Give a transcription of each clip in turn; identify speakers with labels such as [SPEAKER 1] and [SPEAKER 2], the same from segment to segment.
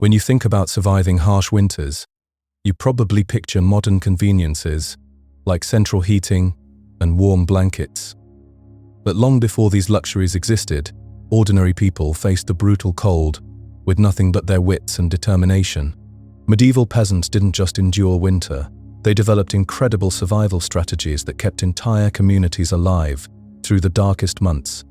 [SPEAKER 1] When you think about surviving harsh winters, you probably picture modern conveniences like central heating and warm blankets. But long before these luxuries existed, ordinary people faced the brutal cold with nothing but their wits and determination. Medieval peasants didn't just endure winter, they developed incredible survival strategies that kept entire communities alive through the darkest months.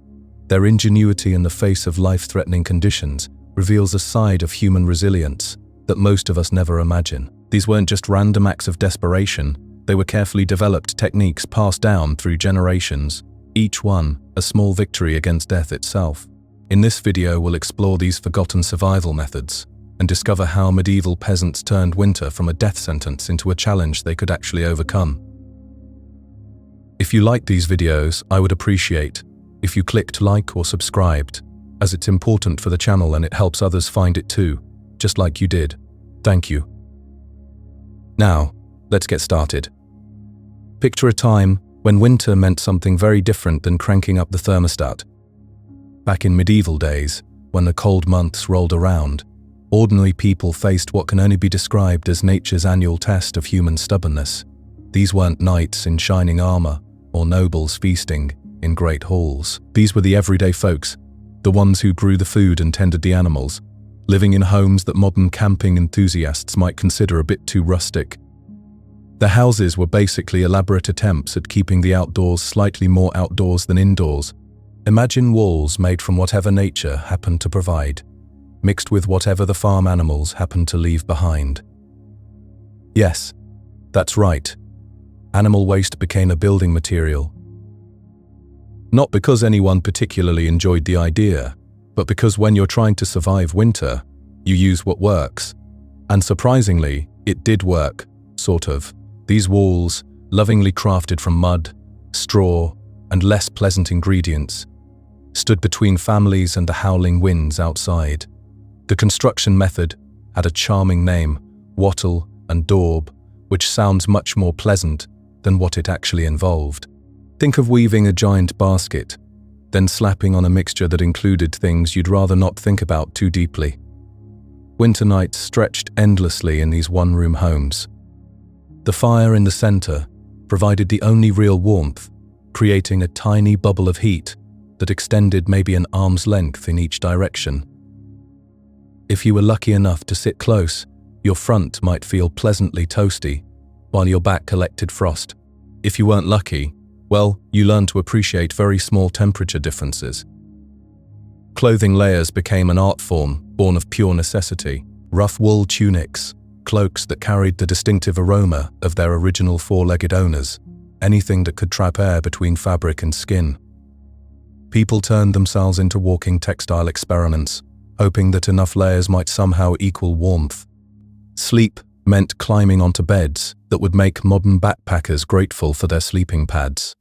[SPEAKER 1] Their ingenuity in the face of life-threatening conditions reveals a side of human resilience that most of us never imagine. These weren't just random acts of desperation, they were carefully developed techniques passed down through generations, each one a small victory against death itself. In this video, we'll explore these forgotten survival methods and discover how medieval peasants turned winter from a death sentence into a challenge they could actually overcome. If you like these videos, I would appreciate if you clicked like or subscribed, as it's important for the channel and it helps others find it too, just like you did. Thank you. Now, let's get started. Picture a time when winter meant something very different than cranking up the thermostat. Back in medieval days, when the cold months rolled around, ordinary people faced what can only be described as nature's annual test of human stubbornness. These weren't knights in shining armor or nobles feasting in great halls. These were the everyday folks, the ones who grew the food and tended the animals, living in homes that modern camping enthusiasts might consider a bit too rustic. Their houses were basically elaborate attempts at keeping the outdoors slightly more outdoors than indoors. Imagine walls made from whatever nature happened to provide, mixed with whatever the farm animals happened to leave behind. Yes, that's right. Animal waste became a building material. Not because anyone particularly enjoyed the idea, but because when you're trying to survive winter, you use what works. And surprisingly, it did work, sort of. These walls, lovingly crafted from mud, straw, and less pleasant ingredients, stood between families and the howling winds outside. The construction method had a charming name, wattle and daub, which sounds much more pleasant than what it actually involved. Think of weaving a giant basket, then slapping on a mixture that included things you'd rather not think about too deeply. Winter nights stretched endlessly in these one-room homes. The fire in the center provided the only real warmth, creating a tiny bubble of heat that extended maybe an arm's length in each direction. If you were lucky enough to sit close, your front might feel pleasantly toasty, while your back collected frost. If you weren't lucky, well, you learned to appreciate very small temperature differences. Clothing layers became an art form born of pure necessity. Rough wool tunics, cloaks that carried the distinctive aroma of their original four-legged owners, anything that could trap air between fabric and skin. People turned themselves into walking textile experiments, hoping that enough layers might somehow equal warmth. Sleep meant climbing onto beds that would make modern backpackers grateful for their sleeping pads.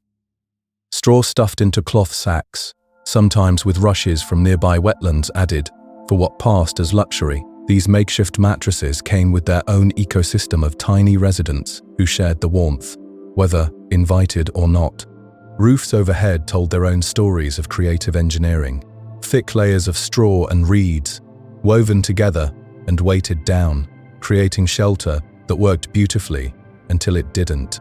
[SPEAKER 1] Straw stuffed into cloth sacks, sometimes with rushes from nearby wetlands added, for what passed as luxury. These makeshift mattresses came with their own ecosystem of tiny residents who shared the warmth, whether invited or not. Roofs overhead told their own stories of creative engineering. Thick layers of straw and reeds, woven together and weighted down, creating shelter that worked beautifully until it didn't.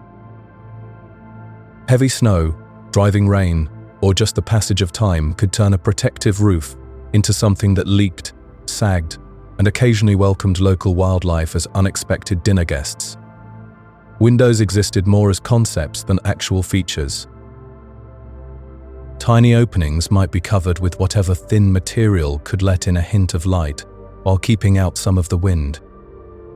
[SPEAKER 1] Heavy snow, driving rain, or just the passage of time could turn a protective roof into something that leaked, sagged, and occasionally welcomed local wildlife as unexpected dinner guests. Windows existed more as concepts than actual features. Tiny openings might be covered with whatever thin material could let in a hint of light, while keeping out some of the wind.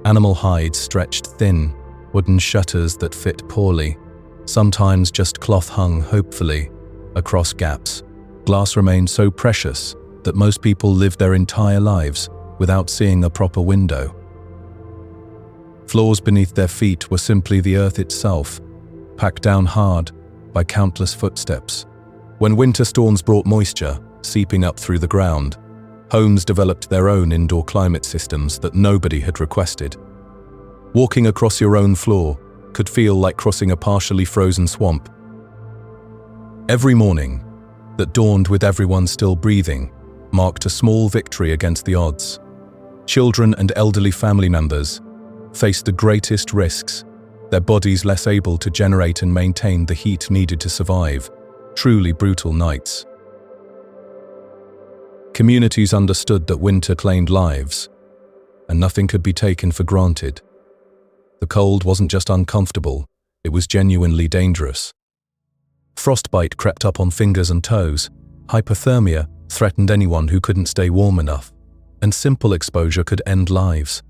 [SPEAKER 1] Animal hides stretched thin, wooden shutters that fit poorly, sometimes just cloth hung hopefully across gaps. Glass remained so precious that most people lived their entire lives without seeing a proper window. Floors beneath their feet were simply the earth itself, packed down hard by countless footsteps. When winter storms brought moisture seeping up through the ground, homes developed their own indoor climate systems that nobody had requested. Walking across your own floor could feel like crossing a partially frozen swamp. Every morning that dawned with everyone still breathing marked a small victory against the odds. Children and elderly family members faced the greatest risks, their bodies less able to generate and maintain the heat needed to survive. Truly brutal nights. Communities understood that winter claimed lives, and nothing could be taken for granted. The cold wasn't just uncomfortable, it was genuinely dangerous. Frostbite crept up on fingers and toes, hypothermia threatened anyone who couldn't stay warm enough, and simple exposure could end lives.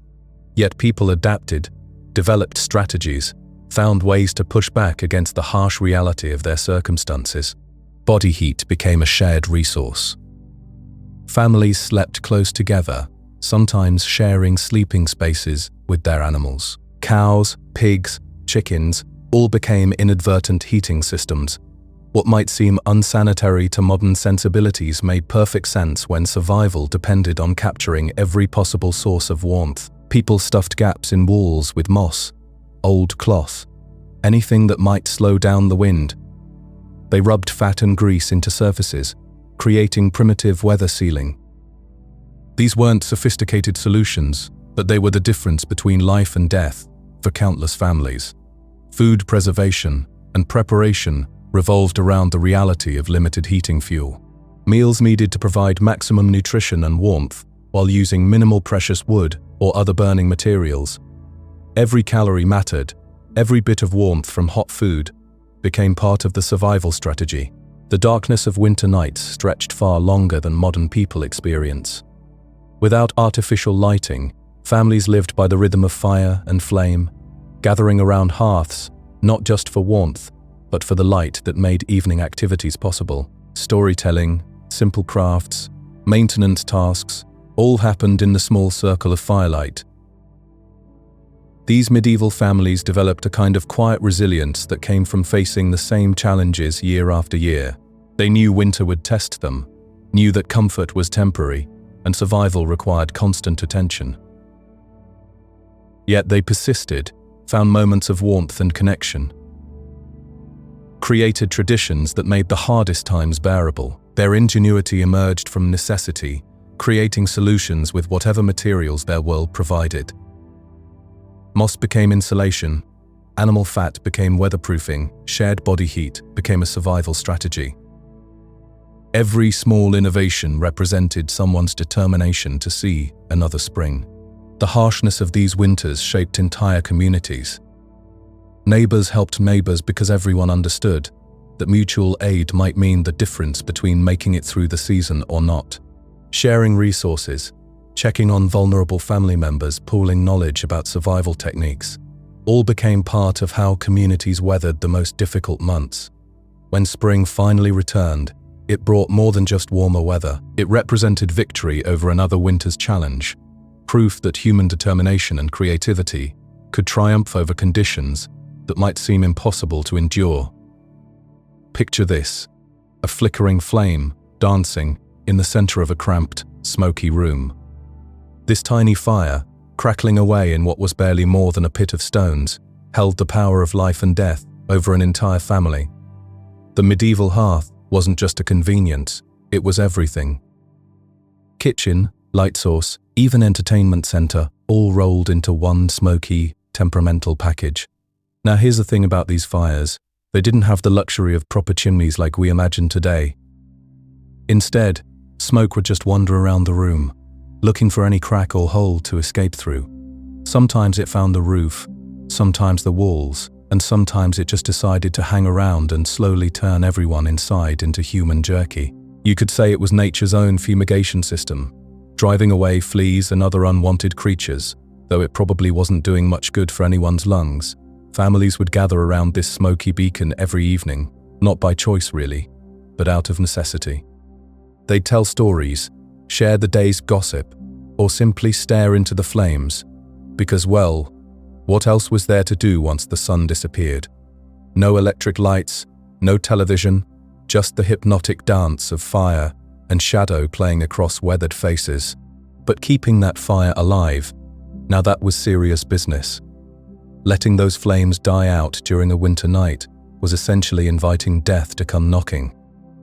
[SPEAKER 1] Yet people adapted, developed strategies, found ways to push back against the harsh reality of their circumstances. Body heat became a shared resource. Families slept close together, sometimes sharing sleeping spaces with their animals. Cows, pigs, chickens all became inadvertent heating systems. What might seem unsanitary to modern sensibilities made perfect sense when survival depended on capturing every possible source of warmth. People stuffed gaps in walls with moss, old cloth, anything that might slow down the wind. They rubbed fat and grease into surfaces, creating primitive weather sealing. These weren't sophisticated solutions, but they were the difference between life and death for countless families. Food preservation and preparation revolved around the reality of limited heating fuel. Meals needed to provide maximum nutrition and warmth while using minimal precious wood or other burning materials. Every calorie mattered. Every bit of warmth from hot food became part of the survival strategy. The darkness of winter nights stretched far longer than modern people experience. Without artificial lighting, families lived by the rhythm of fire and flame, gathering around hearths, not just for warmth, but for the light that made evening activities possible. Storytelling, simple crafts, maintenance tasks, all happened in the small circle of firelight. These medieval families developed a kind of quiet resilience that came from facing the same challenges year after year. They knew winter would test them, knew that comfort was temporary, and survival required constant attention. Yet they persisted, found moments of warmth and connection, created traditions that made the hardest times bearable. Their ingenuity emerged from necessity, creating solutions with whatever materials their world provided. Moss became insulation, animal fat became weatherproofing, shared body heat became a survival strategy. Every small innovation represented someone's determination to see another spring. The harshness of these winters shaped entire communities. Neighbors helped neighbors because everyone understood that mutual aid might mean the difference between making it through the season or not. Sharing resources, checking on vulnerable family members, pooling knowledge about survival techniques, all became part of how communities weathered the most difficult months. When spring finally returned, it brought more than just warmer weather. It represented victory over another winter's challenge, proof that human determination and creativity could triumph over conditions that might seem impossible to endure. Picture this: a flickering flame dancing in the center of a cramped, smoky room. This tiny fire, crackling away in what was barely more than a pit of stones, held the power of life and death over an entire family. The medieval hearth wasn't just a convenience, it was everything. Kitchen, light source, even entertainment center, all rolled into one smoky, temperamental package. Now here's the thing about these fires: they didn't have the luxury of proper chimneys like we imagine today. Instead, smoke would just wander around the room, looking for any crack or hole to escape through. Sometimes it found the roof, sometimes the walls, and sometimes it just decided to hang around and slowly turn everyone inside into human jerky. You could say it was nature's own fumigation system, driving away fleas and other unwanted creatures. Though it probably wasn't doing much good for anyone's lungs, families would gather around this smoky beacon every evening, not by choice really, but out of necessity. They'd tell stories, share the day's gossip, or simply stare into the flames, because, well, what else was there to do once the sun disappeared? No electric lights, no television, just the hypnotic dance of fire and shadow playing across weathered faces. But keeping that fire alive, now that was serious business. Letting those flames die out during a winter night was essentially inviting death to come knocking.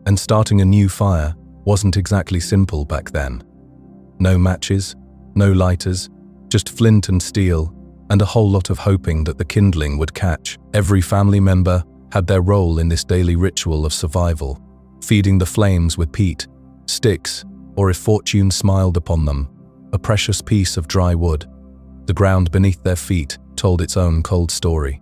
[SPEAKER 1] And starting a new fire wasn't exactly simple back then. No matches, No lighters, just flint and steel, and a whole lot of hoping that the kindling would catch. Every family member had their role in this daily ritual of survival, feeding the flames with peat, sticks, or if fortune smiled upon them, a precious piece of dry wood. The ground beneath their feet told its own cold story.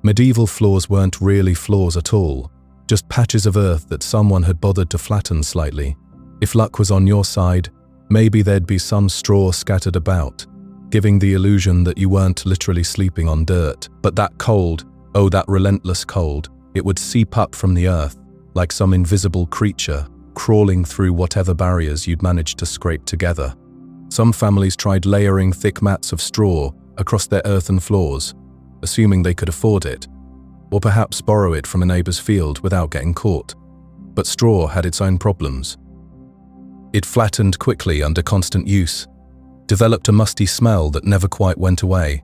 [SPEAKER 1] Medieval floors weren't really floors at all, just patches of earth that someone had bothered to flatten slightly. If luck was on your side, maybe there'd be some straw scattered about, giving the illusion that you weren't literally sleeping on dirt. But that cold, oh that relentless cold, it would seep up from the earth, like some invisible creature, crawling through whatever barriers you'd managed to scrape together. Some families tried layering thick mats of straw across their earthen floors, assuming they could afford it, or perhaps borrow it from a neighbor's field without getting caught. But straw had its own problems. It flattened quickly under constant use, developed a musty smell that never quite went away,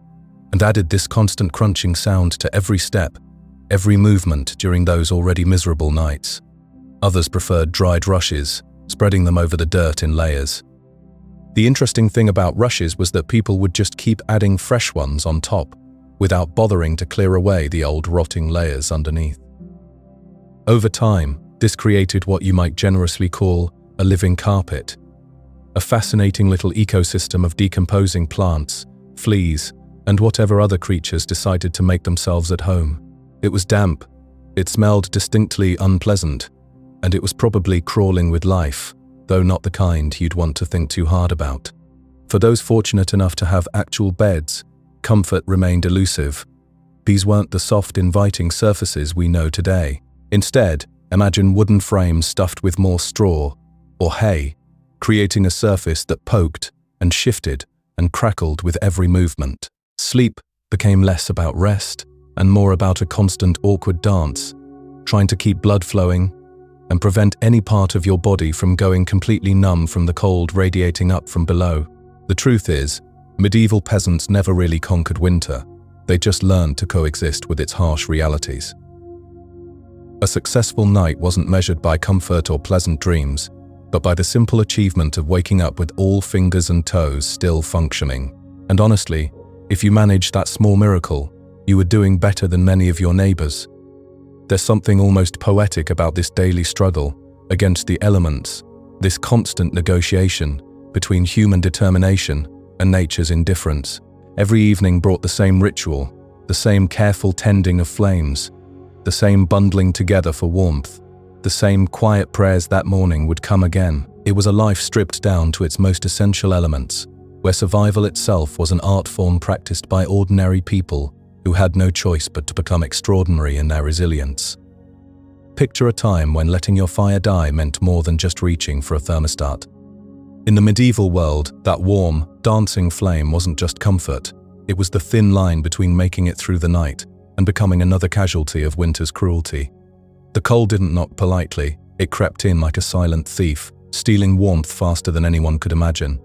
[SPEAKER 1] and added this constant crunching sound to every step, every movement during those already miserable nights. Others preferred dried rushes, spreading them over the dirt in layers. The interesting thing about rushes was that people would just keep adding fresh ones on top, without bothering to clear away the old rotting layers underneath. Over time, this created what you might generously call a living carpet, a fascinating little ecosystem of decomposing plants, fleas, and whatever other creatures decided to make themselves at home. It was damp, it smelled distinctly unpleasant, and it was probably crawling with life, though not the kind you'd want to think too hard about. For those fortunate enough to have actual beds, comfort remained elusive. These weren't the soft, inviting surfaces we know today. Instead, imagine wooden frames stuffed with more straw or hay, creating a surface that poked and shifted and crackled with every movement. Sleep became less about rest and more about a constant awkward dance, trying to keep blood flowing and prevent any part of your body from going completely numb from the cold radiating up from below. The truth is, medieval peasants never really conquered winter. They just learned to coexist with its harsh realities. A successful night wasn't measured by comfort or pleasant dreams, but by the simple achievement of waking up with all fingers and toes still functioning. And honestly, if you managed that small miracle, you were doing better than many of your neighbors. There's something almost poetic about this daily struggle against the elements, this constant negotiation between human determination and nature's indifference. Every evening brought the same ritual, the same careful tending of flames, the same bundling together for warmth, the same quiet prayers that morning would come again. It was a life stripped down to its most essential elements, where survival itself was an art form practiced by ordinary people who had no choice but to become extraordinary in their resilience. Picture a time when letting your fire die meant more than just reaching for a thermostat. In the medieval world, that warm, dancing flame wasn't just comfort, it was the thin line between making it through the night and becoming another casualty of winter's cruelty. The cold didn't knock politely, it crept in like a silent thief, stealing warmth faster than anyone could imagine.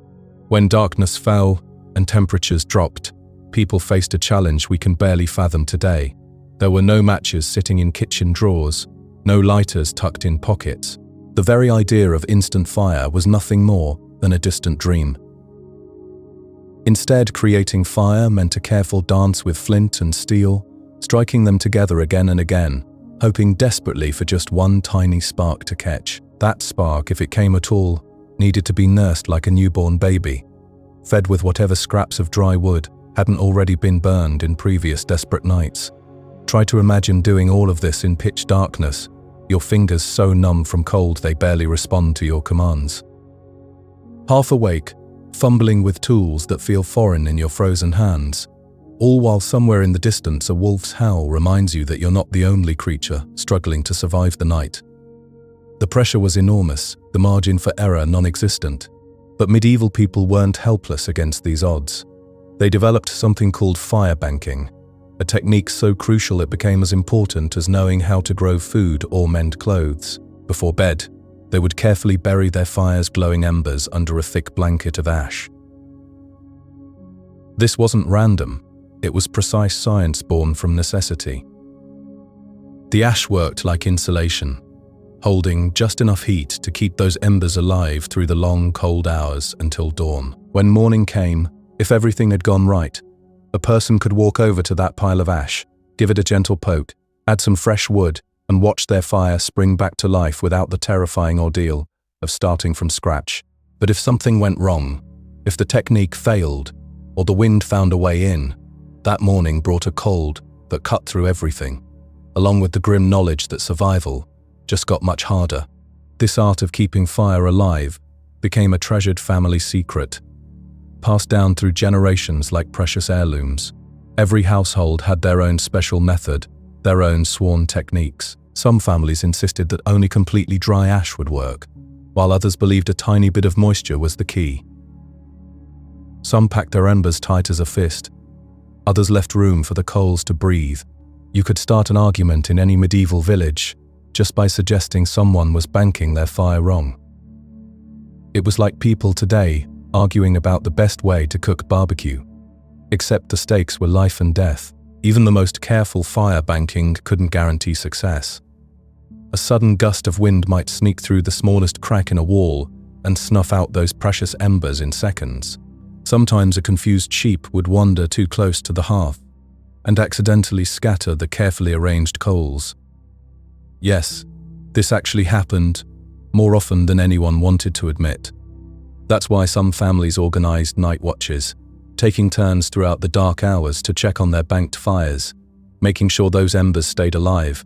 [SPEAKER 1] When darkness fell and temperatures dropped, people faced a challenge we can barely fathom today. There were no matches sitting in kitchen drawers, no lighters tucked in pockets. The very idea of instant fire was nothing more than a distant dream. Instead, creating fire meant a careful dance with flint and steel, striking them together again and again, hoping desperately for just one tiny spark to catch. That spark, if it came at all, needed to be nursed like a newborn baby, fed with whatever scraps of dry wood hadn't already been burned in previous desperate nights. Try to imagine doing all of this in pitch darkness, your fingers so numb from cold they barely respond to your commands. Half awake, fumbling with tools that feel foreign in your frozen hands, all while somewhere in the distance a wolf's howl reminds you that you're not the only creature struggling to survive the night. The pressure was enormous, the margin for error non-existent, but medieval people weren't helpless against these odds. They developed something called fire banking, a technique so crucial it became as important as knowing how to grow food or mend clothes. Before bed, they would carefully bury their fire's glowing embers under a thick blanket of ash. This wasn't random, it was precise science born from necessity. The ash worked like insulation, holding just enough heat to keep those embers alive through the long, cold hours until dawn. When morning came, if everything had gone right, a person could walk over to that pile of ash, give it a gentle poke, add some fresh wood, and watch their fire spring back to life without the terrifying ordeal of starting from scratch. But if something went wrong, if the technique failed, or the wind found a way in, that morning brought a cold that cut through everything, along with the grim knowledge that survival just got much harder. This art of keeping fire alive became a treasured family secret, passed down through generations like precious heirlooms. Every household had their own special method, their own sworn techniques. Some families insisted that only completely dry ash would work, while others believed a tiny bit of moisture was the key. Some packed their embers tight as a fist, others left room for the coals to breathe. You could start an argument in any medieval village just by suggesting someone was banking their fire wrong. It was like people today arguing about the best way to cook barbecue, except the stakes were life and death. Even the most careful fire banking couldn't guarantee success. A sudden gust of wind might sneak through the smallest crack in a wall and snuff out those precious embers in seconds. Sometimes a confused sheep would wander too close to the hearth and accidentally scatter the carefully arranged coals. Yes, this actually happened more often than anyone wanted to admit. That's why some families organized night watches, taking turns throughout the dark hours to check on their banked fires, making sure those embers stayed alive.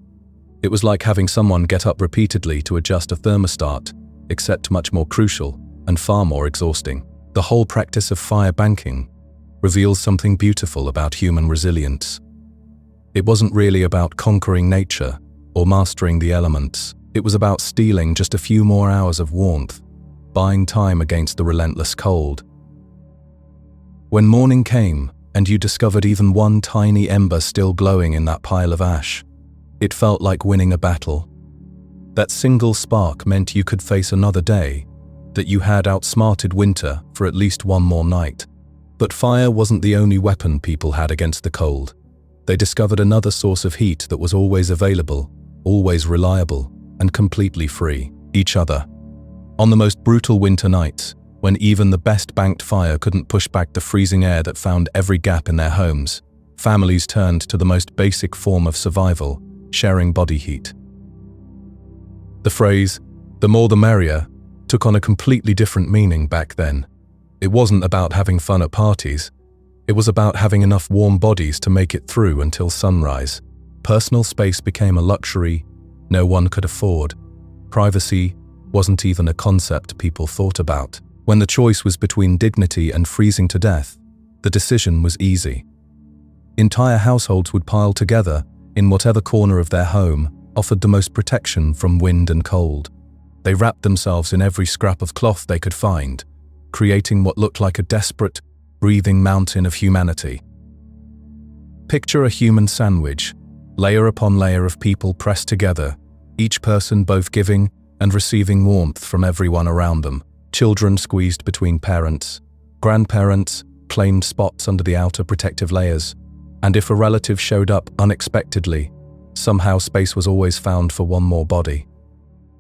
[SPEAKER 1] It was like having someone get up repeatedly to adjust a thermostat, except much more crucial and far more exhausting. The whole practice of fire banking reveals something beautiful about human resilience. It wasn't really about conquering nature or mastering the elements. It was about stealing just a few more hours of warmth, buying time against the relentless cold. When morning came and you discovered even one tiny ember still glowing in that pile of ash, it felt like winning a battle. That single spark meant you could face another day, that you had outsmarted winter for at least one more night. But fire wasn't the only weapon people had against the cold. They discovered another source of heat that was always available, always reliable, and completely free: each other. On the most brutal winter nights, when even the best banked fire couldn't push back the freezing air that found every gap in their homes, families turned to the most basic form of survival: sharing body heat. The phrase, "the more the merrier," took on a completely different meaning back then. It wasn't about having fun at parties. It was about having enough warm bodies to make it through until sunrise. Personal space became a luxury no one could afford. Privacy wasn't even a concept people thought about. When the choice was between dignity and freezing to death, the decision was easy. Entire households would pile together in whatever corner of their home offered the most protection from wind and cold. They wrapped themselves in every scrap of cloth they could find, creating what looked like a desperate, breathing mountain of humanity. Picture a human sandwich, layer upon layer of people pressed together, each person both giving and receiving warmth from everyone around them. Children squeezed between parents, grandparents claimed spots under the outer protective layers, and if a relative showed up unexpectedly, somehow space was always found for one more body.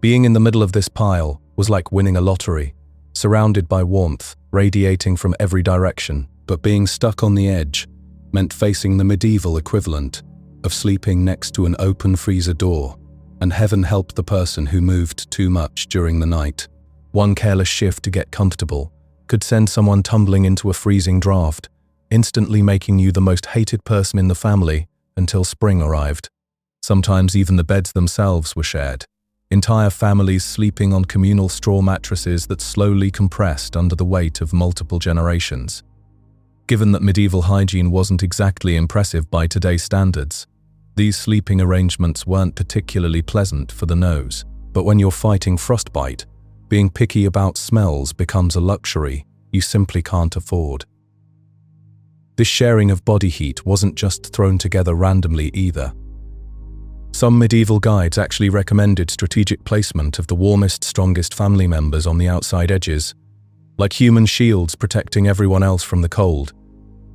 [SPEAKER 1] Being in the middle of this pile was like winning a lottery, surrounded by warmth, radiating from every direction, but being stuck on the edge meant facing the medieval equivalent of sleeping next to an open freezer door, and heaven help the person who moved too much during the night. One careless shift to get comfortable could send someone tumbling into a freezing draft, instantly making you the most hated person in the family until spring arrived. Sometimes even the beds themselves were shared. Entire families sleeping on communal straw mattresses that slowly compressed under the weight of multiple generations. Given that medieval hygiene wasn't exactly impressive by today's standards, these sleeping arrangements weren't particularly pleasant for the nose. But when you're fighting frostbite, being picky about smells becomes a luxury you simply can't afford. This sharing of body heat wasn't just thrown together randomly either. Some medieval guides actually recommended strategic placement of the warmest, strongest family members on the outside edges, like human shields protecting everyone else from the cold.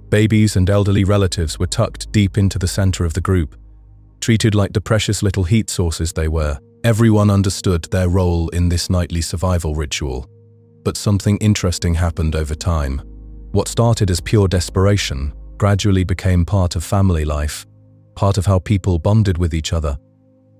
[SPEAKER 1] Babies and elderly relatives were tucked deep into the center of the group, treated like the precious little heat sources they were. Everyone understood their role in this nightly survival ritual. But something interesting happened over time. What started as pure desperation gradually became part of family life, part of how people bonded with each other.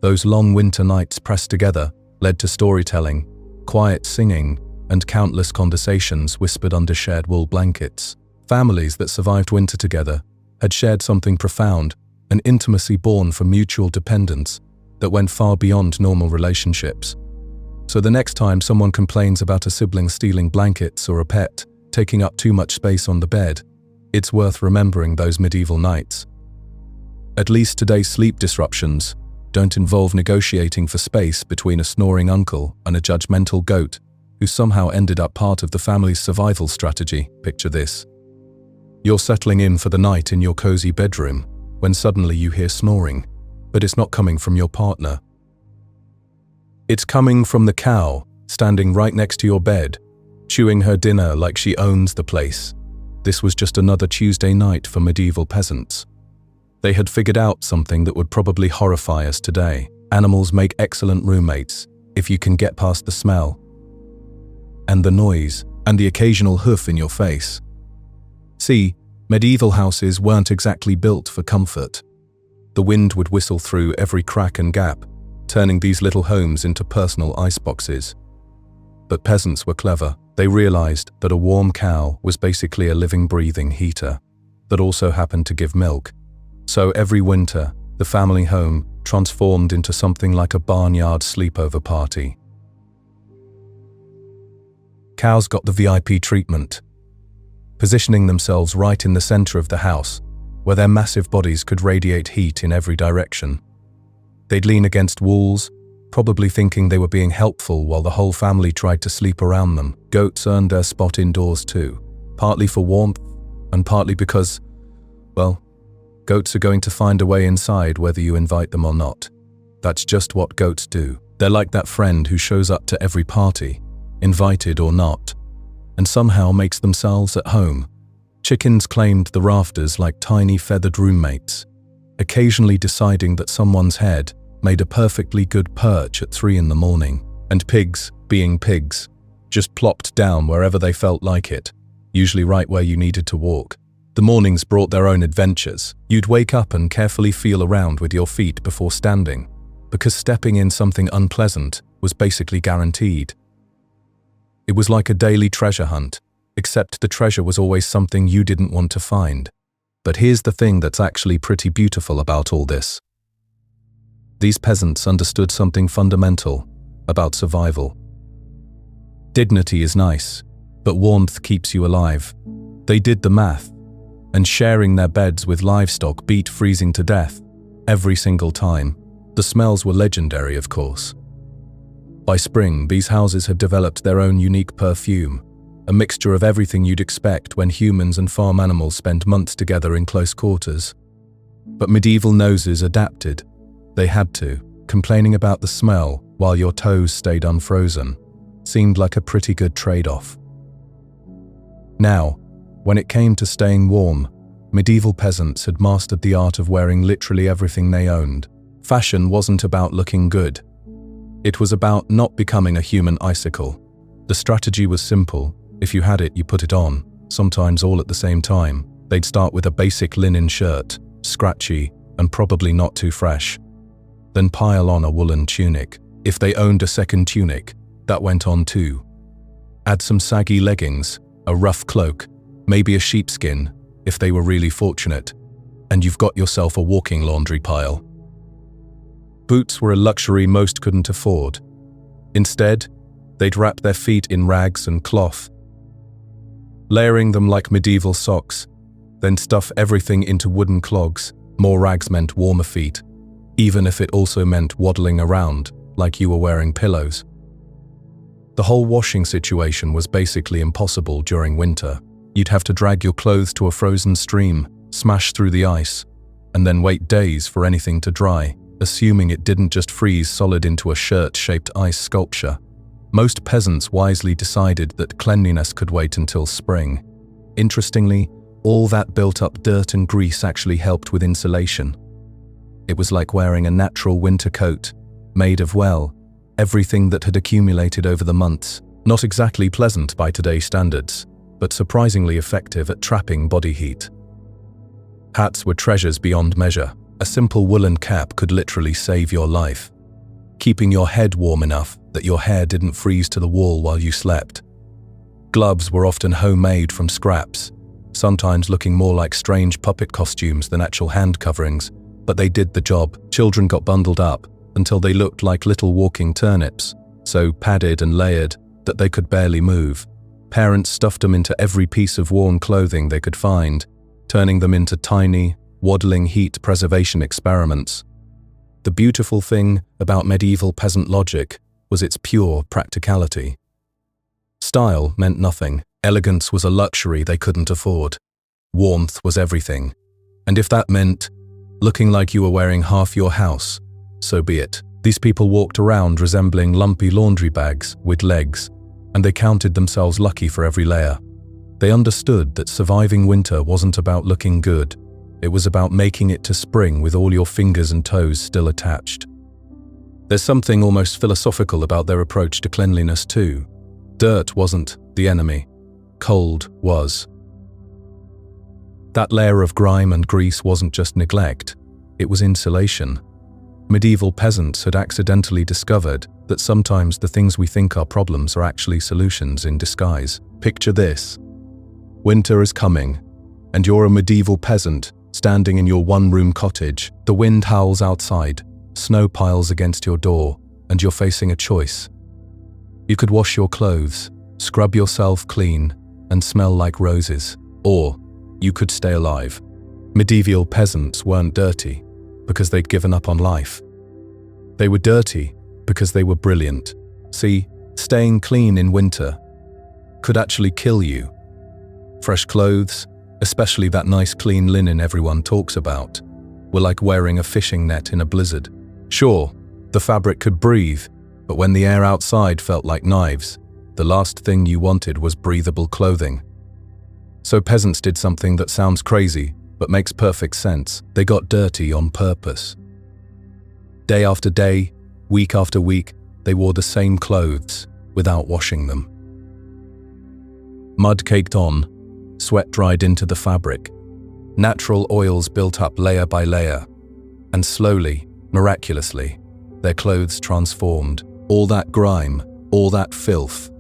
[SPEAKER 1] Those long winter nights pressed together led to storytelling, quiet singing, and countless conversations whispered under shared wool blankets. Families that survived winter together had shared something profound, an intimacy born from mutual dependence that went far beyond normal relationships. So the next time someone complains about a sibling stealing blankets or a pet taking up too much space on the bed, it's worth remembering those medieval nights. At least today's sleep disruptions don't involve negotiating for space between a snoring uncle and a judgmental goat who somehow ended up part of the family's survival strategy. Picture this. You're settling in for the night in your cozy bedroom when suddenly you hear snoring, but it's not coming from your partner. It's coming from the cow standing right next to your bed, chewing her dinner like she owns the place. This was just another Tuesday night for medieval peasants. They had figured out something that would probably horrify us today. Animals make excellent roommates if you can get past the smell and the noise and the occasional hoof in your face. See, medieval houses weren't exactly built for comfort. The wind would whistle through every crack and gap, turning these little homes into personal iceboxes. But peasants were clever. They realized that a warm cow was basically a living, breathing heater that also happened to give milk. So every winter, the family home transformed into something like a barnyard sleepover party. Cows got the VIP treatment, positioning themselves right in the center of the house, where their massive bodies could radiate heat in every direction. They'd lean against walls, probably thinking they were being helpful while the whole family tried to sleep around them. Goats earned their spot indoors too, partly for warmth and partly because, well, goats are going to find a way inside whether you invite them or not. That's just what goats do. They're like that friend who shows up to every party, invited or not, and somehow makes themselves at home. Chickens claimed the rafters like tiny feathered roommates, occasionally deciding that someone's head made a perfectly good perch at 3 a.m, and pigs, being pigs, just plopped down wherever they felt like it, usually right where you needed to walk. The mornings brought their own adventures. You'd wake up and carefully feel around with your feet before standing, because stepping in something unpleasant was basically guaranteed. It was like a daily treasure hunt, except the treasure was always something you didn't want to find. But here's the thing that's actually pretty beautiful about all this. These peasants understood something fundamental about survival. Dignity is nice, but warmth keeps you alive. They did the math, and sharing their beds with livestock beat freezing to death every single time. The smells were legendary, of course. By spring, these houses had developed their own unique perfume, a mixture of everything you'd expect when humans and farm animals spent months together in close quarters. But medieval noses adapted. They had to. Complaining about the smell while your toes stayed unfrozen seemed like a pretty good trade-off. Now, when it came to staying warm, medieval peasants had mastered the art of wearing literally everything they owned. Fashion wasn't about looking good. It was about not becoming a human icicle. The strategy was simple. If you had it, you put it on, sometimes all at the same time. They'd start with a basic linen shirt, scratchy and probably not too fresh. Then pile on a woolen tunic. If they owned a second tunic, that went on too. Add some saggy leggings, a rough cloak, maybe a sheepskin, if they were really fortunate, and you've got yourself a walking laundry pile. Boots were a luxury most couldn't afford. Instead, they'd wrap their feet in rags and cloth, layering them like medieval socks, then stuff everything into wooden clogs. More rags meant warmer feet, even if it also meant waddling around like you were wearing pillows. The whole washing situation was basically impossible during winter. You'd have to drag your clothes to a frozen stream, smash through the ice, and then wait days for anything to dry, assuming it didn't just freeze solid into a shirt-shaped ice sculpture. Most peasants wisely decided that cleanliness could wait until spring. Interestingly, all that built-up dirt and grease actually helped with insulation. It was like wearing a natural winter coat, made of, well, everything that had accumulated over the months. Not exactly pleasant by today's standards, but surprisingly effective at trapping body heat. Hats were treasures beyond measure. A simple woolen cap could literally save your life, keeping your head warm enough that your hair didn't freeze to the wall while you slept. Gloves were often homemade from scraps, sometimes looking more like strange puppet costumes than actual hand coverings, but they did the job. Children got bundled up until they looked like little walking turnips, so padded and layered that they could barely move. Parents stuffed them into every piece of worn clothing they could find, turning them into tiny, waddling heat preservation experiments. The beautiful thing about medieval peasant logic was its pure practicality. Style meant nothing. Elegance was a luxury they couldn't afford. Warmth was everything. And if that meant looking like you were wearing half your house, so be it. These people walked around resembling lumpy laundry bags with legs, and they counted themselves lucky for every layer. They understood that surviving winter wasn't about looking good. It was about making it to spring with all your fingers and toes still attached. There's something almost philosophical about their approach to cleanliness too. Dirt wasn't the enemy. Cold was. That layer of grime and grease wasn't just neglect, it was insulation. Medieval peasants had accidentally discovered that sometimes the things we think are problems are actually solutions in disguise. Picture this. Winter is coming, and you're a medieval peasant standing in your one-room cottage. The wind howls outside, snow piles against your door, and you're facing a choice. You could wash your clothes, scrub yourself clean, and smell like roses. Or you could stay alive. Medieval peasants weren't dirty because they'd given up on life. They were dirty because they were brilliant. See, staying clean in winter could actually kill you. Fresh clothes, especially that nice clean linen everyone talks about, were like wearing a fishing net in a blizzard. Sure, the fabric could breathe, but when the air outside felt like knives, the last thing you wanted was breathable clothing. So peasants did something that sounds crazy, but makes perfect sense. They got dirty on purpose. Day after day, week after week, they wore the same clothes without washing them. Mud caked on, sweat dried into the fabric. Natural oils built up layer by layer, and slowly, miraculously, their clothes transformed. All that grime, all that filth,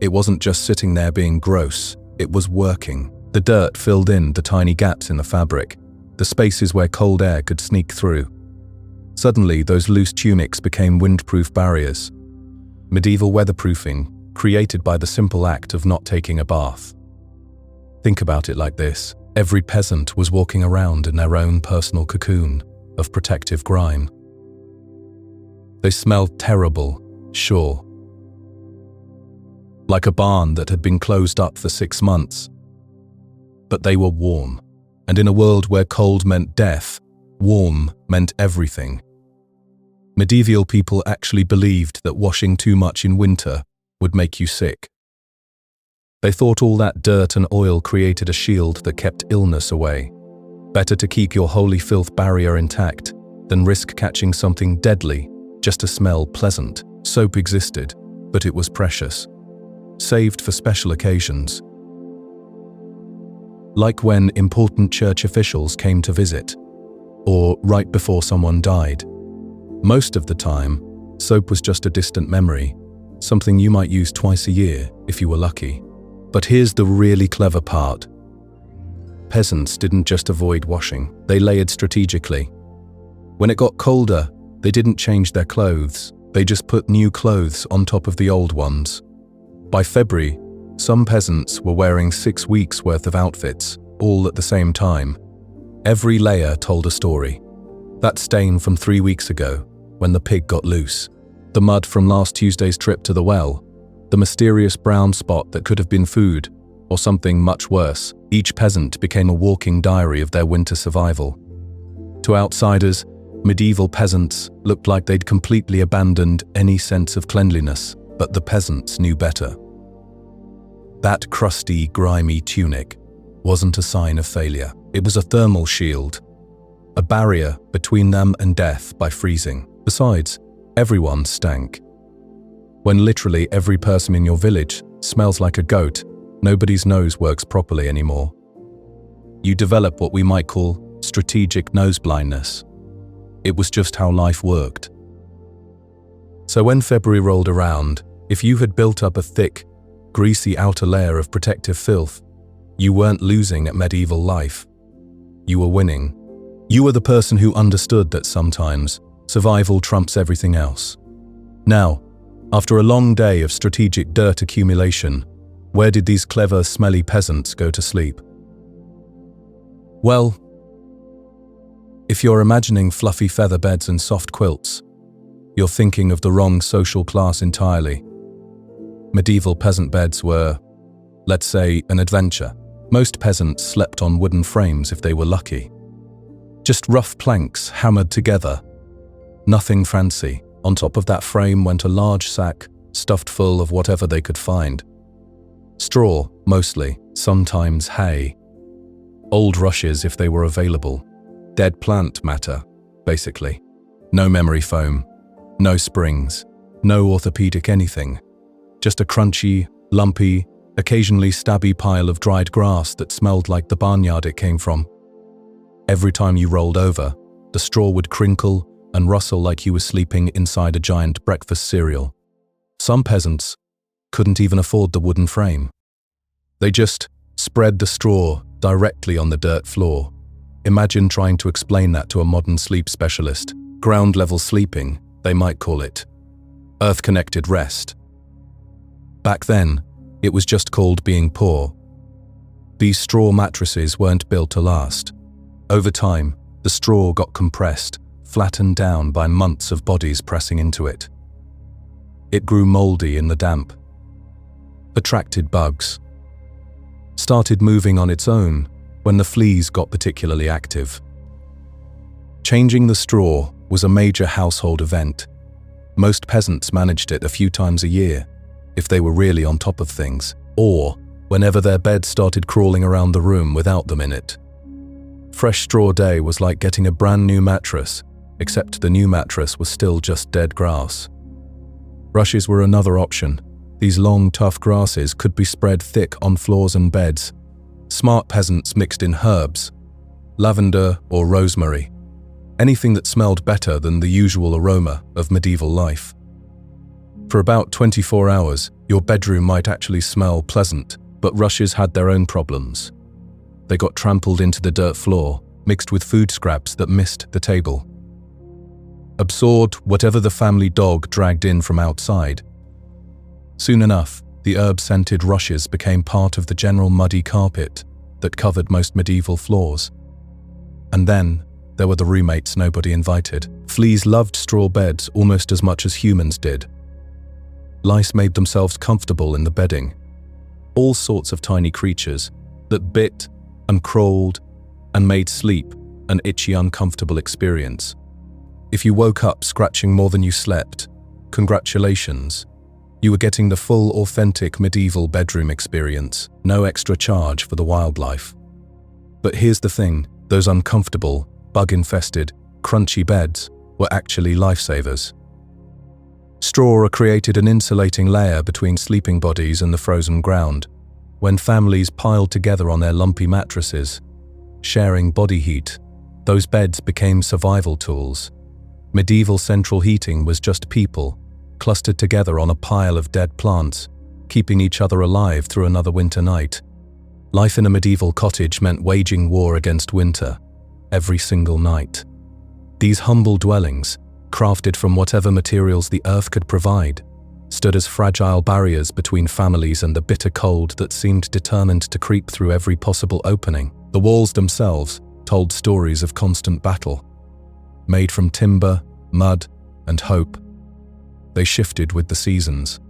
[SPEAKER 1] it wasn't just sitting there being gross, it was working. The dirt filled in the tiny gaps in the fabric, the spaces where cold air could sneak through. Suddenly, those loose tunics became windproof barriers. Medieval weatherproofing, created by the simple act of not taking a bath. Think about it like this. Every peasant was walking around in their own personal cocoon of protective grime. They smelled terrible, sure. Like a barn that had been closed up for 6 months. But they were warm, and in a world where cold meant death, warm meant everything. Medieval people actually believed that washing too much in winter would make you sick. They thought all that dirt and oil created a shield that kept illness away. Better to keep your holy filth barrier intact than risk catching something deadly just to smell pleasant. Soap existed, but it was precious, saved for special occasions. Like when important church officials came to visit, or right before someone died. Most of the time, soap was just a distant memory, something you might use twice a year if you were lucky. But here's the really clever part. Peasants didn't just avoid washing, they layered strategically. When it got colder, they didn't change their clothes, they just put new clothes on top of the old ones. By February, some peasants were wearing 6 weeks' worth of outfits, all at the same time. Every layer told a story. That stain from 3 weeks ago, when the pig got loose. The mud from last Tuesday's trip to the well. The mysterious brown spot that could have been food, or something much worse. Each peasant became a walking diary of their winter survival. To outsiders, medieval peasants looked like they'd completely abandoned any sense of cleanliness, but the peasants knew better. That crusty, grimy tunic wasn't a sign of failure. It was a thermal shield, a barrier between them and death by freezing. Besides, everyone stank. When literally every person in your village smells like a goat, nobody's nose works properly anymore. You develop what we might call strategic nose blindness. It was just how life worked. So when February rolled around, if you had built up a thick, greasy outer layer of protective filth, you weren't losing at medieval life. You were winning. You were the person who understood that sometimes survival trumps everything else. Now, after a long day of strategic dirt accumulation, where did these clever, smelly peasants go to sleep? Well, if you're imagining fluffy feather beds and soft quilts, you're thinking of the wrong social class entirely. Medieval peasant beds were, let's say, an adventure. Most peasants slept on wooden frames if they were lucky. Just rough planks hammered together. Nothing fancy. On top of that frame went a large sack stuffed full of whatever they could find. Straw, mostly, sometimes hay. Old rushes if they were available. Dead plant matter, basically. No memory foam, no springs, no orthopedic anything. Just a crunchy, lumpy, occasionally stabby pile of dried grass that smelled like the barnyard it came from. Every time you rolled over, the straw would crinkle and rustle like you were sleeping inside a giant breakfast cereal. Some peasants couldn't even afford the wooden frame. They just spread the straw directly on the dirt floor. Imagine trying to explain that to a modern sleep specialist. Ground-level sleeping, they might call it. Earth-connected rest. Back then, it was just called being poor. These straw mattresses weren't built to last. Over time, the straw got compressed, flattened down by months of bodies pressing into it. It grew moldy in the damp, attracted bugs, started moving on its own when the fleas got particularly active. Changing the straw was a major household event. Most peasants managed it a few times a year, if they were really on top of things, or whenever their bed started crawling around the room without them in it. Fresh straw day was like getting a brand new mattress, except the new mattress was still just dead grass. Rushes were another option. These long, tough grasses could be spread thick on floors and beds. Smart peasants mixed in herbs, lavender or rosemary, anything that smelled better than the usual aroma of medieval life. For about 24 hours, your bedroom might actually smell pleasant, but rushes had their own problems. They got trampled into the dirt floor, mixed with food scraps that missed the table. Absorbed whatever the family dog dragged in from outside. Soon enough, the herb-scented rushes became part of the general muddy carpet that covered most medieval floors. And then, there were the roommates nobody invited. Fleas loved straw beds almost as much as humans did. Lice made themselves comfortable in the bedding. All sorts of tiny creatures that bit and crawled and made sleep an itchy, uncomfortable experience. If you woke up scratching more than you slept, congratulations. You were getting the full, authentic medieval bedroom experience, no extra charge for the wildlife. But here's the thing, those uncomfortable, bug-infested, crunchy beds were actually lifesavers. Straw created an insulating layer between sleeping bodies and the frozen ground. When families piled together on their lumpy mattresses, sharing body heat, those beds became survival tools. Medieval central heating was just people, clustered together on a pile of dead plants, keeping each other alive through another winter night. Life in a medieval cottage meant waging war against winter, every single night. These humble dwellings, crafted from whatever materials the earth could provide, stood as fragile barriers between families and the bitter cold that seemed determined to creep through every possible opening. The walls themselves told stories of constant battle. Made from timber, mud, and hope, they shifted with the seasons.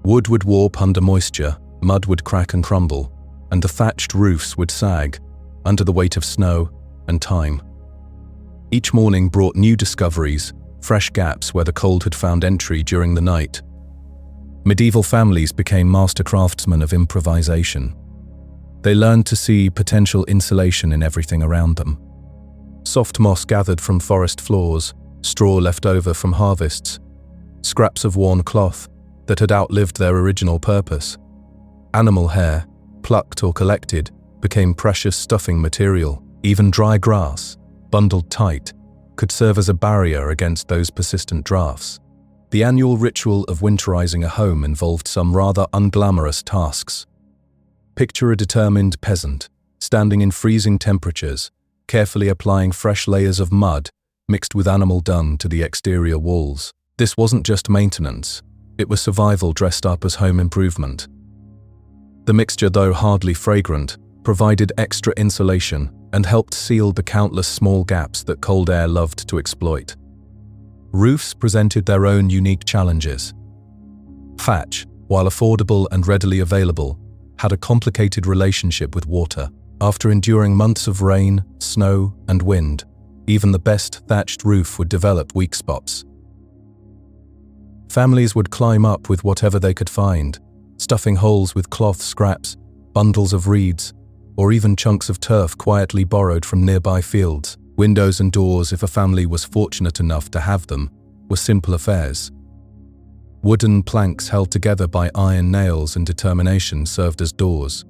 [SPEAKER 1] Wood would warp under moisture, mud would crack and crumble, and the thatched roofs would sag under the weight of snow and time. Each morning brought new discoveries, fresh gaps where the cold had found entry during the night. Medieval families became master craftsmen of improvisation. They learned to see potential insulation in everything around them. Soft moss gathered from forest floors, straw left over from harvests, scraps of worn cloth, that had outlived their original purpose. Animal hair, plucked or collected, became precious stuffing material. Even dry grass, bundled tight, could serve as a barrier against those persistent drafts. The annual ritual of winterizing a home involved some rather unglamorous tasks. Picture a determined peasant, standing in freezing temperatures, carefully applying fresh layers of mud mixed with animal dung to the exterior walls. This wasn't just maintenance, it was survival dressed up as home improvement. The mixture, though hardly fragrant, provided extra insulation and helped seal the countless small gaps that cold air loved to exploit. Roofs presented their own unique challenges. Thatch, while affordable and readily available, had a complicated relationship with water. After enduring months of rain, snow, and wind, even the best thatched roof would develop weak spots. Families would climb up with whatever they could find, stuffing holes with cloth scraps, bundles of reeds, or even chunks of turf quietly borrowed from nearby fields. Windows and doors, if a family was fortunate enough to have them, were simple affairs. Wooden planks held together by iron nails and determination served as doors.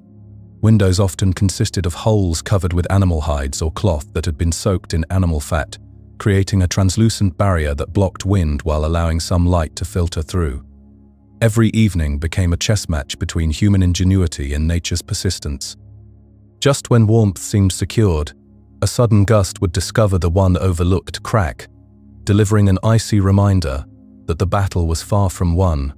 [SPEAKER 1] Windows often consisted of holes covered with animal hides or cloth that had been soaked in animal fat, creating a translucent barrier that blocked wind while allowing some light to filter through. Every evening became a chess match between human ingenuity and nature's persistence. Just when warmth seemed secured, a sudden gust would discover the one overlooked crack, delivering an icy reminder that the battle was far from won.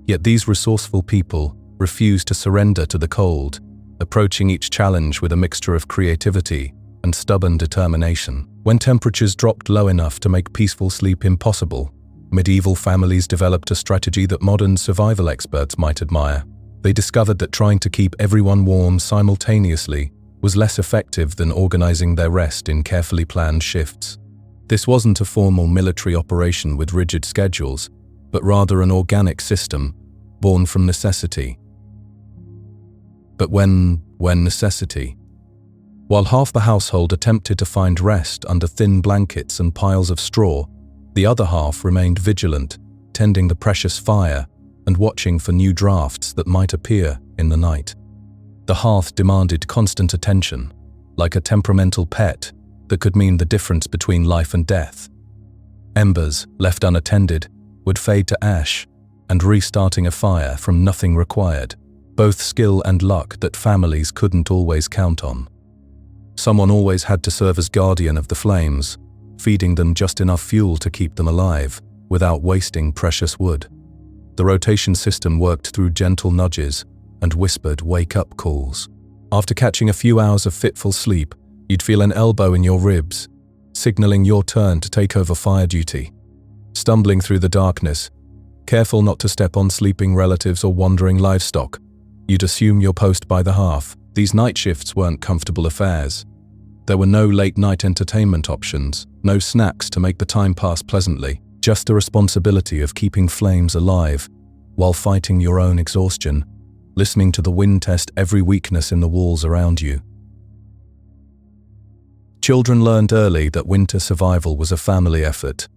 [SPEAKER 1] Yet these resourceful people refused to surrender to the cold, approaching each challenge with a mixture of creativity and stubborn determination. When temperatures dropped low enough to make peaceful sleep impossible, medieval families developed a strategy that modern survival experts might admire. They discovered that trying to keep everyone warm simultaneously was less effective than organizing their rest in carefully planned shifts. This wasn't a formal military operation with rigid schedules, but rather an organic system born from necessity. But when necessity? While half the household attempted to find rest under thin blankets and piles of straw, the other half remained vigilant, tending the precious fire and watching for new drafts that might appear in the night. The hearth demanded constant attention, like a temperamental pet that could mean the difference between life and death. Embers, left unattended, would fade to ash, and restarting a fire from nothing required, both skill and luck that families couldn't always count on. Someone always had to serve as guardian of the flames, feeding them just enough fuel to keep them alive, without wasting precious wood. The rotation system worked through gentle nudges and whispered wake-up calls. After catching a few hours of fitful sleep, you'd feel an elbow in your ribs, signaling your turn to take over fire duty. Stumbling through the darkness, careful not to step on sleeping relatives or wandering livestock, you'd assume your post by the hearth. These night shifts weren't comfortable affairs. There were no late-night entertainment options, no snacks to make the time pass pleasantly, just a responsibility of keeping flames alive while fighting your own exhaustion, listening to the wind test every weakness in the walls around you. Children learned early that winter survival was a family effort.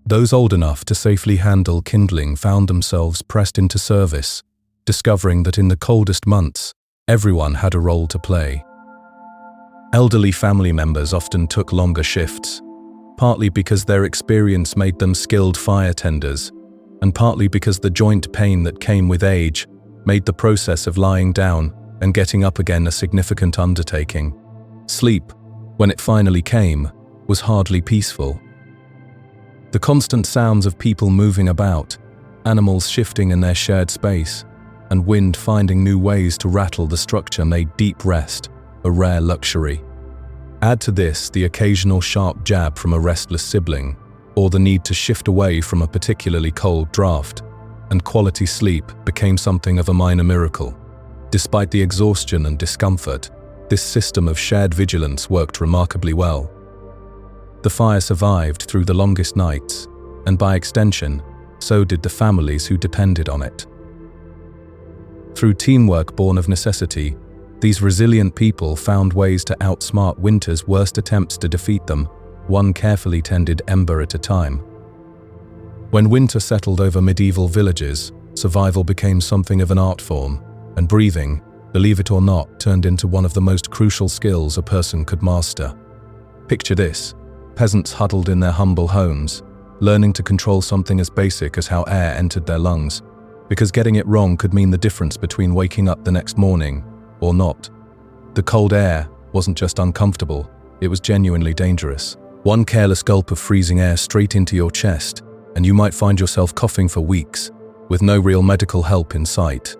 [SPEAKER 1] Those old enough to safely handle kindling found themselves pressed into service, discovering that in the coldest months, everyone had a role to play. Elderly family members often took longer shifts, partly because their experience made them skilled fire tenders, and partly because the joint pain that came with age made the process of lying down and getting up again a significant undertaking. Sleep, when it finally came, was hardly peaceful. The constant sounds of people moving about, animals shifting in their shared space, and wind finding new ways to rattle the structure made deep rest a rare luxury. Add to this the occasional sharp jab from a restless sibling, or the need to shift away from a particularly cold draft, and quality sleep became something of a minor miracle. Despite the exhaustion and discomfort, this system of shared vigilance worked remarkably well. The fire survived through the longest nights, and by extension, so did the families who depended on it. Through teamwork born of necessity, these resilient people found ways to outsmart winter's worst attempts to defeat them, one carefully tended ember at a time. When winter settled over medieval villages, survival became something of an art form, and breathing, believe it or not, turned into one of the most crucial skills a person could master. Picture this: peasants huddled in their humble homes, learning to control something as basic as how air entered their lungs, because getting it wrong could mean the difference between waking up the next morning or not. The cold air wasn't just uncomfortable, it was genuinely dangerous. One careless gulp of freezing air straight into your chest, and you might find yourself coughing for weeks, with no real medical help in sight.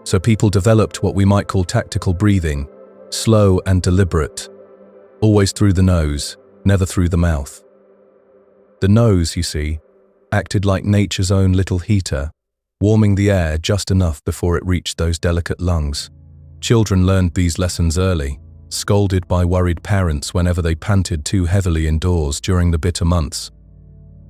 [SPEAKER 1] So people developed what we might call tactical breathing, slow and deliberate, always through the nose, never through the mouth. The nose, you see, acted like nature's own little heater, warming the air just enough before it reached those delicate lungs. Children learned these lessons early, scolded by worried parents whenever they panted too heavily indoors during the bitter months.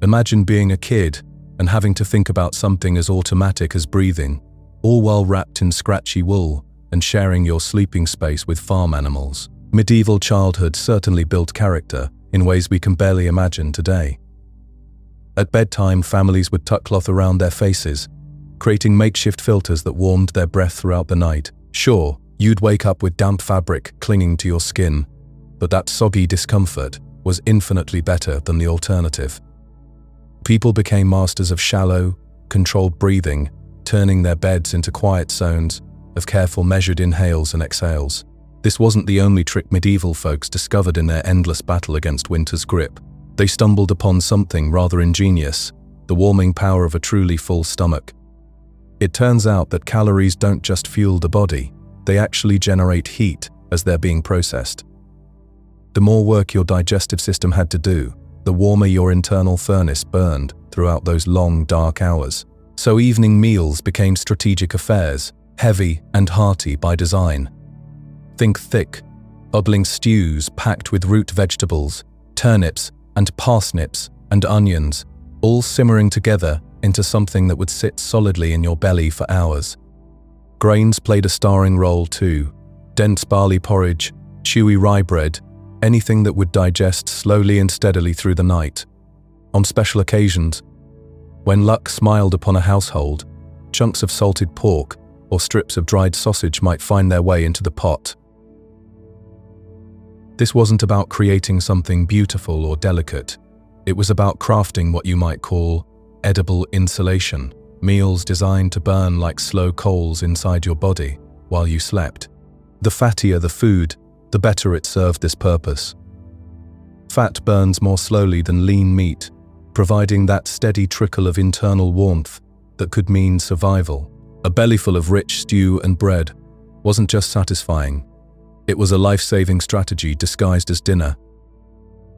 [SPEAKER 1] Imagine being a kid and having to think about something as automatic as breathing, all while wrapped in scratchy wool and sharing your sleeping space with farm animals. Medieval childhood certainly built character in ways we can barely imagine today. At bedtime, families would tuck cloth around their faces, creating makeshift filters that warmed their breath throughout the night. Sure, you'd wake up with damp fabric clinging to your skin, but that soggy discomfort was infinitely better than the alternative. People became masters of shallow, controlled breathing, turning their beds into quiet zones of careful measured inhales and exhales. This wasn't the only trick medieval folks discovered in their endless battle against winter's grip. They stumbled upon something rather ingenious, the warming power of a truly full stomach. It turns out that calories don't just fuel the body, they actually generate heat as they're being processed. The more work your digestive system had to do, the warmer your internal furnace burned throughout those long, dark hours. So evening meals became strategic affairs, heavy and hearty by design. Think thick, bubbling stews packed with root vegetables, turnips and parsnips and onions, all simmering together into something that would sit solidly in your belly for hours. Grains played a starring role too: dense barley porridge, chewy rye bread, anything that would digest slowly and steadily through the night. On special occasions, when luck smiled upon a household, chunks of salted pork or strips of dried sausage might find their way into the pot. This wasn't about creating something beautiful or delicate. It was about crafting what you might call edible insulation, meals designed to burn like slow coals inside your body while you slept. The fattier the food, the better it served this purpose. Fat burns more slowly than lean meat, providing that steady trickle of internal warmth that could mean survival. A bellyful of rich stew and bread wasn't just satisfying, it was a life-saving strategy disguised as dinner.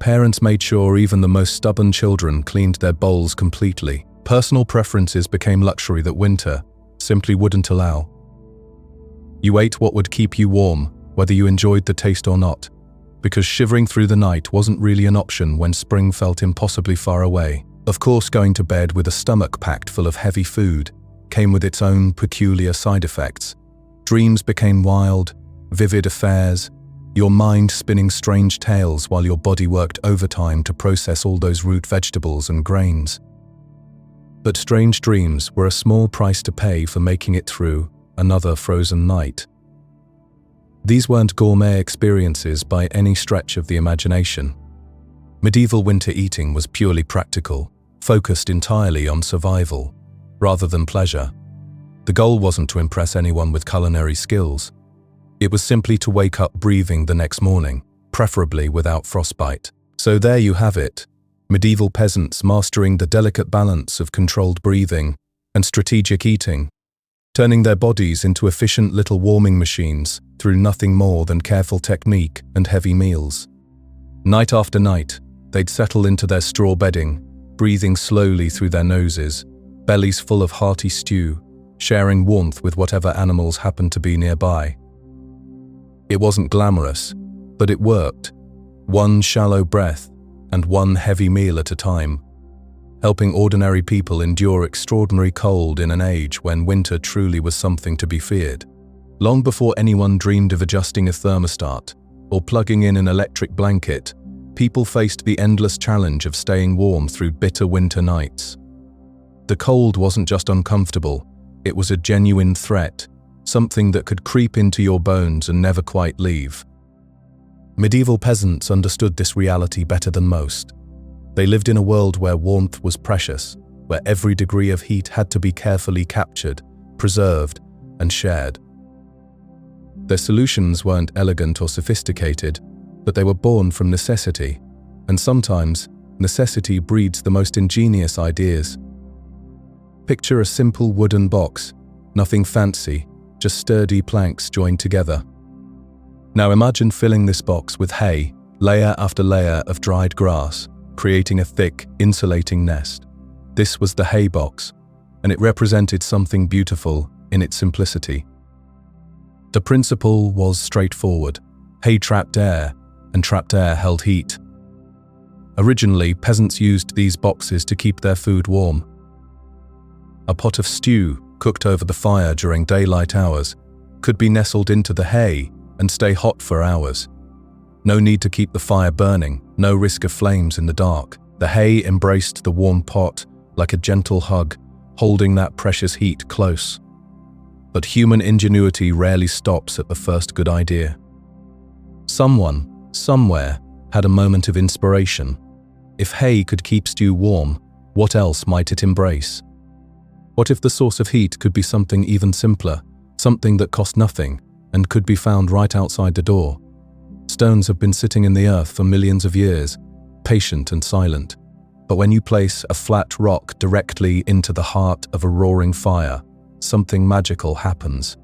[SPEAKER 1] Parents made sure even the most stubborn children cleaned their bowls completely. Personal preferences became luxury that winter simply wouldn't allow. You ate what would keep you warm, whether you enjoyed the taste or not, because shivering through the night wasn't really an option when spring felt impossibly far away. Of course, going to bed with a stomach packed full of heavy food came with its own peculiar side effects. Dreams became wild, vivid affairs, your mind spinning strange tales while your body worked overtime to process all those root vegetables and grains. But strange dreams were a small price to pay for making it through another frozen night. These weren't gourmet experiences by any stretch of the imagination. Medieval winter eating was purely practical, focused entirely on survival, rather than pleasure. The goal wasn't to impress anyone with culinary skills. It was simply to wake up breathing the next morning, preferably without frostbite. So there you have it, medieval peasants mastering the delicate balance of controlled breathing and strategic eating, turning their bodies into efficient little warming machines through nothing more than careful technique and heavy meals. Night after night, they'd settle into their straw bedding, breathing slowly through their noses, bellies full of hearty stew, sharing warmth with whatever animals happened to be nearby. It wasn't glamorous, but it worked. One shallow breath and one heavy meal at a time, helping ordinary people endure extraordinary cold in an age when winter truly was something to be feared. Long before anyone dreamed of adjusting a thermostat or plugging in an electric blanket, people faced the endless challenge of staying warm through bitter winter nights. The cold wasn't just uncomfortable, it was a genuine threat, something that could creep into your bones and never quite leave. Medieval peasants understood this reality better than most. They lived in a world where warmth was precious, where every degree of heat had to be carefully captured, preserved, and shared. Their solutions weren't elegant or sophisticated, but they were born from necessity, and sometimes necessity breeds the most ingenious ideas. Picture a simple wooden box, nothing fancy, just sturdy planks joined together. Now imagine filling this box with hay, layer after layer of dried grass, creating a thick, insulating nest. This was the hay box, and it represented something beautiful in its simplicity. The principle was straightforward. Hay trapped air, and trapped air held heat. Originally, peasants used these boxes to keep their food warm. A pot of stew, cooked over the fire during daylight hours, could be nestled into the hay and stay hot for hours. No need to keep the fire burning, no risk of flames in the dark. The hay embraced the warm pot like a gentle hug, holding that precious heat close. But human ingenuity rarely stops at the first good idea. Someone, somewhere, had a moment of inspiration. If hay could keep stew warm, what else might it embrace? What if the source of heat could be something even simpler, something that cost nothing and could be found right outside the door? Stones have been sitting in the earth for millions of years, patient and silent. But when you place a flat rock directly into the heart of a roaring fire, something magical happens.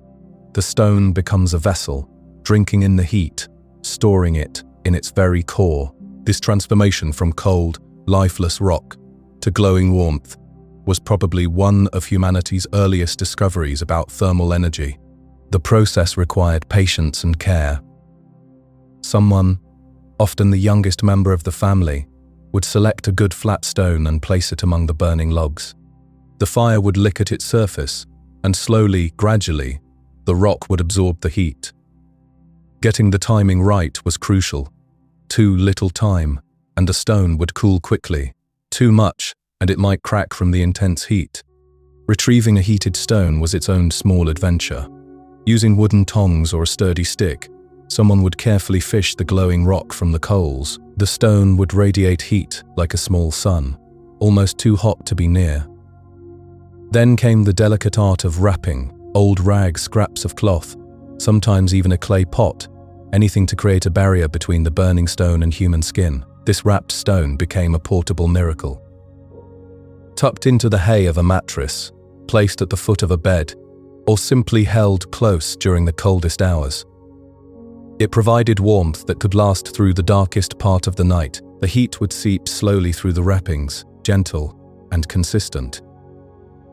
[SPEAKER 1] The stone becomes a vessel, drinking in the heat, storing it in its very core. This transformation from cold, lifeless rock to glowing warmth was probably one of humanity's earliest discoveries about thermal energy. The process required patience and care. Someone, often the youngest member of the family, would select a good flat stone and place it among the burning logs. The fire would lick at its surface, and slowly, gradually, the rock would absorb the heat. Getting the timing right was crucial. Too little time, and the stone would cool quickly. Too much, and it might crack from the intense heat. Retrieving a heated stone was its own small adventure. Using wooden tongs or a sturdy stick, someone would carefully fish the glowing rock from the coals. The stone would radiate heat like a small sun, almost too hot to be near. Then came the delicate art of wrapping, old rags, scraps of cloth, sometimes even a clay pot, anything to create a barrier between the burning stone and human skin. This wrapped stone became a portable miracle. Tucked into the hay of a mattress, placed at the foot of a bed, or simply held close during the coldest hours. It provided warmth that could last through the darkest part of the night. The heat would seep slowly through the wrappings, gentle and consistent.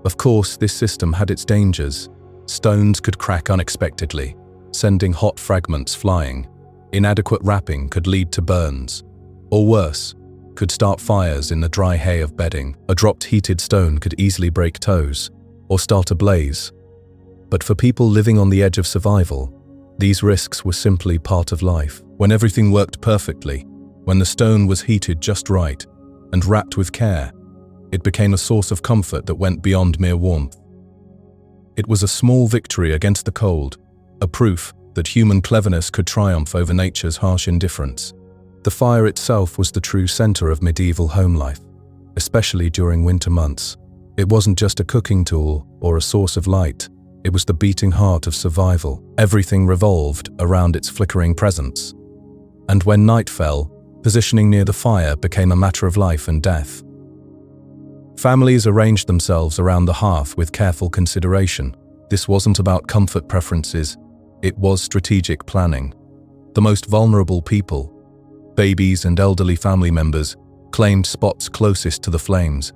[SPEAKER 1] Of course, this system had its dangers. Stones could crack unexpectedly, sending hot fragments flying. Inadequate wrapping could lead to burns, or worse, could start fires in the dry hay of bedding. A dropped heated stone could easily break toes, or start a blaze. But for people living on the edge of survival, these risks were simply part of life. When everything worked perfectly, when the stone was heated just right and wrapped with care, it became a source of comfort that went beyond mere warmth. It was a small victory against the cold, a proof that human cleverness could triumph over nature's harsh indifference. The fire itself was the true center of medieval home life, especially during winter months. It wasn't just a cooking tool or a source of light. It was the beating heart of survival. Everything revolved around its flickering presence. And when night fell, positioning near the fire became a matter of life and death. Families arranged themselves around the hearth with careful consideration. This wasn't about comfort preferences, it was strategic planning. The most vulnerable people, babies and elderly family members, claimed spots closest to the flames.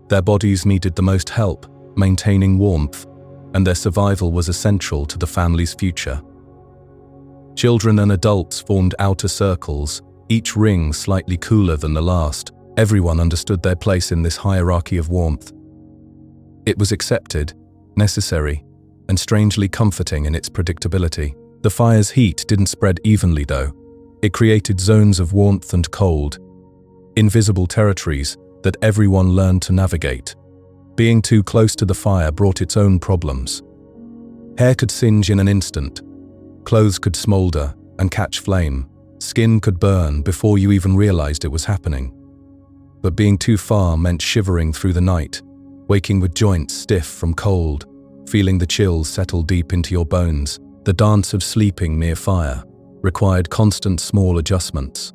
[SPEAKER 1] Their bodies needed the most help, maintaining warmth, and their survival was essential to the family's future. Children and adults formed outer circles, each ring slightly cooler than the last. Everyone understood their place in this hierarchy of warmth. It was accepted, necessary, and strangely comforting in its predictability. The fire's heat didn't spread evenly though. It created zones of warmth and cold, invisible territories that everyone learned to navigate. Being too close to the fire brought its own problems. Hair could singe in an instant, clothes could smolder and catch flame, skin could burn before you even realized it was happening. But being too far meant shivering through the night, waking with joints stiff from cold, feeling the chills settle deep into your bones. The dance of sleeping near fire required constant small adjustments.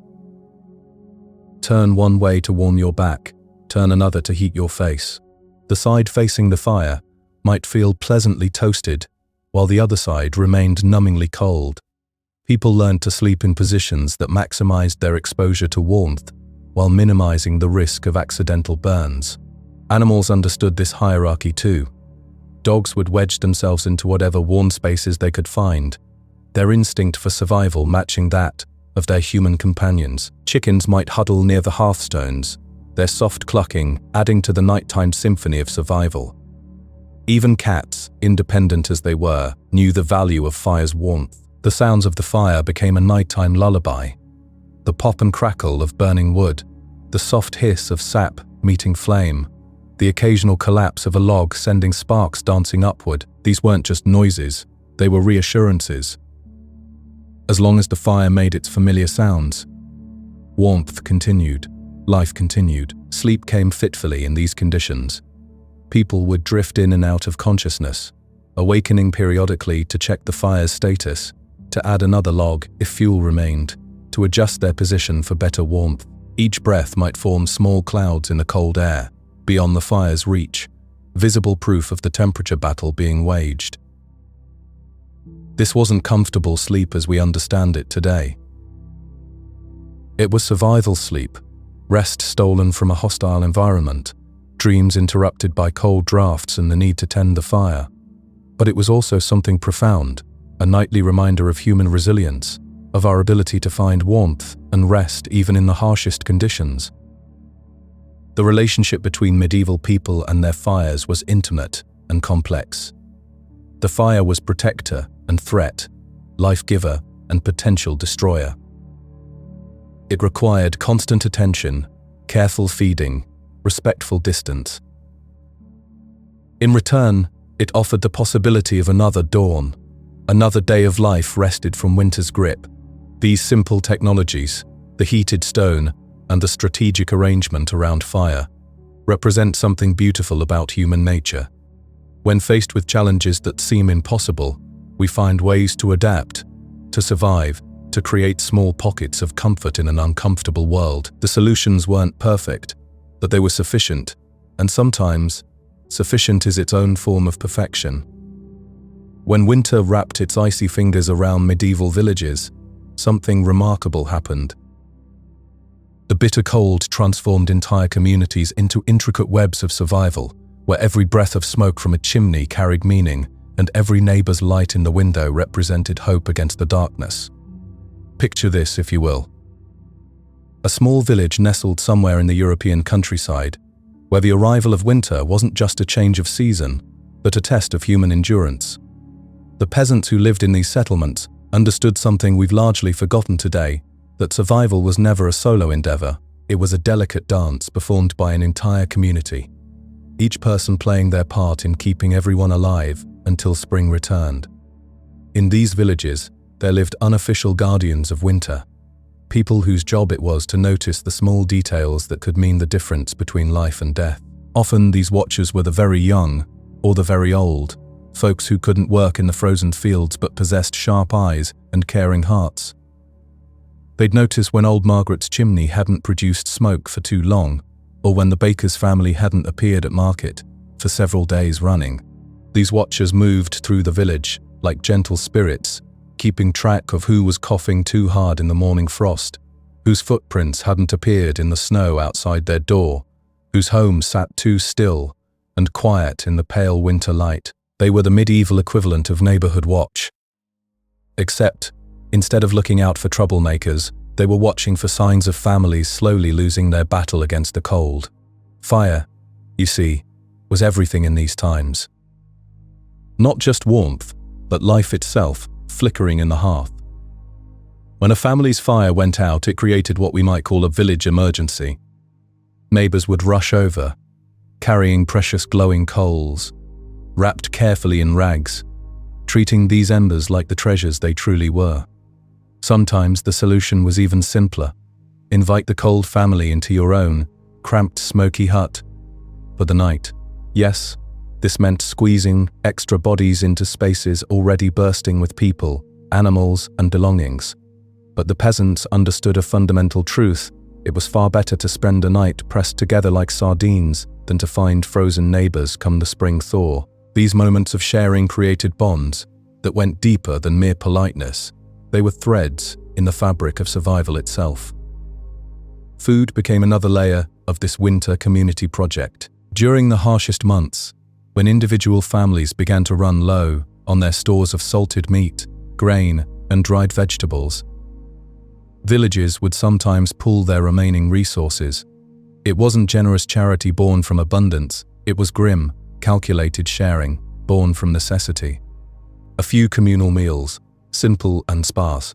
[SPEAKER 1] Turn one way to warm your back, turn another to heat your face. The side facing the fire might feel pleasantly toasted, while the other side remained numbingly cold. People learned to sleep in positions that maximized their exposure to warmth while minimizing the risk of accidental burns. Animals understood this hierarchy too. Dogs would wedge themselves into whatever warm spaces they could find, their instinct for survival matching that of their human companions. Chickens might huddle near the hearthstones, their soft clucking adding to the nighttime symphony of survival. Even cats, independent as they were, knew the value of fire's warmth. The sounds of the fire became a nighttime lullaby. The pop and crackle of burning wood, the soft hiss of sap meeting flame, the occasional collapse of a log sending sparks dancing upward. These weren't just noises, they were reassurances. As long as the fire made its familiar sounds, warmth continued, life continued. Sleep came fitfully in these conditions. People would drift in and out of consciousness, awakening periodically to check the fire's status, to add another log if fuel remained, to adjust their position for better warmth. Each breath might form small clouds in the cold air, beyond the fire's reach, visible proof of the temperature battle being waged. This wasn't comfortable sleep as we understand it today. It was survival sleep, rest stolen from a hostile environment, dreams interrupted by cold drafts and the need to tend the fire. But it was also something profound, a nightly reminder of human resilience, of our ability to find warmth and rest even in the harshest conditions. The relationship between medieval people and their fires was intimate and complex. The fire was protector and threat, life-giver and potential destroyer. It required constant attention, careful feeding, respectful distance. In return, it offered the possibility of another dawn, another day of life wrested from winter's grip. These simple technologies, the heated stone and the strategic arrangement around fire, represent something beautiful about human nature. When faced with challenges that seem impossible, we find ways to adapt, to survive, to create small pockets of comfort in an uncomfortable world. The solutions weren't perfect, but they were sufficient, and sometimes, sufficient is its own form of perfection. When winter wrapped its icy fingers around medieval villages, something remarkable happened. The bitter cold transformed entire communities into intricate webs of survival, where every breath of smoke from a chimney carried meaning, and every neighbor's light in the window represented hope against the darkness. Picture this, if you will. A small village nestled somewhere in the European countryside, where the arrival of winter wasn't just a change of season, but a test of human endurance. The peasants who lived in these settlements understood something we've largely forgotten today, that survival was never a solo endeavor. It was a delicate dance performed by an entire community, each person playing their part in keeping everyone alive until spring returned. In these villages, there lived unofficial guardians of winter, people whose job it was to notice the small details that could mean the difference between life and death. Often these watchers were the very young or the very old, folks who couldn't work in the frozen fields but possessed sharp eyes and caring hearts. They'd notice when old Margaret's chimney hadn't produced smoke for too long, or when the baker's family hadn't appeared at market for several days running. These watchers moved through the village like gentle spirits, keeping track of who was coughing too hard in the morning frost, whose footprints hadn't appeared in the snow outside their door, whose home sat too still and quiet in the pale winter light. They were the medieval equivalent of neighborhood watch. Except, instead of looking out for troublemakers, they were watching for signs of families slowly losing their battle against the cold. Fire, you see, was everything in these times. Not just warmth, but life itself, flickering in the hearth. When a family's fire went out, it created what we might call a village emergency. Neighbors would rush over, carrying precious glowing coals, wrapped carefully in rags, treating these embers like the treasures they truly were. Sometimes the solution was even simpler. Invite the cold family into your own, cramped, smoky hut for the night. Yes, this meant squeezing extra bodies into spaces already bursting with people, animals, and belongings. But the peasants understood a fundamental truth. It was far better to spend a night pressed together like sardines than to find frozen neighbors come the spring thaw. These moments of sharing created bonds that went deeper than mere politeness. They were threads in the fabric of survival itself. Food became another layer of this winter community project. During the harshest months, when individual families began to run low on their stores of salted meat, grain, and dried vegetables, villages would sometimes pool their remaining resources. It wasn't generous charity born from abundance, it was grim, calculated sharing born from necessity. A few communal meals, simple and sparse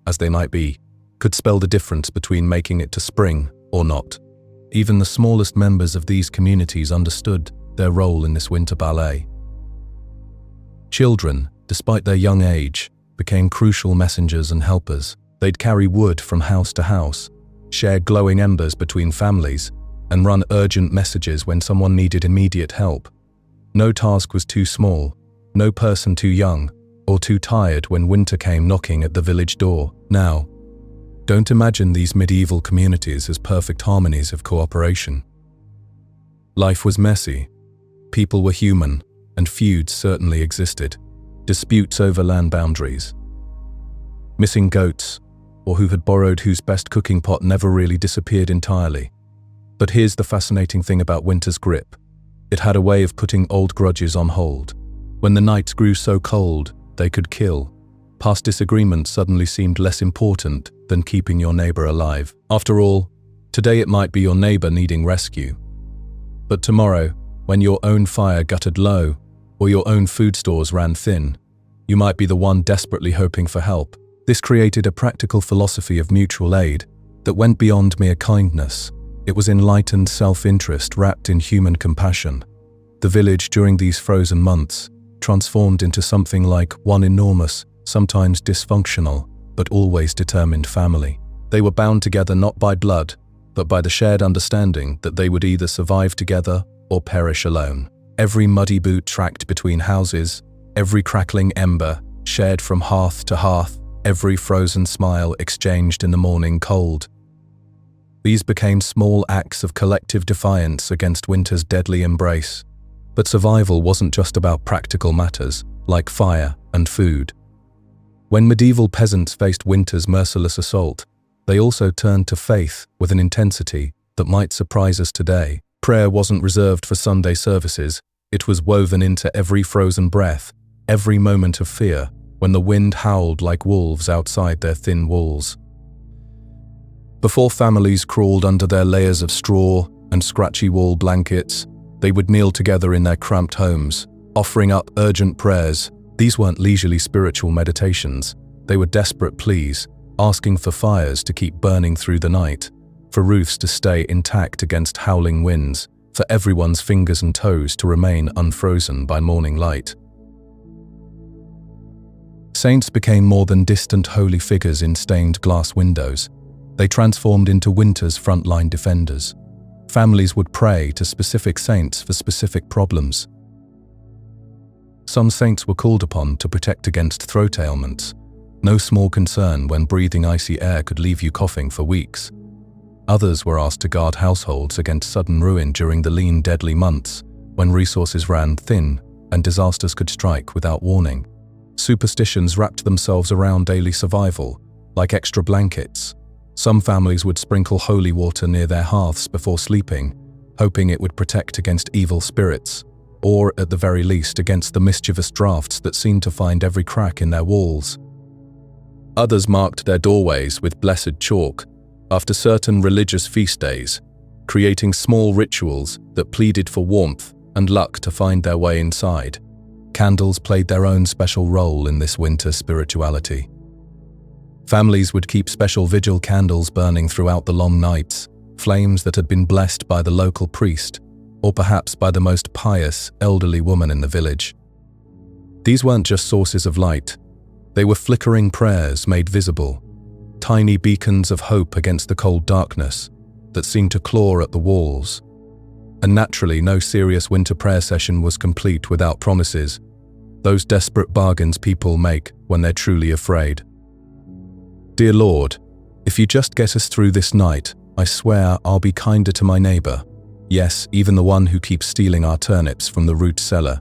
[SPEAKER 1] as they might be, could spell the difference between making it to spring or not. Even the smallest members of these communities understood their role in this winter ballet. Children, despite their young age, became crucial messengers and helpers. They'd carry wood from house to house, share glowing embers between families, and run urgent messages when someone needed immediate help. No task was too small, no person too young, or too tired when winter came knocking at the village door. Now, don't imagine these medieval communities as perfect harmonies of cooperation. Life was messy, people were human, and feuds certainly existed. Disputes over land boundaries, missing goats, or who had borrowed whose best cooking pot never really disappeared entirely. But here's the fascinating thing about winter's grip. It had a way of putting old grudges on hold. When the nights grew so cold, they could kill. Past disagreements suddenly seemed less important than keeping your neighbor alive. After all, today it might be your neighbor needing rescue. But tomorrow, when your own fire guttered low, or your own food stores ran thin, you might be the one desperately hoping for help. This created a practical philosophy of mutual aid that went beyond mere kindness. It was enlightened self-interest wrapped in human compassion. The village during these frozen months transformed into something like one enormous, sometimes dysfunctional, but always determined family. They were bound together not by blood, but by the shared understanding that they would either survive together or perish alone. Every muddy boot tracked between houses, every crackling ember shared from hearth to hearth, every frozen smile exchanged in the morning cold. These became small acts of collective defiance against winter's deadly embrace. But survival wasn't just about practical matters, like fire and food. When medieval peasants faced winter's merciless assault, they also turned to faith with an intensity that might surprise us today. Prayer wasn't reserved for Sunday services, it was woven into every frozen breath, every moment of fear, when the wind howled like wolves outside their thin walls. Before families crawled under their layers of straw and scratchy wall blankets, they would kneel together in their cramped homes, offering up urgent prayers. These weren't leisurely spiritual meditations, they were desperate pleas, asking for fires to keep burning through the night, for roofs to stay intact against howling winds, for everyone's fingers and toes to remain unfrozen by morning light. Saints became more than distant holy figures in stained glass windows. They transformed into winter's frontline defenders. Families would pray to specific saints for specific problems. Some saints were called upon to protect against throat ailments, no small concern when breathing icy air could leave you coughing for weeks. Others were asked to guard households against sudden ruin during the lean, deadly months, when resources ran thin and disasters could strike without warning. Superstitions wrapped themselves around daily survival, like extra blankets. Some families would sprinkle holy water near their hearths before sleeping, hoping it would protect against evil spirits, or at the very least against the mischievous drafts that seemed to find every crack in their walls. Others marked their doorways with blessed chalk after certain religious feast days, creating small rituals that pleaded for warmth and luck to find their way inside. Candles played their own special role in this winter spirituality. Families would keep special vigil candles burning throughout the long nights, flames that had been blessed by the local priest, or perhaps by the most pious, elderly woman in the village. These weren't just sources of light. They were flickering prayers made visible, tiny beacons of hope against the cold darkness that seemed to claw at the walls. And naturally, no serious winter prayer session was complete without promises, those desperate bargains people make when they're truly afraid. Dear Lord, if you just get us through this night, I swear I'll be kinder to my neighbor. Yes, even the one who keeps stealing our turnips from the root cellar.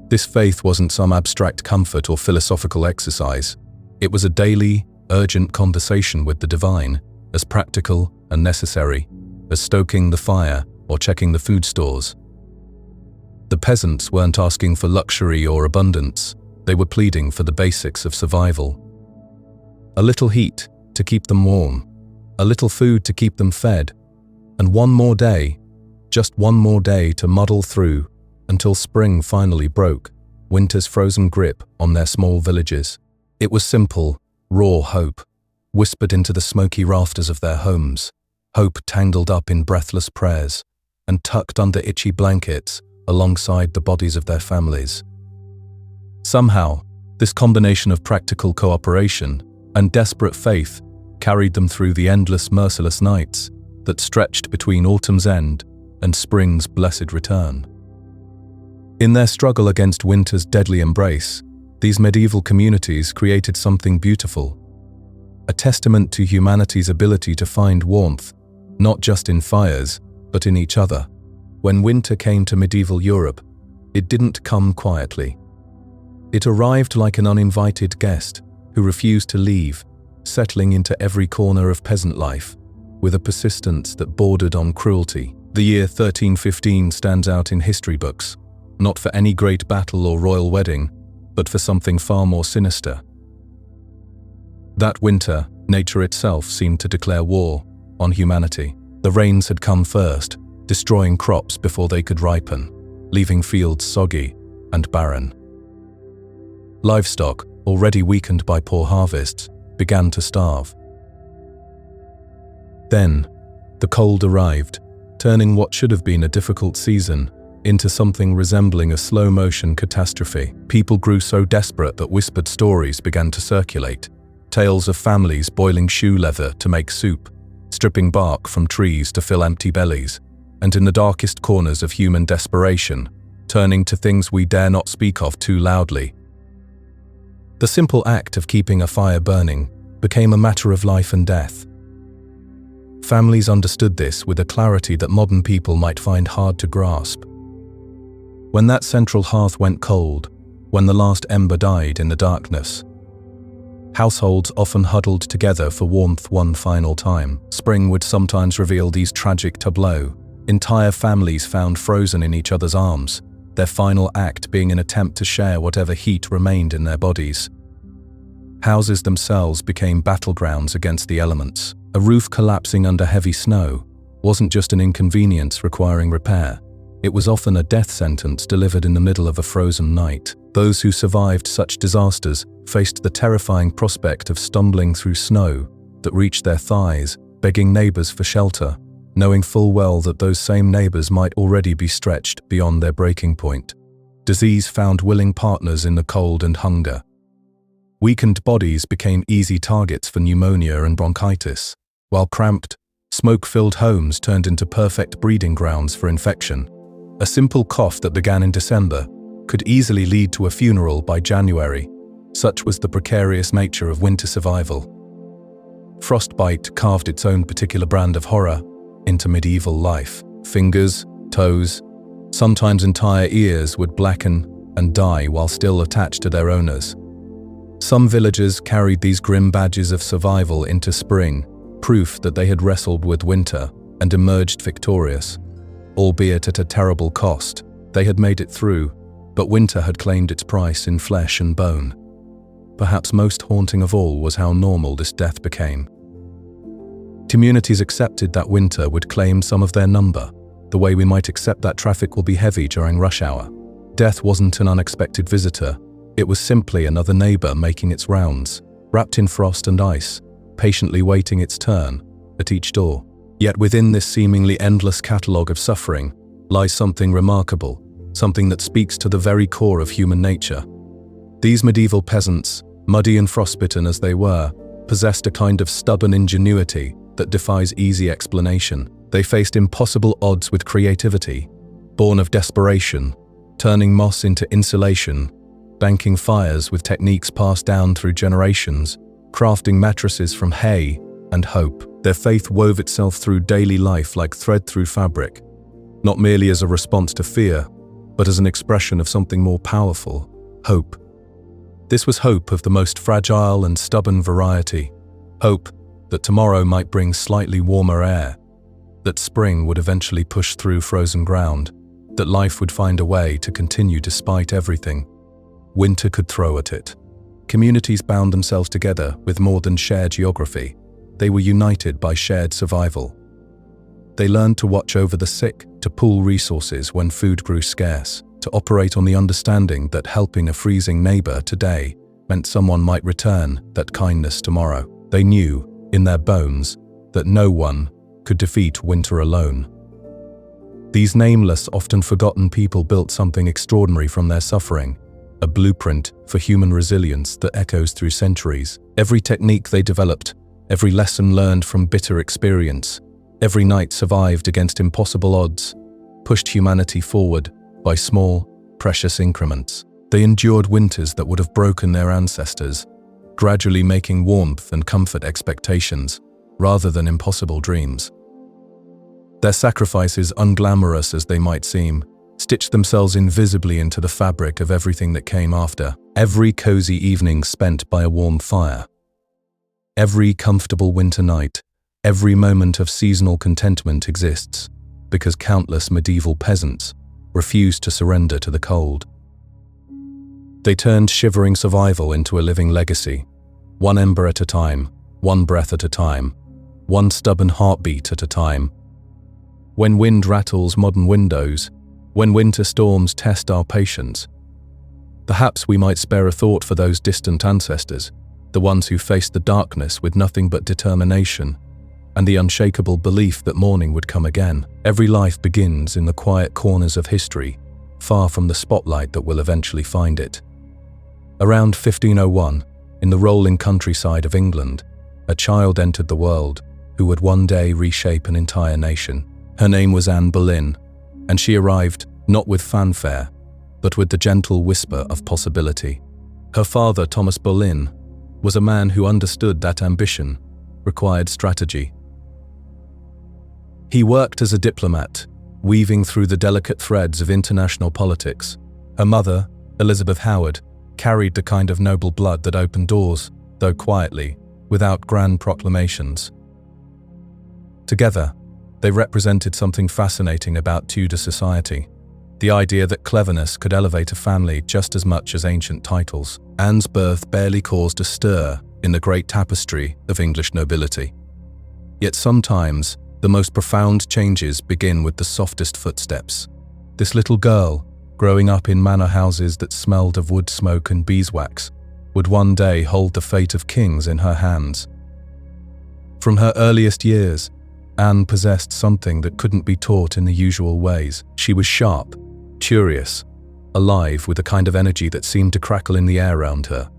[SPEAKER 1] This faith wasn't some abstract comfort or philosophical exercise. It was a daily, urgent conversation with the divine, as practical and necessary as stoking the fire or checking the food stores. The peasants weren't asking for luxury or abundance. They were pleading for the basics of survival. A little heat to keep them warm, a little food to keep them fed, and one more day, just one more day to muddle through until spring finally broke winter's frozen grip on their small villages. It was simple, raw hope, whispered into the smoky rafters of their homes, hope tangled up in breathless prayers and tucked under itchy blankets alongside the bodies of their families. Somehow, this combination of practical cooperation and desperate faith carried them through the endless, merciless nights that stretched between autumn's end and spring's blessed return. In their struggle against winter's deadly embrace, these medieval communities created something beautiful, a testament to humanity's ability to find warmth, not just in fires, but in each other. When winter came to medieval Europe, it didn't come quietly. It arrived like an uninvited guest who refused to leave, settling into every corner of peasant life, with a persistence that bordered on cruelty. The year 1315 stands out in history books, not for any great battle or royal wedding, but for something far more sinister. That winter, nature itself seemed to declare war on humanity. The rains had come first, destroying crops before they could ripen, leaving fields soggy and barren. Livestock, already weakened by poor harvests, began to starve. Then, the cold arrived, turning what should have been a difficult season into something resembling a slow-motion catastrophe. People grew so desperate that whispered stories began to circulate, tales of families boiling shoe leather to make soup, stripping bark from trees to fill empty bellies, and in the darkest corners of human desperation, turning to things we dare not speak of too loudly. The simple act of keeping a fire burning became a matter of life and death. Families understood this with a clarity that modern people might find hard to grasp. When that central hearth went cold, when the last ember died in the darkness, households often huddled together for warmth one final time. Spring would sometimes reveal these tragic tableaux. Entire families found frozen in each other's arms, their final act being an attempt to share whatever heat remained in their bodies. Houses themselves became battlegrounds against the elements. A roof collapsing under heavy snow wasn't just an inconvenience requiring repair. It was often a death sentence delivered in the middle of a frozen night. Those who survived such disasters faced the terrifying prospect of stumbling through snow that reached their thighs, begging neighbors for shelter, knowing full well that those same neighbors might already be stretched beyond their breaking point. Disease found willing partners in the cold and hunger. Weakened bodies became easy targets for pneumonia and bronchitis, while cramped, smoke-filled homes turned into perfect breeding grounds for infection. A simple cough that began in December could easily lead to a funeral by January. Such was the precarious nature of winter survival. Frostbite carved its own particular brand of horror into medieval life. Fingers, toes, sometimes entire ears would blacken and die while still attached to their owners. Some villagers carried these grim badges of survival into spring, proof that they had wrestled with winter and emerged victorious. Albeit at a terrible cost, they had made it through, but winter had claimed its price in flesh and bone. Perhaps most haunting of all was how normal this death became. Communities accepted that winter would claim some of their number, the way we might accept that traffic will be heavy during rush hour. Death wasn't an unexpected visitor, it was simply another neighbor making its rounds, wrapped in frost and ice, patiently waiting its turn at each door. Yet within this seemingly endless catalogue of suffering, lies something remarkable, something that speaks to the very core of human nature. These medieval peasants, muddy and frostbitten as they were, possessed a kind of stubborn ingenuity that defies easy explanation. They faced impossible odds with creativity, born of desperation, turning moss into insulation, banking fires with techniques passed down through generations, crafting mattresses from hay and hope. Their faith wove itself through daily life like thread through fabric, not merely as a response to fear, but as an expression of something more powerful, hope. This was hope of the most fragile and stubborn variety, hope that tomorrow might bring slightly warmer air, that spring would eventually push through frozen ground, that life would find a way to continue despite everything winter could throw at it. Communities bound themselves together with more than shared geography. They were united by shared survival. They learned to watch over the sick, to pool resources when food grew scarce, to operate on the understanding that helping a freezing neighbor today meant someone might return that kindness tomorrow. They knew, in their bones, that no one could defeat winter alone. These nameless, often forgotten people built something extraordinary from their suffering, a blueprint for human resilience that echoes through centuries. Every technique they developed, every lesson learned from bitter experience, every night survived against impossible odds, pushed humanity forward by small, precious increments. They endured winters that would have broken their ancestors, gradually making warmth and comfort expectations, rather than impossible dreams. Their sacrifices, unglamorous as they might seem, stitched themselves invisibly into the fabric of everything that came after. Every cozy evening spent by a warm fire, every comfortable winter night, every moment of seasonal contentment exists because countless medieval peasants refused to surrender to the cold. They turned shivering survival into a living legacy, one ember at a time, one breath at a time, one stubborn heartbeat at a time. When wind rattles modern windows, when winter storms test our patience, perhaps we might spare a thought for those distant ancestors, the ones who faced the darkness with nothing but determination and the unshakable belief that morning would come again. Every life begins in the quiet corners of history, far from the spotlight that will eventually find it. Around 1501, in the rolling countryside of England, a child entered the world who would one day reshape an entire nation. Her name was Anne Boleyn, and she arrived not with fanfare, but with the gentle whisper of possibility. Her father, Thomas Boleyn, was a man who understood that ambition required strategy. He worked as a diplomat, weaving through the delicate threads of international politics. Her mother, Elizabeth Howard, carried the kind of noble blood that opened doors, though quietly, without grand proclamations. Together, they represented something fascinating about Tudor society, the idea that cleverness could elevate a family just as much as ancient titles. Anne's birth barely caused a stir in the great tapestry of English nobility. Yet sometimes, the most profound changes begin with the softest footsteps. This little girl, growing up in manor houses that smelled of wood smoke and beeswax, would one day hold the fate of kings in her hands. From her earliest years, Anne possessed something that couldn't be taught in the usual ways. She was sharp, curious, alive with a kind of energy that seemed to crackle in the air around her.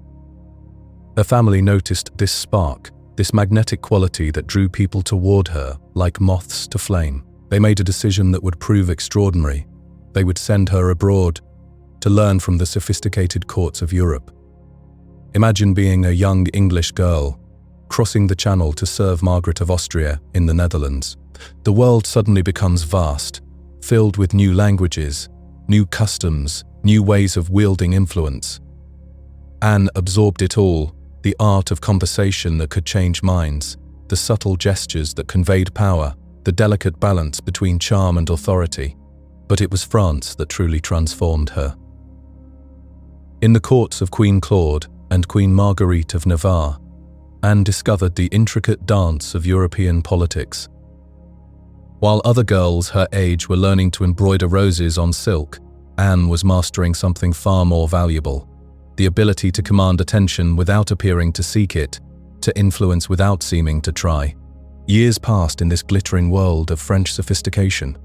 [SPEAKER 1] Her family noticed this spark, this magnetic quality that drew people toward her like moths to flame. They made a decision that would prove extraordinary. They would send her abroad to learn from the sophisticated courts of Europe. Imagine being a young English girl crossing the Channel to serve Margaret of Austria in the Netherlands. The world suddenly becomes vast, filled with new languages, new customs, new ways of wielding influence. Anne absorbed it all, the art of conversation that could change minds, the subtle gestures that conveyed power, the delicate balance between charm and authority. But it was France that truly transformed her. In the courts of Queen Claude and Queen Marguerite of Navarre, Anne discovered the intricate dance of European politics. While other girls her age were learning to embroider roses on silk, Anne was mastering something far more valuable: the ability to command attention without appearing to seek it, to influence without seeming to try. Years passed in this glittering world of French sophistication.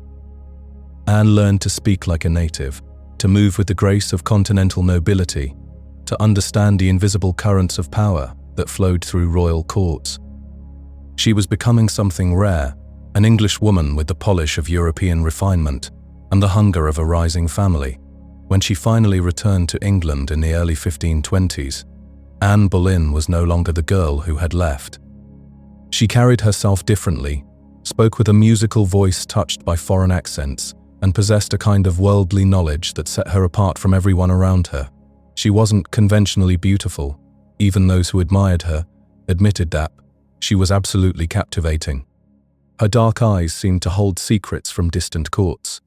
[SPEAKER 1] Anne learned to speak like a native, to move with the grace of continental nobility, to understand the invisible currents of power that flowed through royal courts. She was becoming something rare, an English woman with the polish of European refinement and the hunger of a rising family. When she finally returned to England in the early 1520s, Anne Boleyn was no longer the girl who had left. She carried herself differently, spoke with a musical voice touched by foreign accents, and possessed a kind of worldly knowledge that set her apart from everyone around her. She wasn't conventionally beautiful. Even those who admired her admitted that she was absolutely captivating. Her dark eyes seemed to hold secrets from distant courts.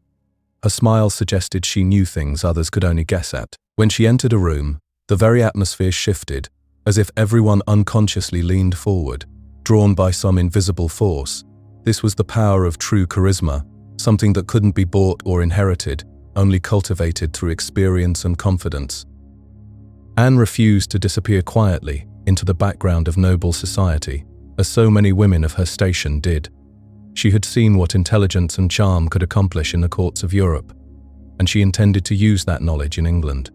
[SPEAKER 1] Her smile suggested she knew things others could only guess at. When she entered a room, the very atmosphere shifted, as if everyone unconsciously leaned forward, drawn by some invisible force. This was the power of true charisma, something that couldn't be bought or inherited, only cultivated through experience and confidence. Anne refused to disappear quietly into the background of noble society, as so many women of her station did. She had seen what intelligence and charm could accomplish in the courts of Europe, and she intended to use that knowledge in England.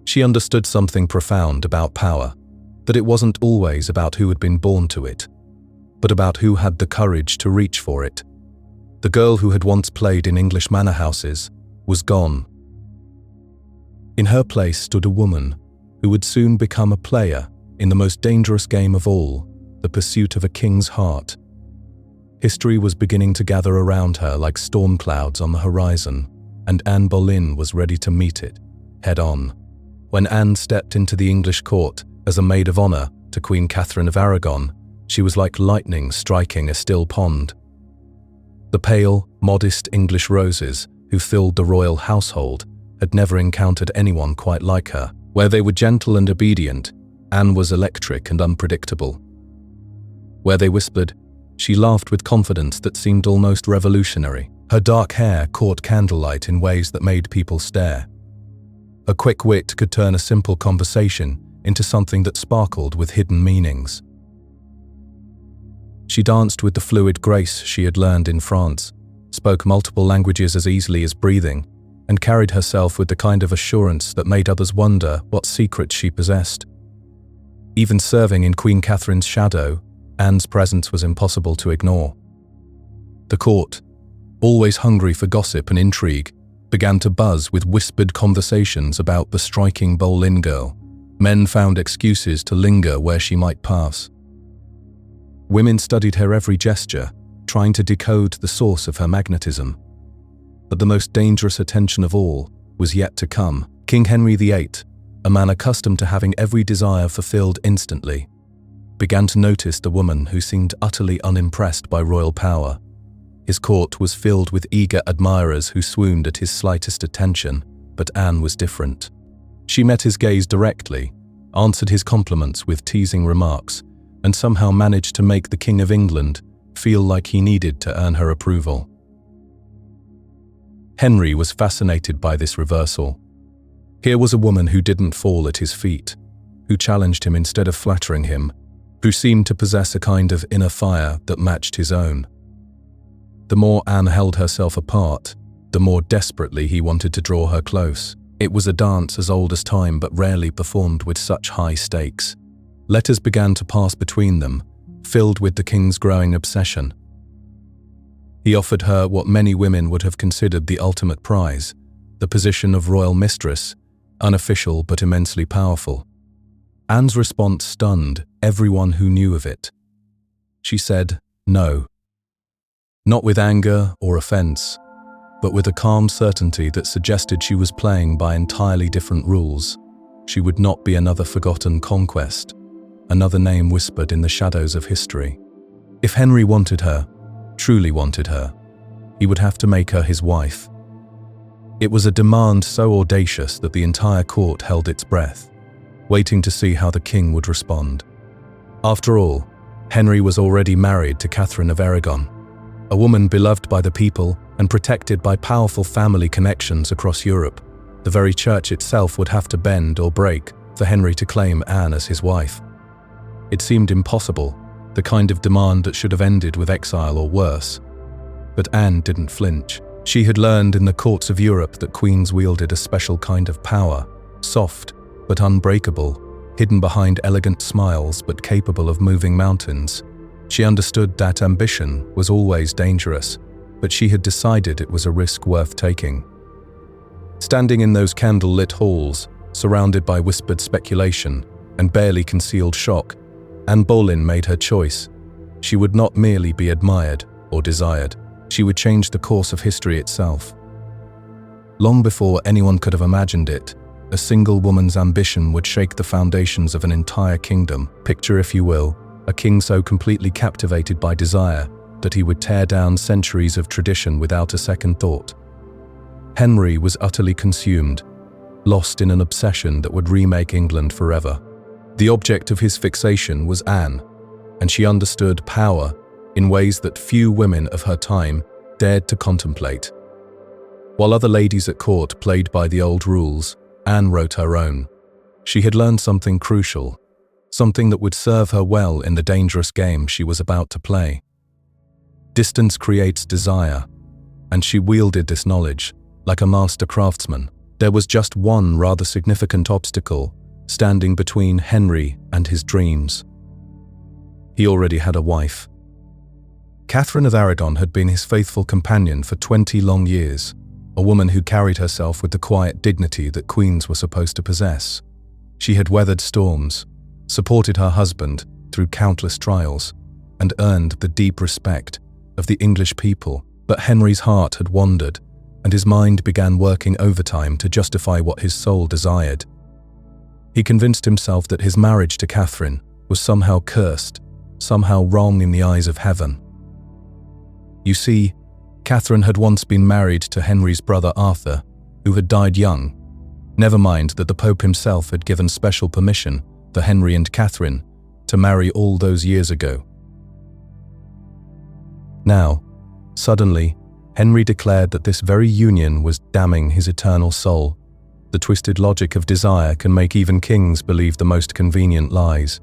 [SPEAKER 1] She understood something profound about power, that it wasn't always about who had been born to it, but about who had the courage to reach for it. The girl who had once played in English manor houses was gone. In her place stood a woman who would soon become a player in the most dangerous game of all, the pursuit of a king's heart. History was beginning to gather around her like storm clouds on the horizon, and Anne Boleyn was ready to meet it, head-on. When Anne stepped into the English court as a maid of honor to Queen Catherine of Aragon, she was like lightning striking a still pond. The pale, modest English roses who filled the royal household had never encountered anyone quite like her. Where they were gentle and obedient, Anne was electric and unpredictable. Where they whispered, she laughed with confidence that seemed almost revolutionary. Her dark hair caught candlelight in ways that made people stare. Her quick wit could turn a simple conversation into something that sparkled with hidden meanings. She danced with the fluid grace she had learned in France, spoke multiple languages as easily as breathing, and carried herself with the kind of assurance that made others wonder what secrets she possessed. Even serving in Queen Catherine's shadow, Anne's presence was impossible to ignore. The court, always hungry for gossip and intrigue, began to buzz with whispered conversations about the striking Boleyn girl. Men found excuses to linger where she might pass. Women studied her every gesture, trying to decode the source of her magnetism. But the most dangerous attention of all was yet to come. King Henry VIII, a man accustomed to having every desire fulfilled instantly, began to notice the woman who seemed utterly unimpressed by royal power. His court was filled with eager admirers who swooned at his slightest attention, but Anne was different. She met his gaze directly, answered his compliments with teasing remarks, and somehow managed to make the King of England feel like he needed to earn her approval. Henry was fascinated by this reversal. Here was a woman who didn't fall at his feet, who challenged him instead of flattering him, who seemed to possess a kind of inner fire that matched his own. The more Anne held herself apart, the more desperately he wanted to draw her close. It was a dance as old as time but rarely performed with such high stakes. Letters began to pass between them, filled with the king's growing obsession. He offered her what many women would have considered the ultimate prize, the position of royal mistress, unofficial but immensely powerful. Anne's response stunned everyone who knew of it. She said no. Not with anger or offense, but with a calm certainty that suggested she was playing by entirely different rules. She would not be another forgotten conquest, another name whispered in the shadows of history. If Henry wanted her, truly wanted her, he would have to make her his wife. It was a demand so audacious that the entire court held its breath, waiting to see how the king would respond. After all, Henry was already married to Catherine of Aragon, a woman beloved by the people and protected by powerful family connections across Europe. The very church itself would have to bend or break for Henry to claim Anne as his wife. It seemed impossible, the kind of demand that should have ended with exile or worse. But Anne didn't flinch. She had learned in the courts of Europe that queens wielded a special kind of power, soft but unbreakable, hidden behind elegant smiles but capable of moving mountains. She understood that ambition was always dangerous, but she had decided it was a risk worth taking. Standing in those candle-lit halls, surrounded by whispered speculation and barely concealed shock, Anne Boleyn made her choice. She would not merely be admired or desired. She would change the course of history itself. Long before anyone could have imagined it, a single woman's ambition would shake the foundations of an entire kingdom. Picture, if you will, a king so completely captivated by desire that he would tear down centuries of tradition without a second thought. Henry was utterly consumed, lost in an obsession that would remake England forever. The object of his fixation was Anne, and she understood power in ways that few women of her time dared to contemplate. While other ladies at court played by the old rules, Anne wrote her own. She had learned something crucial, something that would serve her well in the dangerous game she was about to play. Distance creates desire, and she wielded this knowledge like a master craftsman. There was just one rather significant obstacle standing between Henry and his dreams. He already had a wife. Catherine of Aragon had been his faithful companion for 20 long years, a woman who carried herself with the quiet dignity that queens were supposed to possess. She had weathered storms, supported her husband through countless trials, and earned the deep respect of the English people. But Henry's heart had wandered, and his mind began working overtime to justify what his soul desired. He convinced himself that his marriage to Catherine was somehow cursed, somehow wrong in the eyes of heaven. You see, Catherine had once been married to Henry's brother Arthur, who had died young. Never mind that the Pope himself had given special permission for Henry and Catherine to marry all those years ago. Now, suddenly, Henry declared that this very union was damning his eternal soul. The twisted logic of desire can make even kings believe the most convenient lies.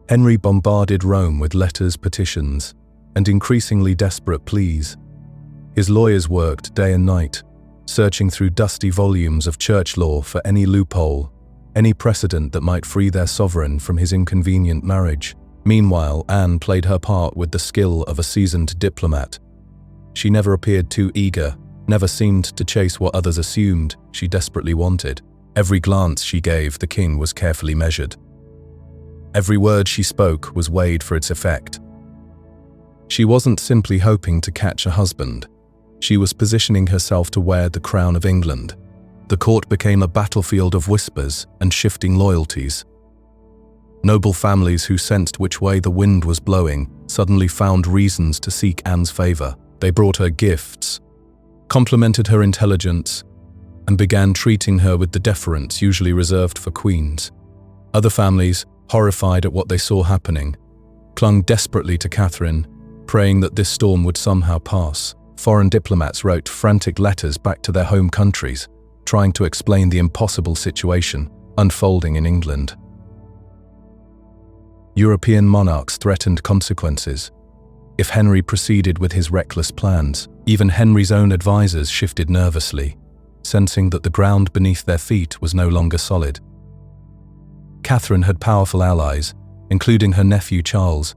[SPEAKER 1] Henry bombarded Rome with letters, petitions, and increasingly desperate pleas. His lawyers worked day and night, searching through dusty volumes of church law for any loophole, any precedent that might free their sovereign from his inconvenient marriage. Meanwhile, Anne played her part with the skill of a seasoned diplomat. She never appeared too eager, never seemed to chase what others assumed she desperately wanted. Every glance she gave the king was carefully measured. Every word she spoke was weighed for its effect. She wasn't simply hoping to catch a husband. She was positioning herself to wear the crown of England. The court became a battlefield of whispers and shifting loyalties. Noble families who sensed which way the wind was blowing suddenly found reasons to seek Anne's favor. They brought her gifts, complimented her intelligence, and began treating her with the deference usually reserved for queens. Other families, horrified at what they saw happening, clung desperately to Catherine, praying that this storm would somehow pass. Foreign diplomats wrote frantic letters back to their home countries, trying to explain the impossible situation unfolding in England. European monarchs threatened consequences if Henry proceeded with his reckless plans. Even Henry's own advisors shifted nervously, sensing that the ground beneath their feet was no longer solid. Catherine had powerful allies, including her nephew Charles,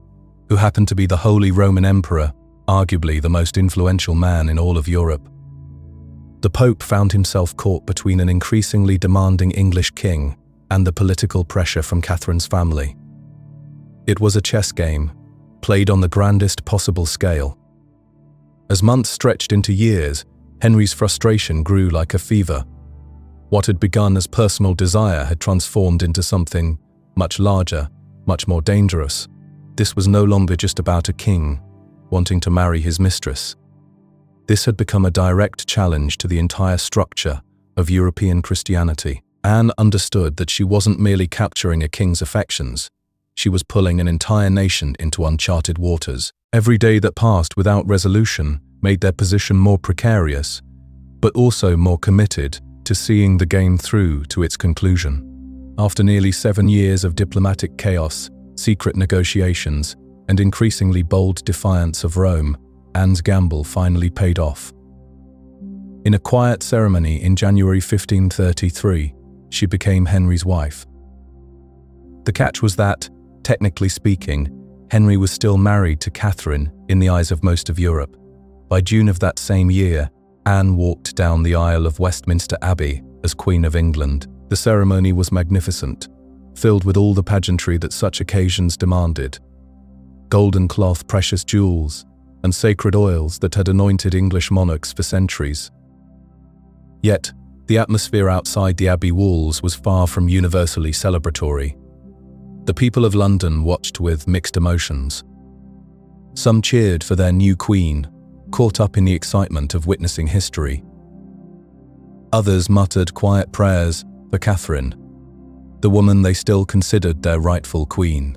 [SPEAKER 1] who happened to be the Holy Roman Emperor, arguably the most influential man in all of Europe. The Pope found himself caught between an increasingly demanding English king and the political pressure from Catherine's family. It was a chess game, played on the grandest possible scale. As months stretched into years, Henry's frustration grew like a fever. What had begun as personal desire had transformed into something much larger, much more dangerous. This was no longer just about a king wanting to marry his mistress. This had become a direct challenge to the entire structure of European Christianity. Anne understood that she wasn't merely capturing a king's affections. She was pulling an entire nation into uncharted waters. Every day that passed without resolution made their position more precarious, but also more committed to seeing the game through to its conclusion. After nearly 7 years of diplomatic chaos, secret negotiations, and increasingly bold defiance of Rome, Anne's gamble finally paid off. In a quiet ceremony in January 1533, she became Henry's wife. The catch was that, technically speaking, Henry was still married to Catherine in the eyes of most of Europe. By June of that same year, Anne walked down the aisle of Westminster Abbey as Queen of England. The ceremony was magnificent, filled with all the pageantry that such occasions demanded. Golden cloth, precious jewels, and sacred oils that had anointed English monarchs for centuries. Yet, the atmosphere outside the Abbey walls was far from universally celebratory. The people of London watched with mixed emotions. Some cheered for their new queen, caught up in the excitement of witnessing history. Others muttered quiet prayers for Catherine, the woman they still considered their rightful queen.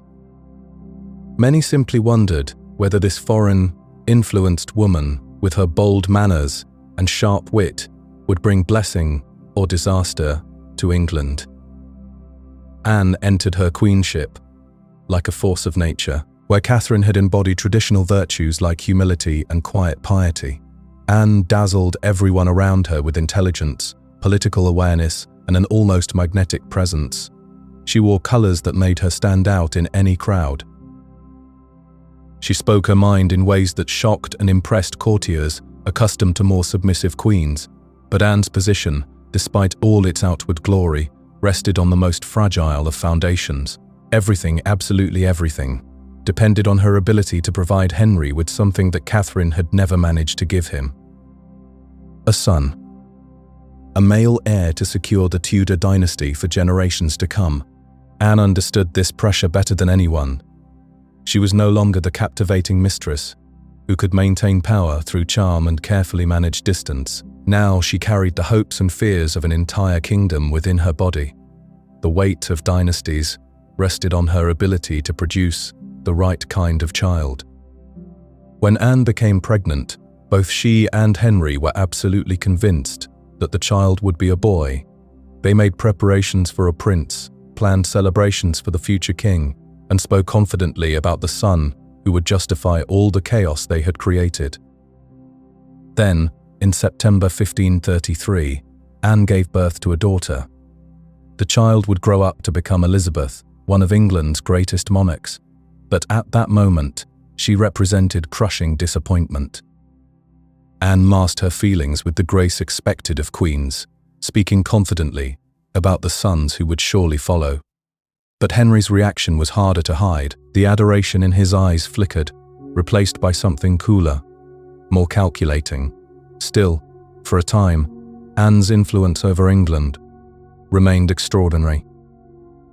[SPEAKER 1] Many simply wondered whether this foreign, influenced woman, with her bold manners and sharp wit, would bring blessing or disaster to England. Anne entered her queenship like a force of nature, where Catherine had embodied traditional virtues like humility and quiet piety. Anne dazzled everyone around her with intelligence, political awareness, and an almost magnetic presence. She wore colours that made her stand out in any crowd. She spoke her mind in ways that shocked and impressed courtiers accustomed to more submissive queens, but Anne's position, despite all its outward glory, rested on the most fragile of foundations. Everything, absolutely everything, depended on her ability to provide Henry with something that Catherine had never managed to give him: a son. A male heir to secure the Tudor dynasty for generations to come. Anne understood this pressure better than anyone. She was no longer the captivating mistress who could maintain power through charm and carefully manage distance. Now she carried the hopes and fears of an entire kingdom within her body. The weight of dynasties rested on her ability to produce the right kind of child. When Anne became pregnant, both she and Henry were absolutely convinced that the child would be a boy. They made preparations for a prince, planned celebrations for the future king, and spoke confidently about the son who would justify all the chaos they had created. Then, in September 1533, Anne gave birth to a daughter. The child would grow up to become Elizabeth, one of England's greatest monarchs. But at that moment, she represented crushing disappointment. Anne masked her feelings with the grace expected of queens, speaking confidently about the sons who would surely follow. But Henry's reaction was harder to hide. The adoration in his eyes flickered, replaced by something cooler, more calculating. Still, for a time, Anne's influence over England remained extraordinary.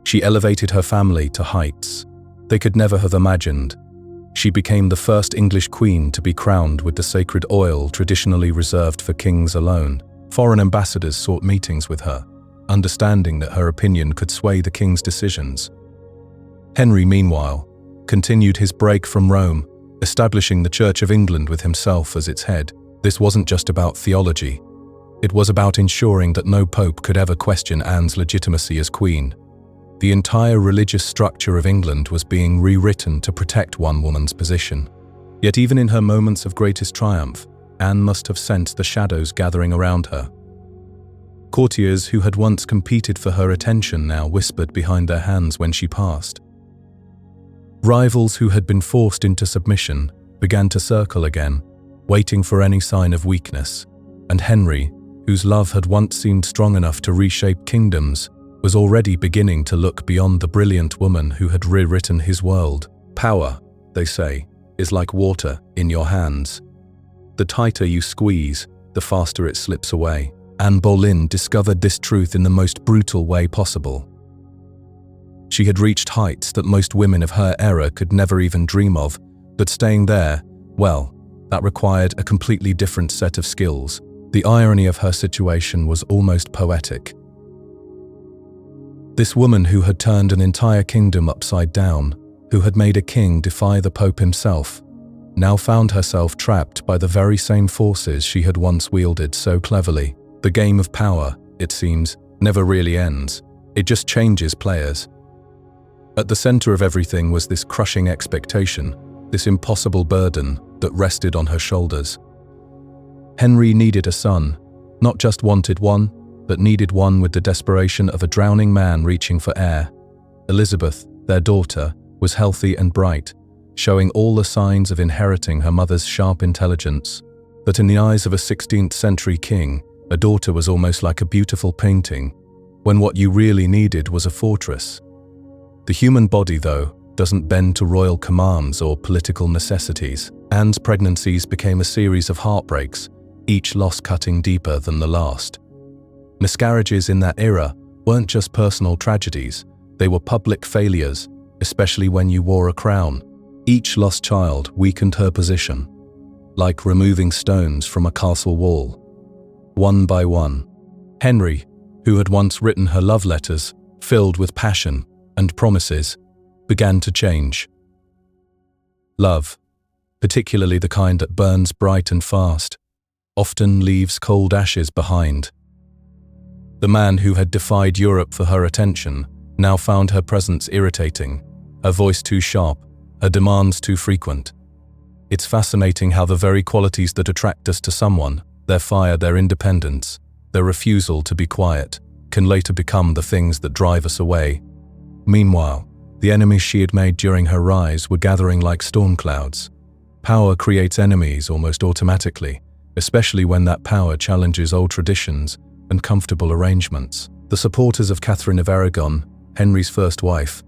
[SPEAKER 1] She elevated her family to heights they could never have imagined. She became the first English queen to be crowned with the sacred oil traditionally reserved for kings alone. Foreign ambassadors sought meetings with her, understanding that her opinion could sway the king's decisions. Henry, meanwhile, continued his break from Rome, establishing the Church of England with himself as its head. This wasn't just about theology. It was about ensuring that no pope could ever question Anne's legitimacy as queen. The entire religious structure of England was being rewritten to protect one woman's position. Yet even in her moments of greatest triumph, Anne must have sensed the shadows gathering around her. Courtiers who had once competed for her attention now whispered behind their hands when she passed. Rivals who had been forced into submission began to circle again, waiting for any sign of weakness. And Henry, whose love had once seemed strong enough to reshape kingdoms, was already beginning to look beyond the brilliant woman who had rewritten his world. Power, they say, is like water in your hands. The tighter you squeeze, the faster it slips away. Anne Boleyn discovered this truth in the most brutal way possible. She had reached heights that most women of her era could never even dream of, but staying there, well, that required a completely different set of skills. The irony of her situation was almost poetic. This woman who had turned an entire kingdom upside down, who had made a king defy the Pope himself, now found herself trapped by the very same forces she had once wielded so cleverly. The game of power, it seems, never really ends. It just changes players. At the center of everything was this crushing expectation, this impossible burden that rested on her shoulders. Henry needed a son, Not just wanted one, but needed one with the desperation of a drowning man reaching for air. Elizabeth, their daughter, was healthy and bright, showing all the signs of inheriting her mother's sharp intelligence. But in the eyes of a 16th century king, a daughter was almost like a beautiful painting, when what you really needed was a fortress. The human body, though, doesn't bend to royal commands or political necessities. Anne's pregnancies became a series of heartbreaks, each loss cutting deeper than the last. Miscarriages in that era weren't just personal tragedies, they were public failures, especially when you wore a crown. Each lost child weakened her position, like removing stones from a castle wall. One by one, Henry, who had once written her love letters, filled with passion and promises, began to change. Love, particularly the kind that burns bright and fast, often leaves cold ashes behind. The man who had defied Europe for her attention now found her presence irritating, her voice too sharp, her demands too frequent. It's fascinating how the very qualities that attract us to someone, their fire, their independence, their refusal to be quiet, can later become the things that drive us away. Meanwhile, the enemies she had made during her rise were gathering like storm clouds. Power creates enemies almost automatically, especially when that power challenges old traditions and comfortable arrangements. The supporters of Catherine of Aragon, Henry's first wife,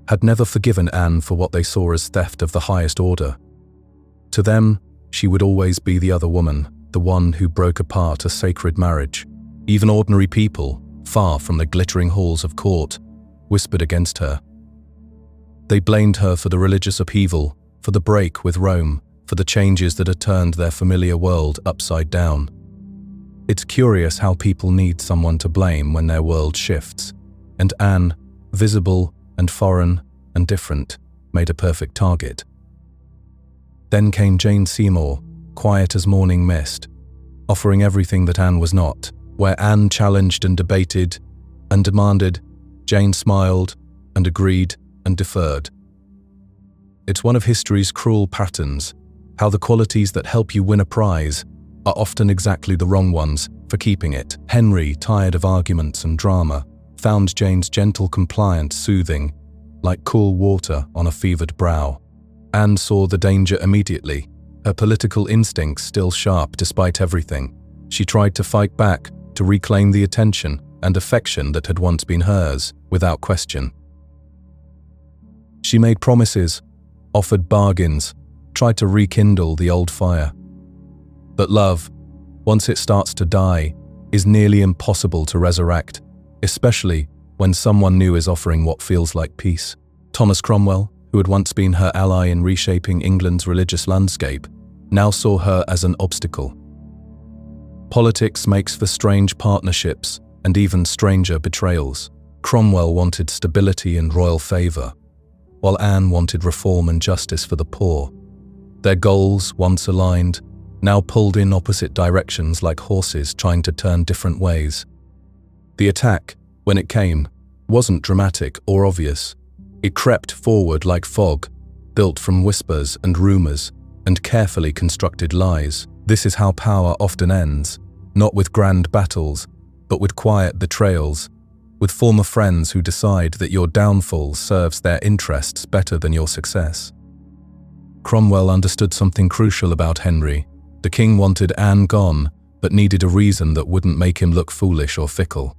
[SPEAKER 1] had never forgiven Anne for what they saw as theft of the highest order. To them, she would always be the other woman, the one who broke apart a sacred marriage. Even ordinary people, far from the glittering halls of court, whispered against her. They blamed her for the religious upheaval, for the break with Rome, for the changes that had turned their familiar world upside down. It's curious how people need someone to blame when their world shifts, and Anne, visible and foreign and different, made a perfect target. Then came Jane Seymour, quiet as morning mist, offering everything that Anne was not. Where Anne challenged and debated and demanded, Jane smiled and agreed and deferred. It's one of history's cruel patterns, how the qualities that help you win a prize are often exactly the wrong ones for keeping it. Henry, tired of arguments and drama, found Jane's gentle compliance soothing, like cool water on a fevered brow. Anne saw the danger immediately, her political instincts still sharp despite everything. She tried to fight back, to reclaim the attention and affection that had once been hers, without question. She made promises, offered bargains, tried to rekindle the old fire. But love, once it starts to die, is nearly impossible to resurrect, especially when someone new is offering what feels like peace. Thomas Cromwell, who had once been her ally in reshaping England's religious landscape, now saw her as an obstacle. Politics makes for strange partnerships and even stranger betrayals. Cromwell wanted stability and royal favour, while Anne wanted reform and justice for the poor. Their goals, once aligned, now pulled in opposite directions like horses trying to turn different ways. The attack, when it came, wasn't dramatic or obvious. It crept forward like fog, built from whispers and rumours and carefully constructed lies. This is how power often ends, not with grand battles, but with quiet betrayals, with former friends who decide that your downfall serves their interests better than your success. Cromwell understood something crucial about Henry. The king wanted Anne gone, but needed a reason that wouldn't make him look foolish or fickle.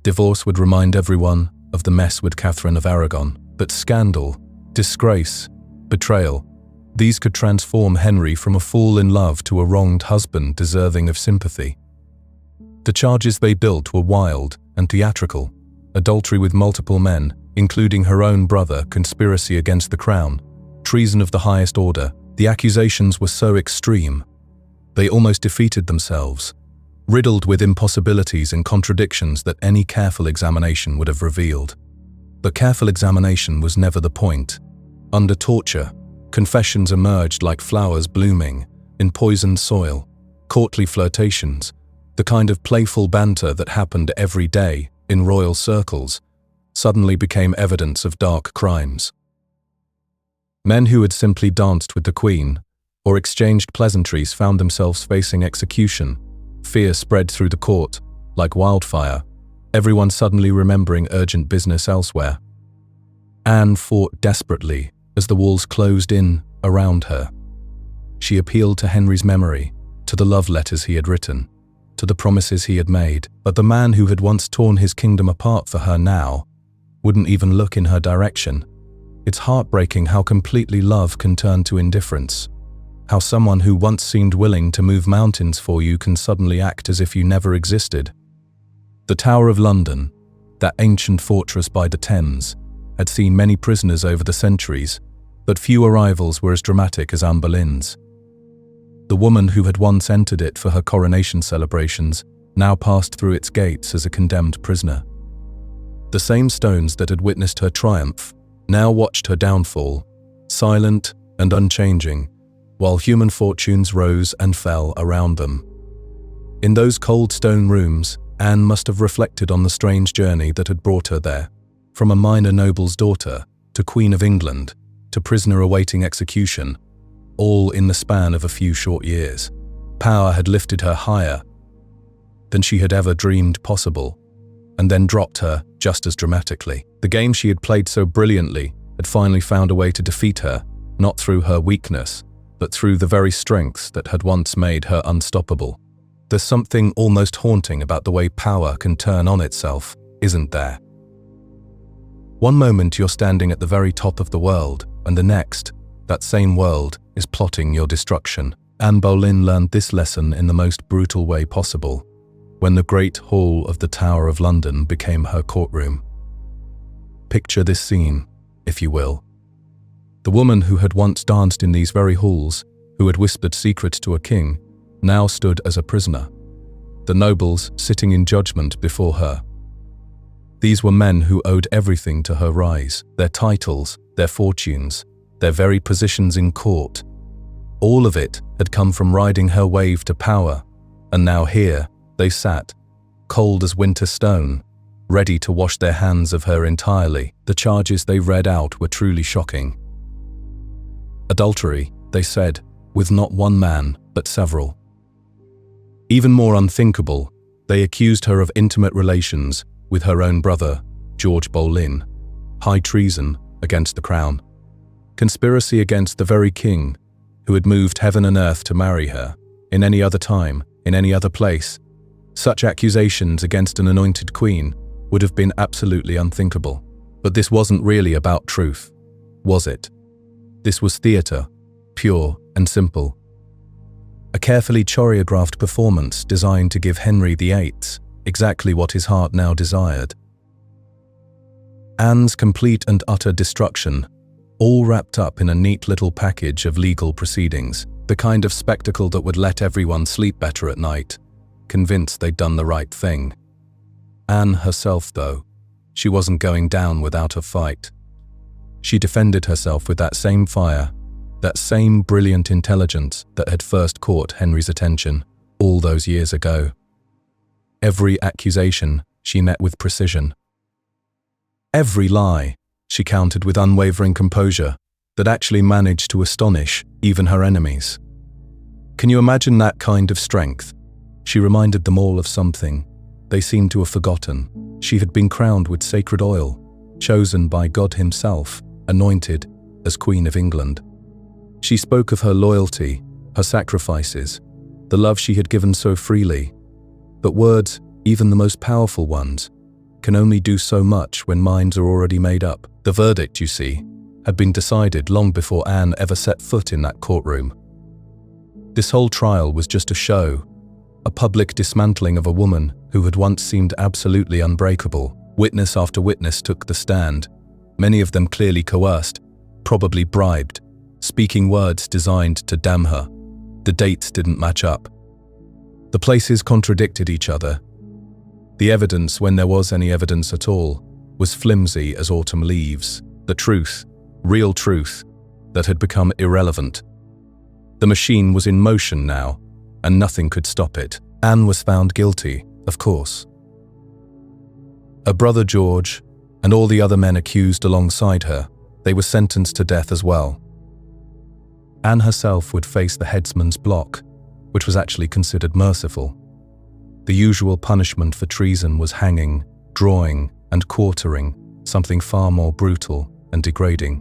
[SPEAKER 1] Divorce would remind everyone of the mess with Catherine of Aragon, but scandal, disgrace, betrayal, these could transform Henry from a fool in love to a wronged husband deserving of sympathy. The charges they built were wild and theatrical: adultery with multiple men, including her own brother, conspiracy against the crown, treason of the highest order. The accusations were so extreme, they almost defeated themselves, riddled with impossibilities and contradictions that any careful examination would have revealed. But careful examination was never the point. Under torture, confessions emerged like flowers blooming in poisoned soil. Courtly flirtations, the kind of playful banter that happened every day in royal circles, suddenly became evidence of dark crimes. Men who had simply danced with the Queen or exchanged pleasantries found themselves facing execution Fear spread through the court like wildfire, everyone suddenly remembering urgent business elsewhere. Anne fought desperately as the walls closed in around her. She appealed to Henry's memory, to the love letters he had written, to the promises he had made, but the man who had once torn his kingdom apart for her now wouldn't even look in her direction. It's heartbreaking how completely love can turn to indifference, how someone who once seemed willing to move mountains for you can suddenly act as if you never existed. The Tower of London, that ancient fortress by the Thames, had seen many prisoners over the centuries, but few arrivals were as dramatic as Anne Boleyn's. The woman who had once entered it for her coronation celebrations now passed through its gates as a condemned prisoner. The same stones that had witnessed her triumph now watched her downfall, silent and unchanging, while human fortunes rose and fell around them. In those cold stone rooms, Anne must have reflected on the strange journey that had brought her there, from a minor noble's daughter to Queen of England to prisoner awaiting execution, all in the span of a few short years. Power had lifted her higher than she had ever dreamed possible, and then dropped her just as dramatically. The game she had played so brilliantly had finally found a way to defeat her, not through her weakness, but through the very strengths that had once made her unstoppable. There's something almost haunting about the way power can turn on itself, isn't there? One moment you're standing at the very top of the world, and the next, that same world is plotting your destruction. Anne Boleyn learned this lesson in the most brutal way possible, when the great hall of the Tower of London became her courtroom. Picture this scene, if you will. The woman who had once danced in these very halls, who had whispered secrets to a king, now stood as a prisoner, the nobles sitting in judgment before her. These were men who owed everything to her rise, their titles, their fortunes, their very positions in court. All of it had come from riding her wave to power, and now here they sat, cold as winter stone, ready to wash their hands of her entirely. The charges they read out were truly shocking. Adultery, they said, with not one man, but several. Even more unthinkable, they accused her of intimate relations with her own brother, George Boleyn, high treason against the crown, conspiracy against the very king who had moved heaven and earth to marry her. In any other time, in any other place, such accusations against an anointed queen would have been absolutely unthinkable. But this wasn't really about truth, was it? This was theatre, pure and simple. A carefully choreographed performance designed to give Henry VIII exactly what his heart now desired. Anne's complete and utter destruction, all wrapped up in a neat little package of legal proceedings, the kind of spectacle that would let everyone sleep better at night, convinced they'd done the right thing. Anne herself, though, she wasn't going down without a fight. She defended herself with that same fire, that same brilliant intelligence that had first caught Henry's attention all those years ago. Every accusation she met with precision. Every lie she countered with unwavering composure that actually managed to astonish even her enemies. Can you imagine that kind of strength? She reminded them all of something they seemed to have forgotten. She had been crowned with sacred oil, chosen by God himself, anointed as Queen of England. She spoke of her loyalty, her sacrifices, the love she had given so freely. But words, even the most powerful ones, can only do so much when minds are already made up. The verdict, you see, had been decided long before Anne ever set foot in that courtroom. This whole trial was just a show, a public dismantling of a woman who had once seemed absolutely unbreakable. Witness after witness took the stand, many of them clearly coerced, probably bribed, speaking words designed to damn her. The dates didn't match up. The places contradicted each other. The evidence, when there was any evidence at all, was flimsy as autumn leaves. The truth, real truth, that had become irrelevant. The machine was in motion now, and nothing could stop it. Anne was found guilty, of course. Her brother George, and all the other men accused alongside her, they were sentenced to death as well. Anne herself would face the headsman's block, which was actually considered merciful. The usual punishment for treason was hanging, drawing, and quartering, something far more brutal and degrading.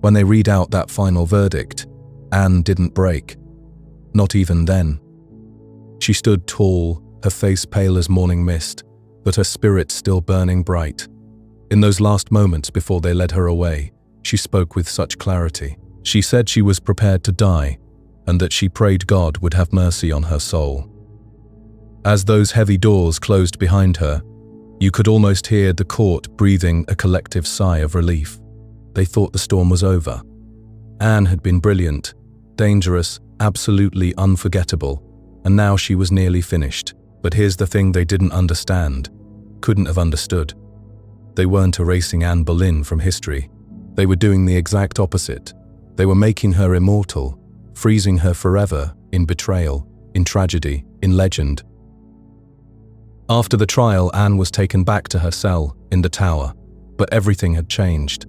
[SPEAKER 1] When they read out that final verdict, Anne didn't break. Not even then. She stood tall, her face pale as morning mist, but her spirit still burning bright. In those last moments before they led her away, she spoke with such clarity. She said she was prepared to die, and that she prayed God would have mercy on her soul. As those heavy doors closed behind her, you could almost hear the court breathing a collective sigh of relief. They thought the storm was over. Anne had been brilliant, dangerous, absolutely unforgettable, and now she was nearly finished. But here's the thing they didn't understand, couldn't have understood. They weren't erasing Anne Boleyn from history. They were doing the exact opposite. They were making her immortal, freezing her forever in betrayal, in tragedy, in legend. After the trial, Anne was taken back to her cell in the Tower, but everything had changed.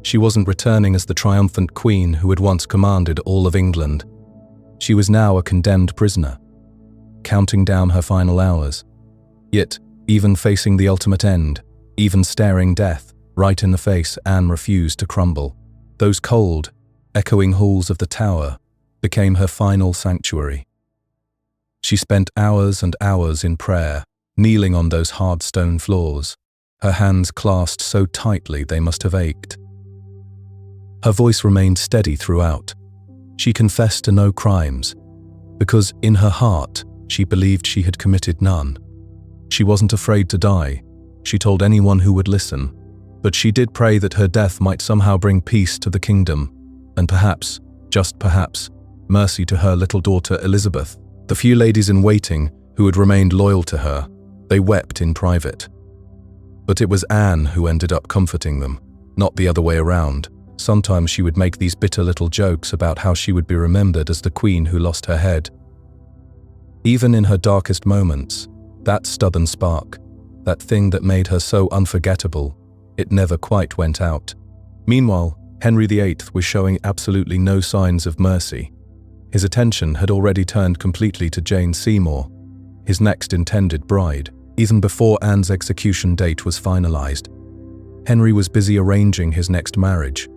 [SPEAKER 1] She wasn't returning as the triumphant queen who had once commanded all of England. She was now a condemned prisoner, counting down her final hours. Yet, even facing the ultimate end, even staring death right in the face, Anne refused to crumble. Those cold, echoing halls of the Tower became her final sanctuary. She spent hours and hours in prayer, kneeling on those hard stone floors, her hands clasped so tightly they must have ached. Her voice remained steady throughout. She confessed to no crimes, because in her heart she believed she had committed none. She wasn't afraid to die, she told anyone who would listen, but she did pray that her death might somehow bring peace to the kingdom, and perhaps, just perhaps, mercy to her little daughter Elizabeth. The few ladies in waiting who had remained loyal to her, they wept in private. But it was Anne who ended up comforting them, not the other way around. Sometimes she would make these bitter little jokes about how she would be remembered as the queen who lost her head. Even in her darkest moments, that stubborn spark, that thing that made her so unforgettable, it never quite went out. Meanwhile, Henry VIII was showing absolutely no signs of mercy. His attention had already turned completely to Jane Seymour, his next intended bride. Even before Anne's execution date was finalized, Henry was busy arranging his next marriage.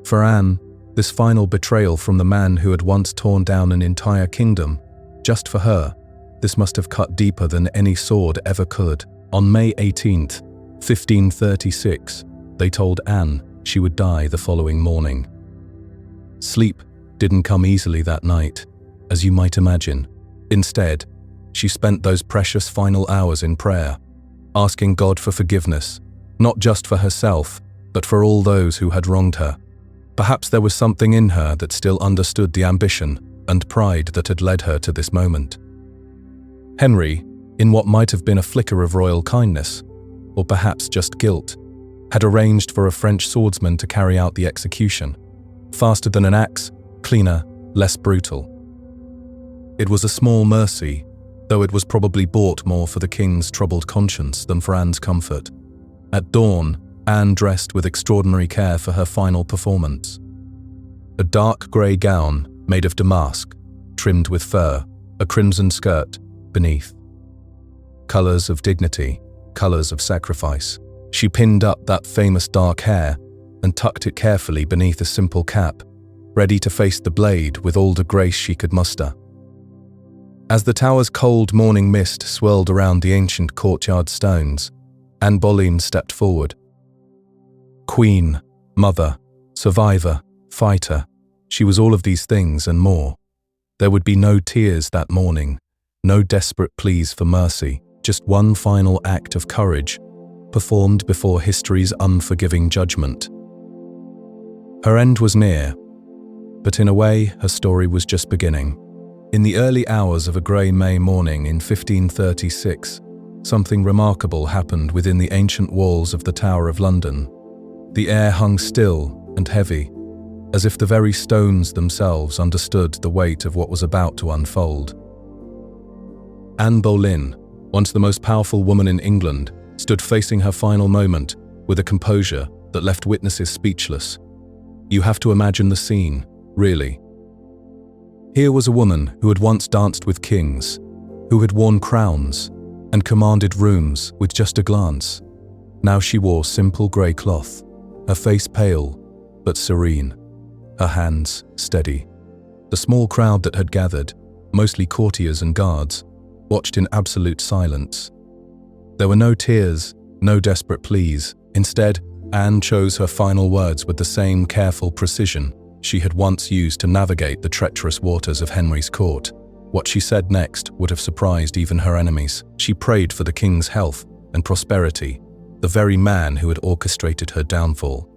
[SPEAKER 1] For Anne, this final betrayal from the man who had once torn down an entire kingdom, just for her, this must have cut deeper than any sword ever could. On May 18th, 1536, they told Anne she would die the following morning. Sleep didn't come easily that night, as you might imagine. Instead, she spent those precious final hours in prayer, asking God for forgiveness, not just for herself, but for all those who had wronged her. Perhaps there was something in her that still understood the ambition and pride that had led her to this moment. Henry, in what might have been a flicker of royal kindness, or perhaps just guilt, had arranged for a French swordsman to carry out the execution. Faster than an axe, cleaner, less brutal. It was a small mercy, though it was probably bought more for the king's troubled conscience than for Anne's comfort. At dawn, Anne dressed with extraordinary care for her final performance. A dark grey gown made of damask, trimmed with fur, a crimson skirt beneath. Colours of dignity, colours of sacrifice. She pinned up that famous dark hair and tucked it carefully beneath a simple cap, ready to face the blade with all the grace she could muster. As the Tower's cold morning mist swirled around the ancient courtyard stones, Anne Boleyn stepped forward. Queen, mother, survivor, fighter, she was all of these things and more. There would be no tears that morning, no desperate pleas for mercy, just one final act of courage, performed before history's unforgiving judgment. Her end was near, but in a way, her story was just beginning. In the early hours of a grey May morning in 1536, something remarkable happened within the ancient walls of the Tower of London. The air hung still and heavy, as if the very stones themselves understood the weight of what was about to unfold. Anne Boleyn, once the most powerful woman in England, stood facing her final moment with a composure that left witnesses speechless. You have to imagine the scene, really. Here was a woman who had once danced with kings, who had worn crowns and commanded rooms with just a glance. Now she wore simple grey cloth, her face pale but serene, her hands steady. The small crowd that had gathered, mostly courtiers and guards, watched in absolute silence. There were no tears, no desperate pleas. Instead, Anne chose her final words with the same careful precision she had once used to navigate the treacherous waters of Henry's court. What she said next would have surprised even her enemies. She prayed for the king's health and prosperity, the very man who had orchestrated her downfall.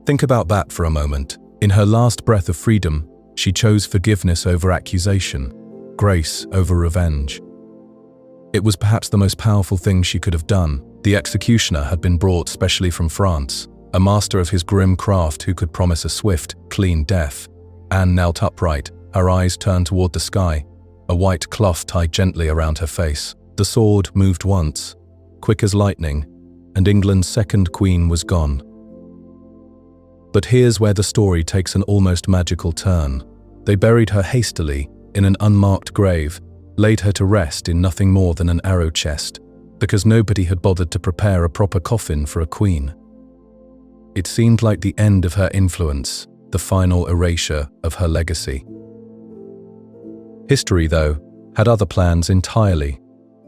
[SPEAKER 1] Think about that for a moment. In her last breath of freedom, she chose forgiveness over accusation, grace over revenge. It was perhaps the most powerful thing she could have done. The executioner had been brought specially from France, a master of his grim craft who could promise a swift, clean death. Anne knelt upright, her eyes turned toward the sky, a white cloth tied gently around her face. The sword moved once, quick as lightning, and England's second queen was gone. But here's where the story takes an almost magical turn. They buried her hastily in an unmarked grave, laid her to rest in nothing more than an arrow chest, because nobody had bothered to prepare a proper coffin for a queen. It seemed like the end of her influence, the final erasure of her legacy. History, though, had other plans entirely.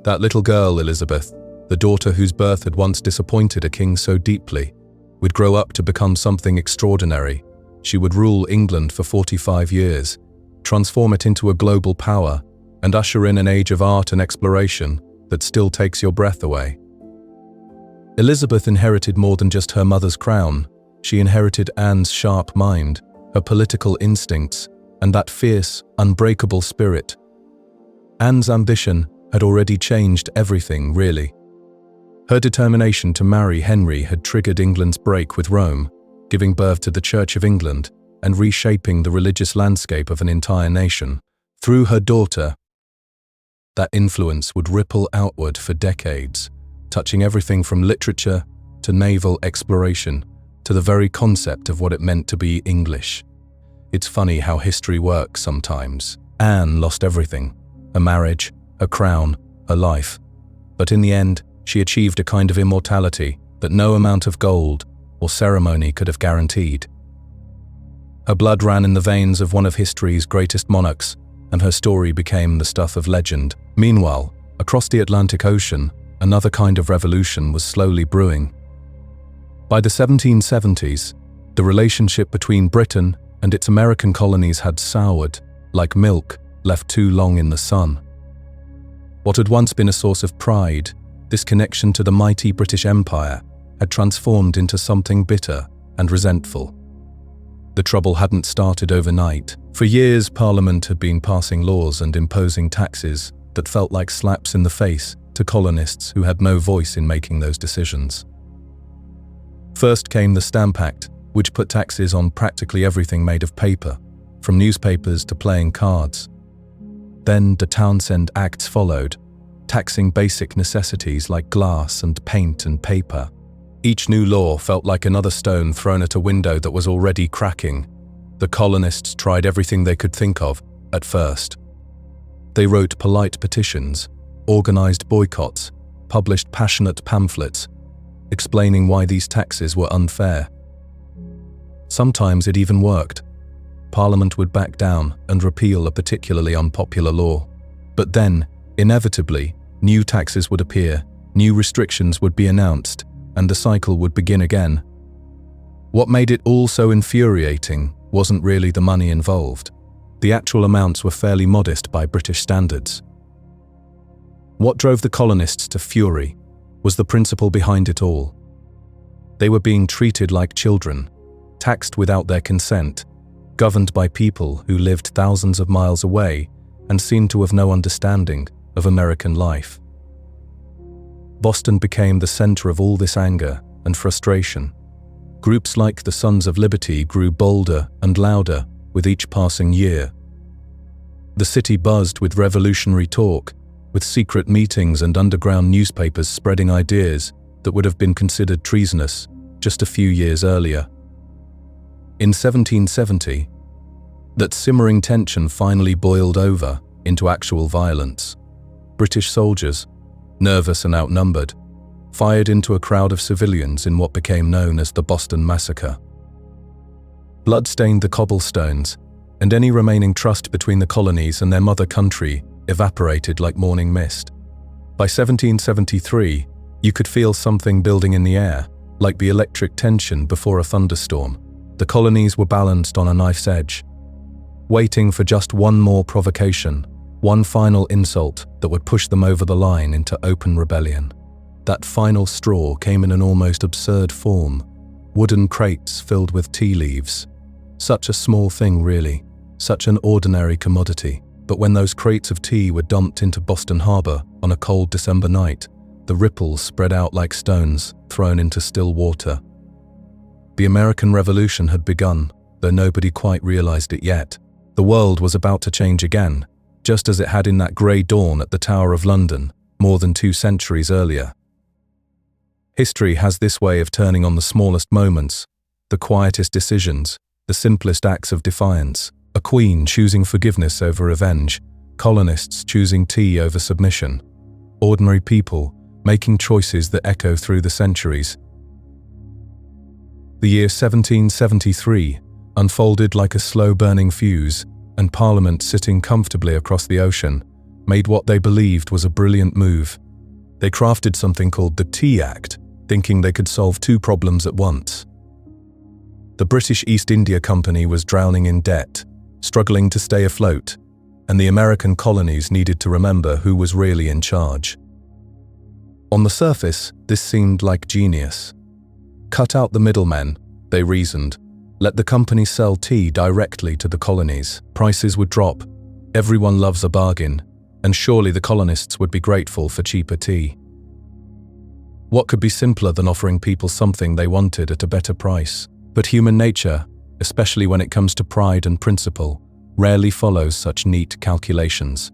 [SPEAKER 1] That little girl, Elizabeth, the daughter whose birth had once disappointed a king so deeply, would grow up to become something extraordinary. She would rule England for 45 years, transform it into a global power, and usher in an age of art and exploration that still takes your breath away. Elizabeth inherited more than just her mother's crown. She inherited Anne's sharp mind, her political instincts, and that fierce, unbreakable spirit. Anne's ambition had already changed everything, really. Her determination to marry Henry had triggered England's break with Rome, giving birth to the Church of England and reshaping the religious landscape of an entire nation. Through her daughter, that influence would ripple outward for decades, touching everything from literature to naval exploration to the very concept of what it meant to be English. It's funny how history works sometimes. Anne lost everything: her marriage, her crown, her life. But in the end, she achieved a kind of immortality that no amount of gold or ceremony could have guaranteed. Her blood ran in the veins of one of history's greatest monarchs, and her story became the stuff of legend. Meanwhile, across the Atlantic Ocean, another kind of revolution was slowly brewing. By the 1770s, the relationship between Britain and its American colonies had soured, like milk left too long in the sun. What had once been a source of pride, this connection to the mighty British Empire, had transformed into something bitter and resentful. The trouble hadn't started overnight. For years, Parliament had been passing laws and imposing taxes that felt like slaps in the face to colonists who had no voice in making those decisions. First came the Stamp Act, which put taxes on practically everything made of paper, from newspapers to playing cards. Then the Townshend Acts followed, taxing basic necessities like glass and paint and paper. Each new law felt like another stone thrown at a window that was already cracking. The colonists tried everything they could think of at first. They wrote polite petitions, organized boycotts, published passionate pamphlets, explaining why these taxes were unfair. Sometimes it even worked. Parliament would back down and repeal a particularly unpopular law. But then, inevitably, new taxes would appear, new restrictions would be announced, and the cycle would begin again. What made it all so infuriating wasn't really the money involved. The actual amounts were fairly modest by British standards. What drove the colonists to fury was the principle behind it all. They were being treated like children, taxed without their consent, governed by people who lived thousands of miles away and seemed to have no understanding of American life. Boston became the center of all this anger and frustration. Groups like the Sons of Liberty grew bolder and louder with each passing year. The city buzzed with revolutionary talk, with secret meetings and underground newspapers spreading ideas that would have been considered treasonous just a few years earlier. In 1770, that simmering tension finally boiled over into actual violence. British soldiers, nervous and outnumbered, fired into a crowd of civilians in what became known as the Boston Massacre. Blood stained the cobblestones, and any remaining trust between the colonies and their mother country evaporated like morning mist. By 1773, you could feel something building in the air, like the electric tension before a thunderstorm. The colonies were balanced on a knife's edge, waiting for just one more provocation, one final insult that would push them over the line into open rebellion. That final straw came in an almost absurd form: wooden crates filled with tea leaves. Such a small thing, really, such an ordinary commodity. But when those crates of tea were dumped into Boston Harbor on a cold December night, the ripples spread out like stones thrown into still water. The American Revolution had begun, though nobody quite realized it yet. The world was about to change again, just as it had in that grey dawn at the Tower of London, more than 2 centuries earlier. History has this way of turning on the smallest moments, the quietest decisions, the simplest acts of defiance. A queen choosing forgiveness over revenge, colonists choosing tea over submission, ordinary people making choices that echo through the centuries. The year 1773 unfolded like a slow-burning fuse, and Parliament, sitting comfortably across the ocean, made what they believed was a brilliant move. They crafted something called the Tea Act, thinking they could solve 2 problems at once. The British East India Company was drowning in debt, struggling to stay afloat, and the American colonies needed to remember who was really in charge. On the surface, this seemed like genius. Cut out the middlemen, they reasoned. Let the company sell tea directly to the colonies. Prices would drop. Everyone loves a bargain, and surely the colonists would be grateful for cheaper tea. What could be simpler than offering people something they wanted at a better price? But human nature, especially when it comes to pride and principle, rarely follows such neat calculations.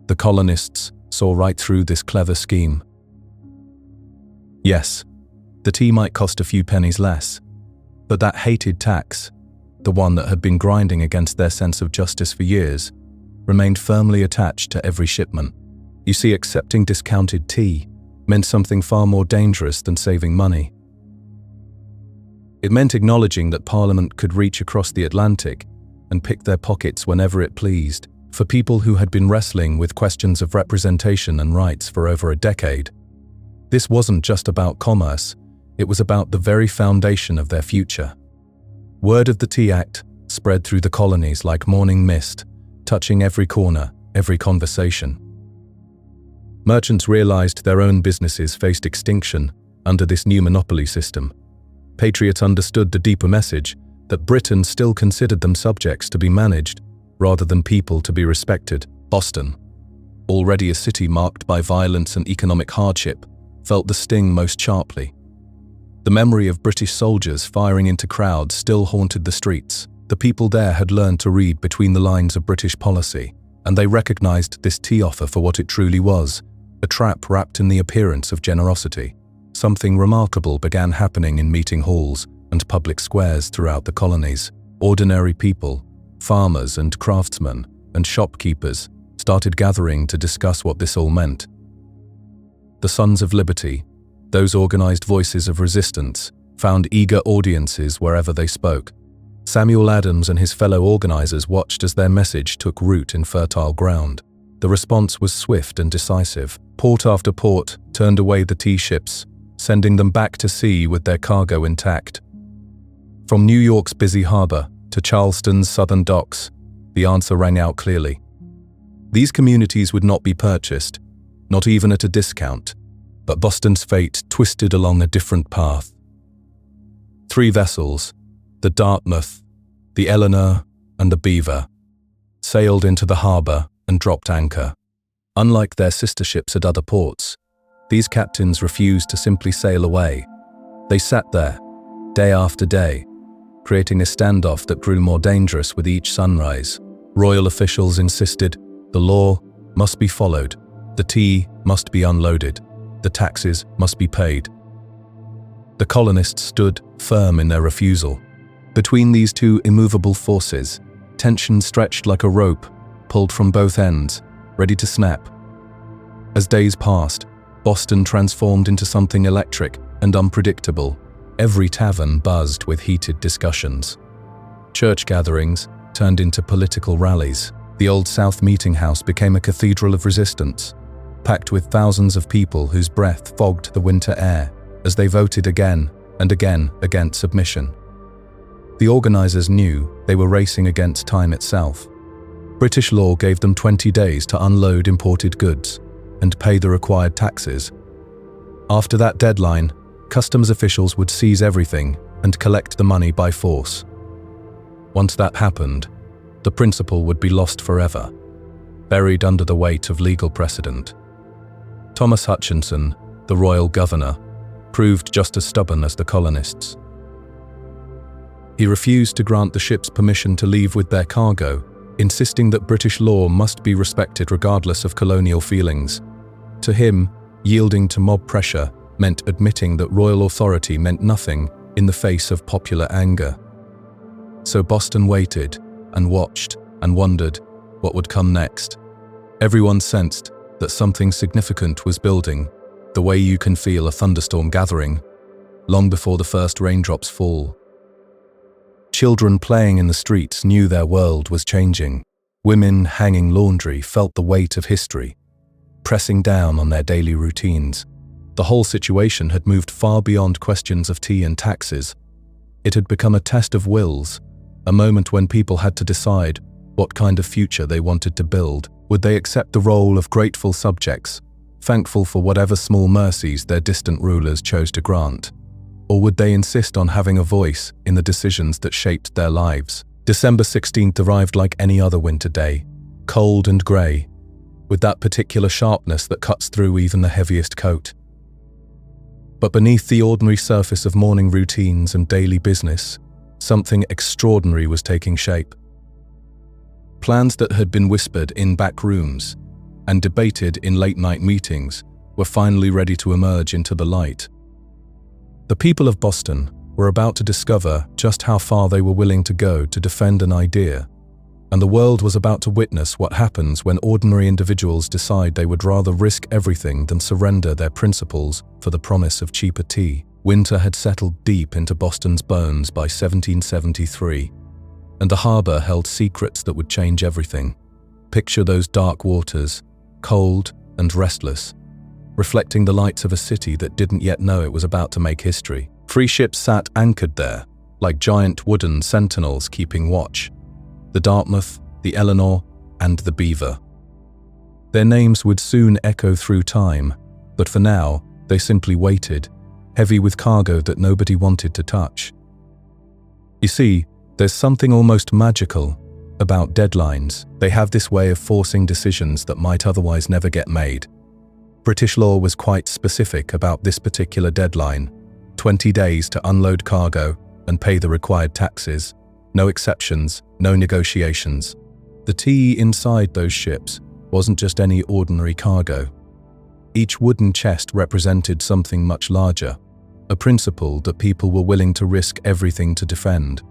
[SPEAKER 1] The colonists saw right through this clever scheme. Yes, the tea might cost a few pennies less, but that hated tax, the one that had been grinding against their sense of justice for years, remained firmly attached to every shipment. You see, accepting discounted tea meant something far more dangerous than saving money. It meant acknowledging that Parliament could reach across the Atlantic and pick their pockets whenever it pleased. For people who had been wrestling with questions of representation and rights for over a decade, this wasn't just about commerce, it was about the very foundation of their future. Word of the Tea Act spread through the colonies like morning mist, touching every corner, every conversation. Merchants realized their own businesses faced extinction under this new monopoly system. Patriots understood the deeper message that Britain still considered them subjects to be managed rather than people to be respected. Boston, already a city marked by violence and economic hardship, felt the sting most sharply. The memory of British soldiers firing into crowds still haunted the streets. The people there had learned to read between the lines of British policy, and they recognized this tea offer for what it truly was, a trap wrapped in the appearance of generosity. Something remarkable began happening in meeting halls and public squares throughout the colonies. Ordinary people, farmers and craftsmen and shopkeepers started gathering to discuss what this all meant. The Sons of Liberty, those organized voices of resistance, found eager audiences wherever they spoke. Samuel Adams and his fellow organizers watched as their message took root in fertile ground. The response was swift and decisive. Port after port turned away the tea ships, sending them back to sea with their cargo intact. From New York's busy harbor to Charleston's southern docks, the answer rang out clearly. These communities would not be purchased, not even at a discount, but Boston's fate twisted along a different path. 3 vessels, the Dartmouth, the Eleanor, and the Beaver, sailed into the harbor and dropped anchor. Unlike their sister ships at other ports, these captains refused to simply sail away. They sat there, day after day, creating a standoff that grew more dangerous with each sunrise. Royal officials insisted the law must be followed, the tea must be unloaded, the taxes must be paid. The colonists stood firm in their refusal. Between these 2 immovable forces, tension stretched like a rope, pulled from both ends, ready to snap. As days passed, Boston transformed into something electric and unpredictable. Every tavern buzzed with heated discussions. Church gatherings turned into political rallies. The Old South Meeting House became a cathedral of resistance, packed with thousands of people whose breath fogged the winter air as they voted again and again against submission. The organizers knew they were racing against time itself. British law gave them 20 days to unload imported goods and pay the required taxes. After that deadline, customs officials would seize everything and collect the money by force. Once that happened, the principle would be lost forever, buried under the weight of legal precedent. Thomas Hutchinson, the royal governor, proved just as stubborn as the colonists. He refused to grant the ships permission to leave with their cargo, insisting that British law must be respected regardless of colonial feelings. To him, yielding to mob pressure meant admitting that royal authority meant nothing in the face of popular anger. So Boston waited and watched and wondered what would come next. Everyone sensed that something significant was building, the way you can feel a thunderstorm gathering, long before the first raindrops fall. Children playing in the streets knew their world was changing. Women hanging laundry felt the weight of history, pressing down on their daily routines. The whole situation had moved far beyond questions of tea and taxes. It had become a test of wills, a moment when people had to decide what kind of future they wanted to build. Would they accept the role of grateful subjects, thankful for whatever small mercies their distant rulers chose to grant? Or would they insist on having a voice in the decisions that shaped their lives? December 16th arrived like any other winter day, cold and grey, with that particular sharpness that cuts through even the heaviest coat. But beneath the ordinary surface of morning routines and daily business, something extraordinary was taking shape. Plans that had been whispered in back rooms and debated in late-night meetings were finally ready to emerge into the light. The people of Boston were about to discover just how far they were willing to go to defend an idea, and the world was about to witness what happens when ordinary individuals decide they would rather risk everything than surrender their principles for the promise of cheaper tea. Winter had settled deep into Boston's bones by 1773, and the harbor held secrets that would change everything. Picture those dark waters, cold and restless, reflecting the lights of a city that didn't yet know it was about to make history. 3 ships sat anchored there, like giant wooden sentinels keeping watch: the Dartmouth, the Eleanor, and the Beaver. Their names would soon echo through time, but for now, they simply waited, heavy with cargo that nobody wanted to touch. You see, there's something almost magical about deadlines. They have this way of forcing decisions that might otherwise never get made. British law was quite specific about this particular deadline: 20 days to unload cargo and pay the required taxes. No exceptions, no negotiations. The tea inside those ships wasn't just any ordinary cargo. Each wooden chest represented something much larger, a principle that people were willing to risk everything to defend.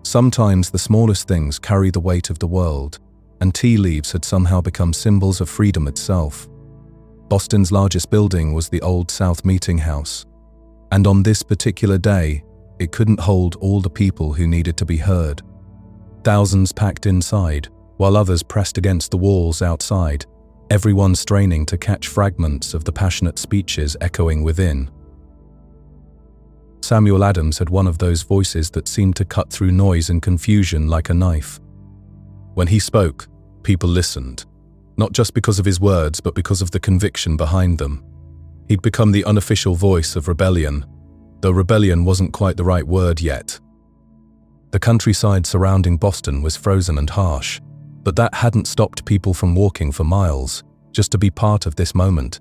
[SPEAKER 1] Sometimes the smallest things carry the weight of the world, and tea leaves had somehow become symbols of freedom itself. Boston's largest building was the Old South Meeting House, and on this particular day, it couldn't hold all the people who needed to be heard. Thousands packed inside, while others pressed against the walls outside, everyone straining to catch fragments of the passionate speeches echoing within. Samuel Adams had one of those voices that seemed to cut through noise and confusion like a knife. When he spoke, people listened, not just because of his words, but because of the conviction behind them. He'd become the unofficial voice of rebellion, though rebellion wasn't quite the right word yet. The countryside surrounding Boston was frozen and harsh, but that hadn't stopped people from walking for miles, just to be part of this moment.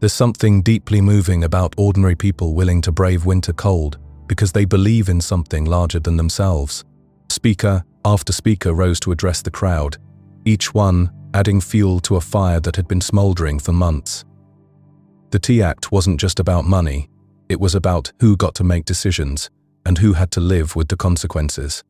[SPEAKER 1] There's something deeply moving about ordinary people willing to brave winter cold because they believe in something larger than themselves. Speaker after speaker rose to address the crowd, each one adding fuel to a fire that had been smoldering for months. The Tea Act wasn't just about money, it was about who got to make decisions and who had to live with the consequences.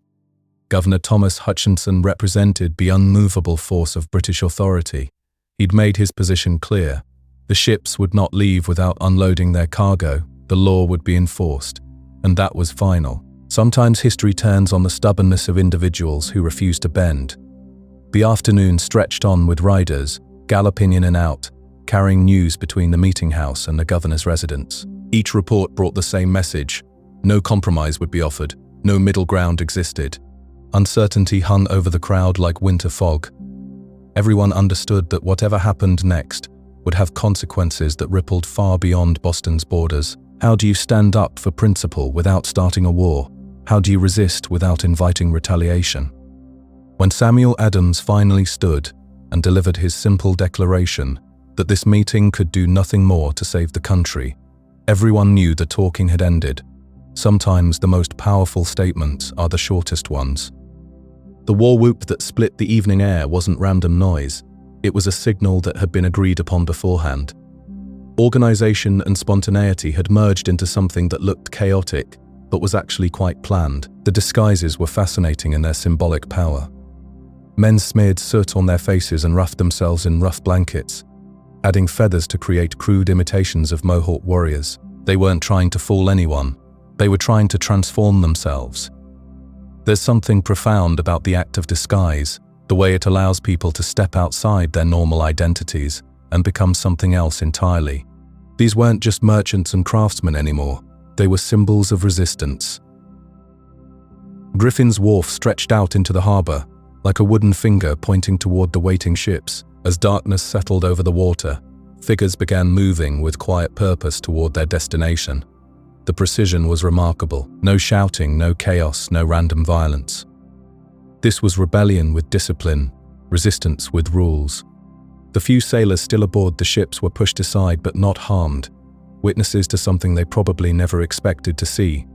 [SPEAKER 1] Governor Thomas Hutchinson represented the unmovable force of British authority. He'd made his position clear: The ships would not leave without unloading their cargo. The law would be enforced, and that was final. Sometimes history turns on the stubbornness of individuals who refuse to bend. The afternoon stretched on with riders, galloping in and out, carrying news between the meeting house and the governor's residence. Each report brought the same message. No compromise would be offered. No middle ground existed. Uncertainty hung over the crowd like winter fog. Everyone understood that whatever happened next would have consequences that rippled far beyond Boston's borders. How do you stand up for principle without starting a war? How do you resist without inviting retaliation? When Samuel Adams finally stood and delivered his simple declaration that this meeting could do nothing more to save the country, everyone knew the talking had ended. Sometimes the most powerful statements are the shortest ones. The war whoop that split the evening air wasn't random noise. It was a signal that had been agreed upon beforehand. Organization and spontaneity had merged into something that looked chaotic, but was actually quite planned. The disguises were fascinating in their symbolic power. Men smeared soot on their faces and roughed themselves in rough blankets, adding feathers to create crude imitations of Mohawk warriors. They weren't trying to fool anyone. They were trying to transform themselves. There's something profound about the act of disguise, the way it allows people to step outside their normal identities and become something else entirely. These weren't just merchants and craftsmen anymore. They were symbols of resistance. Griffin's Wharf stretched out into the harbor, like a wooden finger pointing toward the waiting ships. As darkness settled over the water, figures began moving with quiet purpose toward their destination. The precision was remarkable. No shouting, no chaos, no random violence. This was rebellion with discipline, resistance with rules. The few sailors still aboard the ships were pushed aside but not harmed, witnesses to something they probably never expected to see.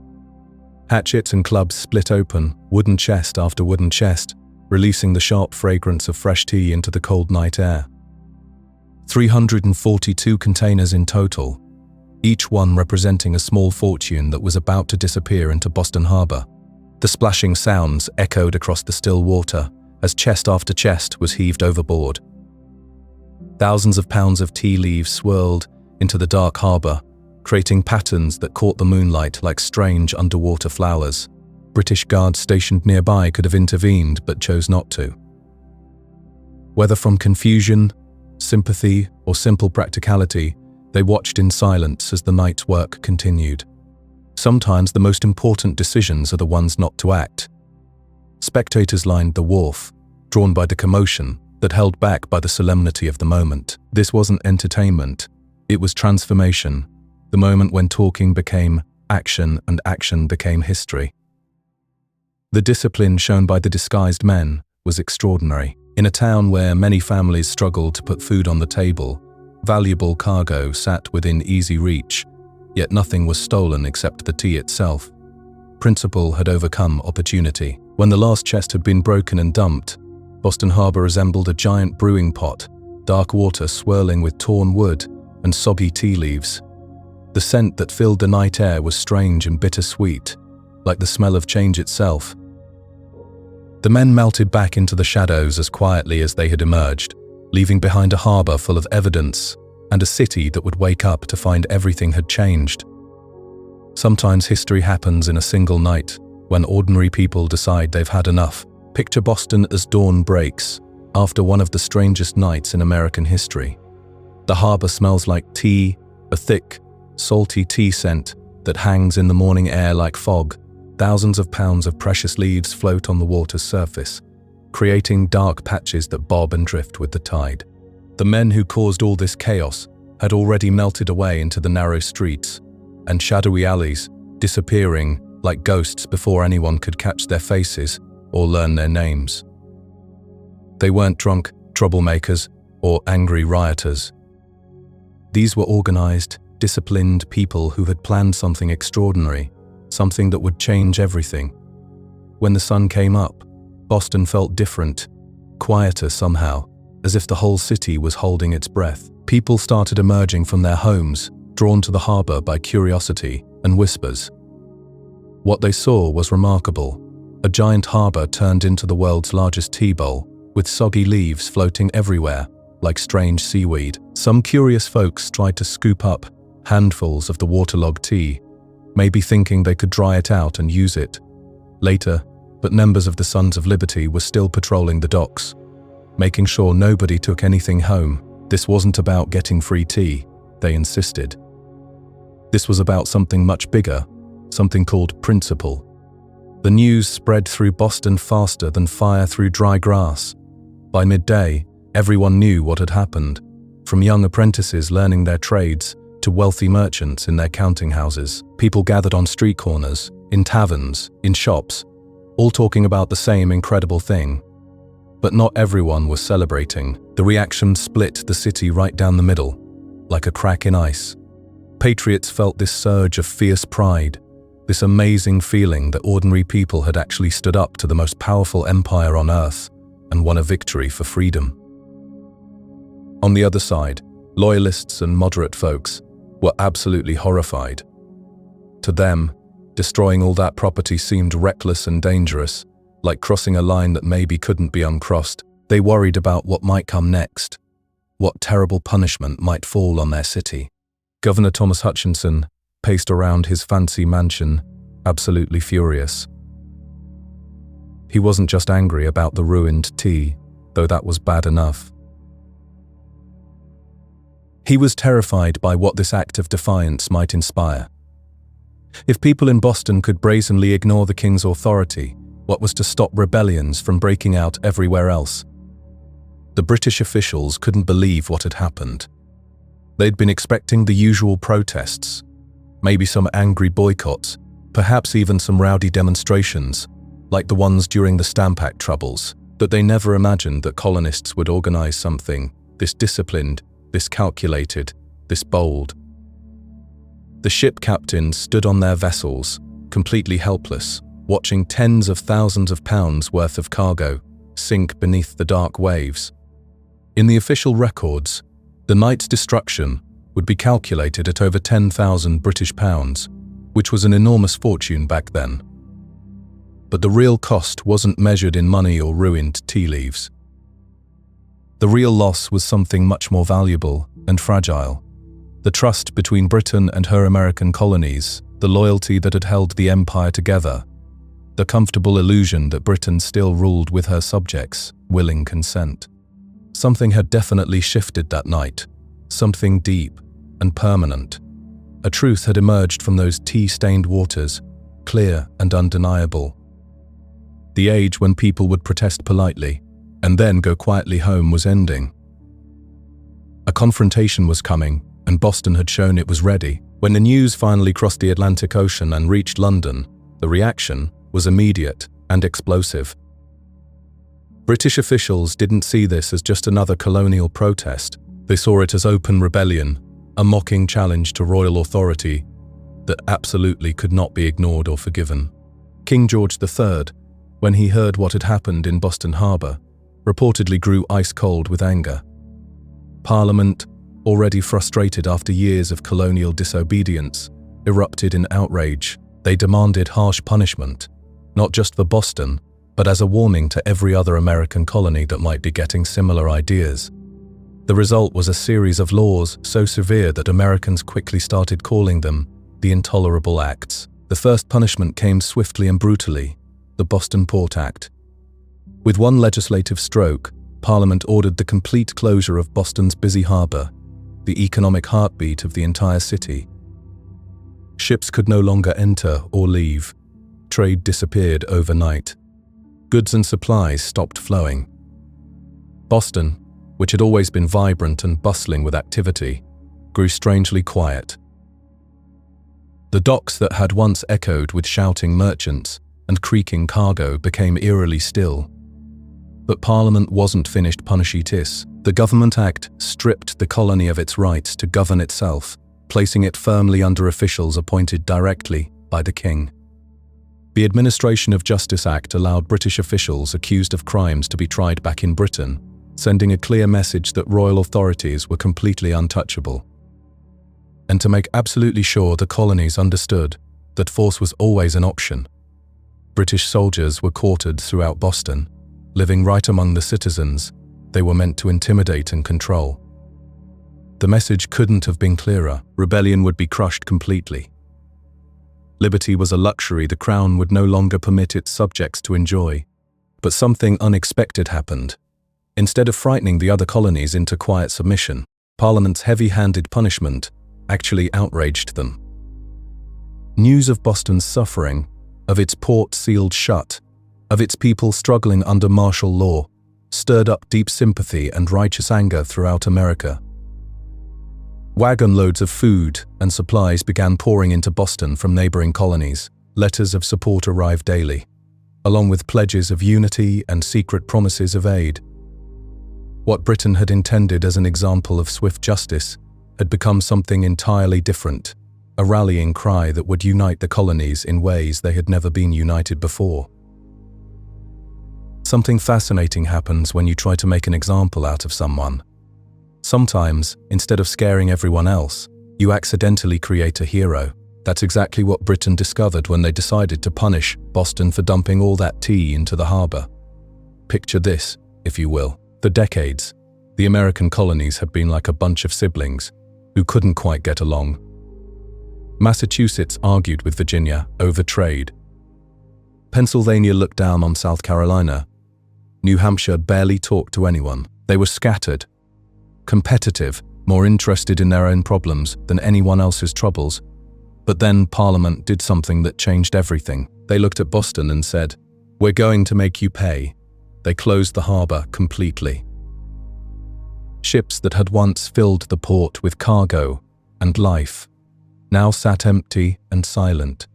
[SPEAKER 1] Hatchets and clubs split open, wooden chest after wooden chest, releasing the sharp fragrance of fresh tea into the cold night air. 342 containers in total, each one representing a small fortune that was about to disappear into Boston Harbor. The splashing sounds echoed across the still water as chest after chest was heaved overboard. Thousands of pounds of tea leaves swirled into the dark harbor, creating patterns that caught the moonlight like strange underwater flowers. British guards stationed nearby could have intervened but chose not to. Whether from confusion, sympathy, or simple practicality, they watched in silence as the night's work continued. Sometimes the most important decisions are the ones not to act. Spectators lined the wharf, drawn by the commotion that held back by the solemnity of the moment. This wasn't entertainment, it was transformation, the moment when talking became action and action became history. The discipline shown by the disguised men was extraordinary. In a town where many families struggled to put food on the table, valuable cargo sat within easy reach, yet nothing was stolen except the tea itself. Principle had overcome opportunity. When the last chest had been broken and dumped, Boston Harbor resembled a giant brewing pot, dark water swirling with torn wood and soggy tea leaves. The scent that filled the night air was strange and bittersweet, like the smell of change itself. The men melted back into the shadows as quietly as they had emerged, leaving behind a harbor full of evidence and a city that would wake up to find everything had changed. Sometimes history happens in a single night, when ordinary people decide they've had enough. Picture Boston as dawn breaks, after one of the strangest nights in American history. The harbor smells like tea, a thick, salty tea scent that hangs in the morning air like fog. Thousands of pounds of precious leaves float on the water's surface, creating dark patches that bob and drift with the tide. The men who caused all this chaos had already melted away into the narrow streets and shadowy alleys, disappearing like ghosts before anyone could catch their faces or learn their names. They weren't drunk troublemakers or angry rioters. These were organized, disciplined people who had planned something extraordinary, something that would change everything. When the sun came up, Boston felt different, quieter somehow, as if the whole city was holding its breath. People started emerging from their homes, drawn to the harbor by curiosity and whispers. What they saw was remarkable. A giant harbor turned into the world's largest tea bowl, with soggy leaves floating everywhere, like strange seaweed. Some curious folks tried to scoop up handfuls of the waterlogged tea, maybe thinking they could dry it out and use it later, but members of the Sons of Liberty were still patrolling the docks, making sure nobody took anything home. This wasn't about getting free tea, they insisted. This was about something much bigger, something called principle. The news spread through Boston faster than fire through dry grass. By midday, everyone knew what had happened, from young apprentices learning their trades to wealthy merchants in their counting houses. People gathered on street corners, in taverns, in shops, all talking about the same incredible thing. But not everyone was celebrating. The reaction split the city right down the middle, like a crack in ice. Patriots felt this surge of fierce pride, this amazing feeling that ordinary people had actually stood up to the most powerful empire on earth and won a victory for freedom. On the other side, loyalists and moderate folks were absolutely horrified. To them, destroying all that property seemed reckless and dangerous, like crossing a line that maybe couldn't be uncrossed. They worried about what might come next, what terrible punishment might fall on their city. Governor Thomas Hutchinson paced around his fancy mansion, absolutely furious. He wasn't just angry about the ruined tea, though that was bad enough. He was terrified by what this act of defiance might inspire. If people in Boston could brazenly ignore the king's authority, what was to stop rebellions from breaking out everywhere else? The British officials couldn't believe what had happened. They'd been expecting the usual protests, maybe some angry boycotts, perhaps even some rowdy demonstrations, like the ones during the Stamp Act troubles, but they never imagined that colonists would organize something this disciplined, this calculated, this bold. The ship captains stood on their vessels, completely helpless, watching tens of thousands of pounds worth of cargo sink beneath the dark waves. In the official records, the night's destruction would be calculated at over 10,000 British pounds, which was an enormous fortune back then. But the real cost wasn't measured in money or ruined tea leaves. The real loss was something much more valuable and fragile. The trust between Britain and her American colonies, the loyalty that had held the empire together, the comfortable illusion that Britain still ruled with her subjects' willing consent. Something had definitely shifted that night, something deep and permanent. A truth had emerged from those tea-stained waters, clear and undeniable. The age when people would protest politely and then go quietly home was ending. A confrontation was coming, and Boston had shown it was ready. When the news finally crossed the Atlantic Ocean and reached London, the reaction was immediate and explosive. British officials didn't see this as just another colonial protest. They saw it as open rebellion, a mocking challenge to royal authority that absolutely could not be ignored or forgiven. King George III, when he heard what had happened in Boston Harbor, reportedly grew ice-cold with anger. Parliament, already frustrated after years of colonial disobedience, erupted in outrage. They demanded harsh punishment, not just for Boston, but as a warning to every other American colony that might be getting similar ideas. The result was a series of laws so severe that Americans quickly started calling them the Intolerable Acts. The first punishment came swiftly and brutally, the Boston Port Act. With one legislative stroke, Parliament ordered the complete closure of Boston's busy harbor, the economic heartbeat of the entire city. Ships could no longer enter or leave. Trade disappeared overnight. Goods and supplies stopped flowing. Boston, which had always been vibrant and bustling with activity, grew strangely quiet. The docks that had once echoed with shouting merchants and creaking cargo became eerily still. But Parliament wasn't finished punishing. The Government Act stripped the colony of its rights to govern itself, placing it firmly under officials appointed directly by the King. The Administration of Justice Act allowed British officials accused of crimes to be tried back in Britain, sending a clear message that royal authorities were completely untouchable. And to make absolutely sure the colonies understood that force was always an option, British soldiers were quartered throughout Boston, living right among the citizens they were meant to intimidate and control. The message couldn't have been clearer. Rebellion would be crushed completely. Liberty was a luxury the crown would no longer permit its subjects to enjoy. But something unexpected happened. Instead of frightening the other colonies into quiet submission, Parliament's heavy-handed punishment actually outraged them. News of Boston's suffering, of its port sealed shut, of its people struggling under martial law, stirred up deep sympathy and righteous anger throughout America. Wagon loads of food and supplies began pouring into Boston from neighboring colonies. Letters of support arrived daily, along with pledges of unity and secret promises of aid. What Britain had intended as an example of swift justice had become something entirely different, a rallying cry that would unite the colonies in ways they had never been united before. Something fascinating happens when you try to make an example out of someone. Sometimes, instead of scaring everyone else, you accidentally create a hero. That's exactly what Britain discovered when they decided to punish Boston for dumping all that tea into the harbor. Picture this, if you will. For decades, the American colonies had been like a bunch of siblings who couldn't quite get along. Massachusetts argued with Virginia over trade. Pennsylvania looked down on South Carolina. New Hampshire barely talked to anyone. They were scattered, competitive, more interested in their own problems than anyone else's troubles. But then Parliament did something that changed everything. They looked at Boston and said, "We're going to make you pay." They closed the harbor completely. Ships that had once filled the port with cargo and life now sat empty and silent.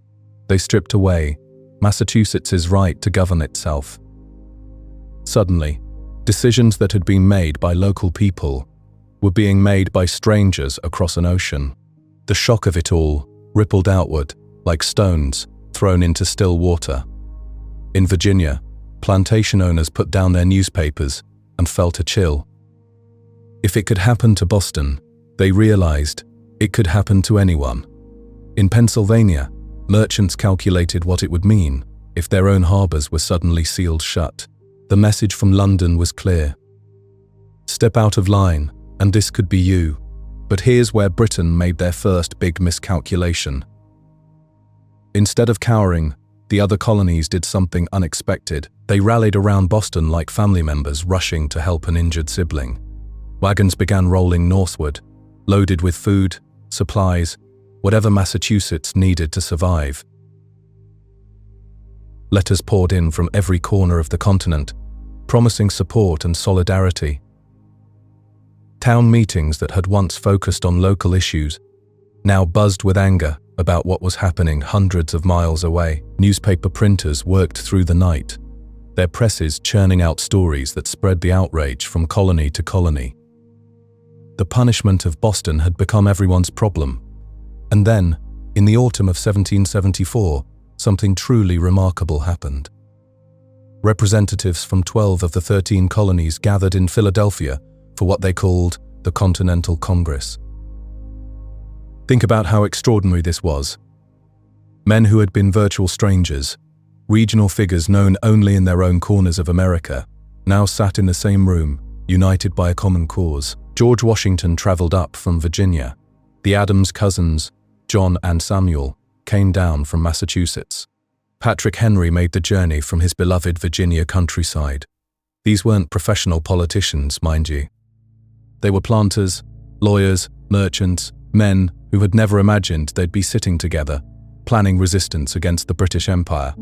[SPEAKER 1] They stripped away Massachusetts's right to govern itself. Suddenly, decisions that had been made by local people were being made by strangers across an ocean. The shock of it all rippled outward like stones thrown into still water. In Virginia, plantation owners put down their newspapers and felt a chill. If it could happen to Boston, they realized it could happen to anyone. In Pennsylvania, merchants calculated what it would mean if their own harbors were suddenly sealed shut. The message from London was clear. Step out of line, and this could be you. But here's where Britain made their first big miscalculation. Instead of cowering, the other colonies did something unexpected. They rallied around Boston like family members rushing to help an injured sibling. Wagons began rolling northward, loaded with food, supplies, whatever Massachusetts needed to survive. Letters poured in from every corner of the continent, promising support and solidarity. Town meetings that had once focused on local issues now buzzed with anger about what was happening hundreds of miles away. Newspaper printers worked through the night, their presses churning out stories that spread the outrage from colony to colony. The punishment of Boston had become everyone's problem. And then, in the autumn of 1774, something truly remarkable happened. Representatives from 12 of the 13 colonies gathered in Philadelphia for what they called the Continental Congress. Think about how extraordinary this was. Men who had been virtual strangers, regional figures known only in their own corners of America, now sat in the same room, united by a common cause. George Washington traveled up from Virginia. The Adams cousins, John and Samuel, came down from Massachusetts. Patrick Henry made the journey from his beloved Virginia countryside. These weren't professional politicians, mind you. They were planters, lawyers, merchants, men who had never imagined they'd be sitting together, planning resistance against the British Empire.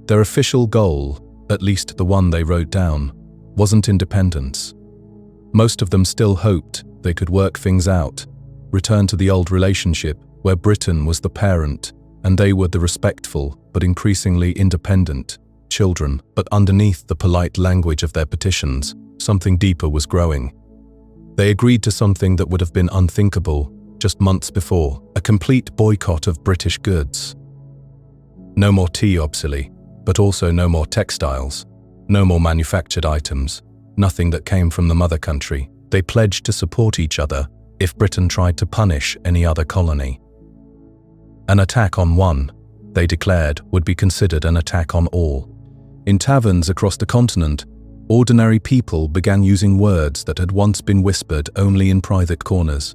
[SPEAKER 1] Their official goal, at least the one they wrote down, wasn't independence. Most of them still hoped they could work things out, return to the old relationship where Britain was the parent and they were the respectful but increasingly independent children. But underneath the polite language of their petitions, something deeper was growing. They agreed to something that would have been unthinkable just months before: a complete boycott of British goods. No more tea, obviously, but also no more textiles, no more manufactured items, nothing that came from the mother country. They pledged to support each other if Britain tried to punish any other colony. An attack on one, they declared, would be considered an attack on all. In taverns across the continent, ordinary people began using words that had once been whispered only in private corners.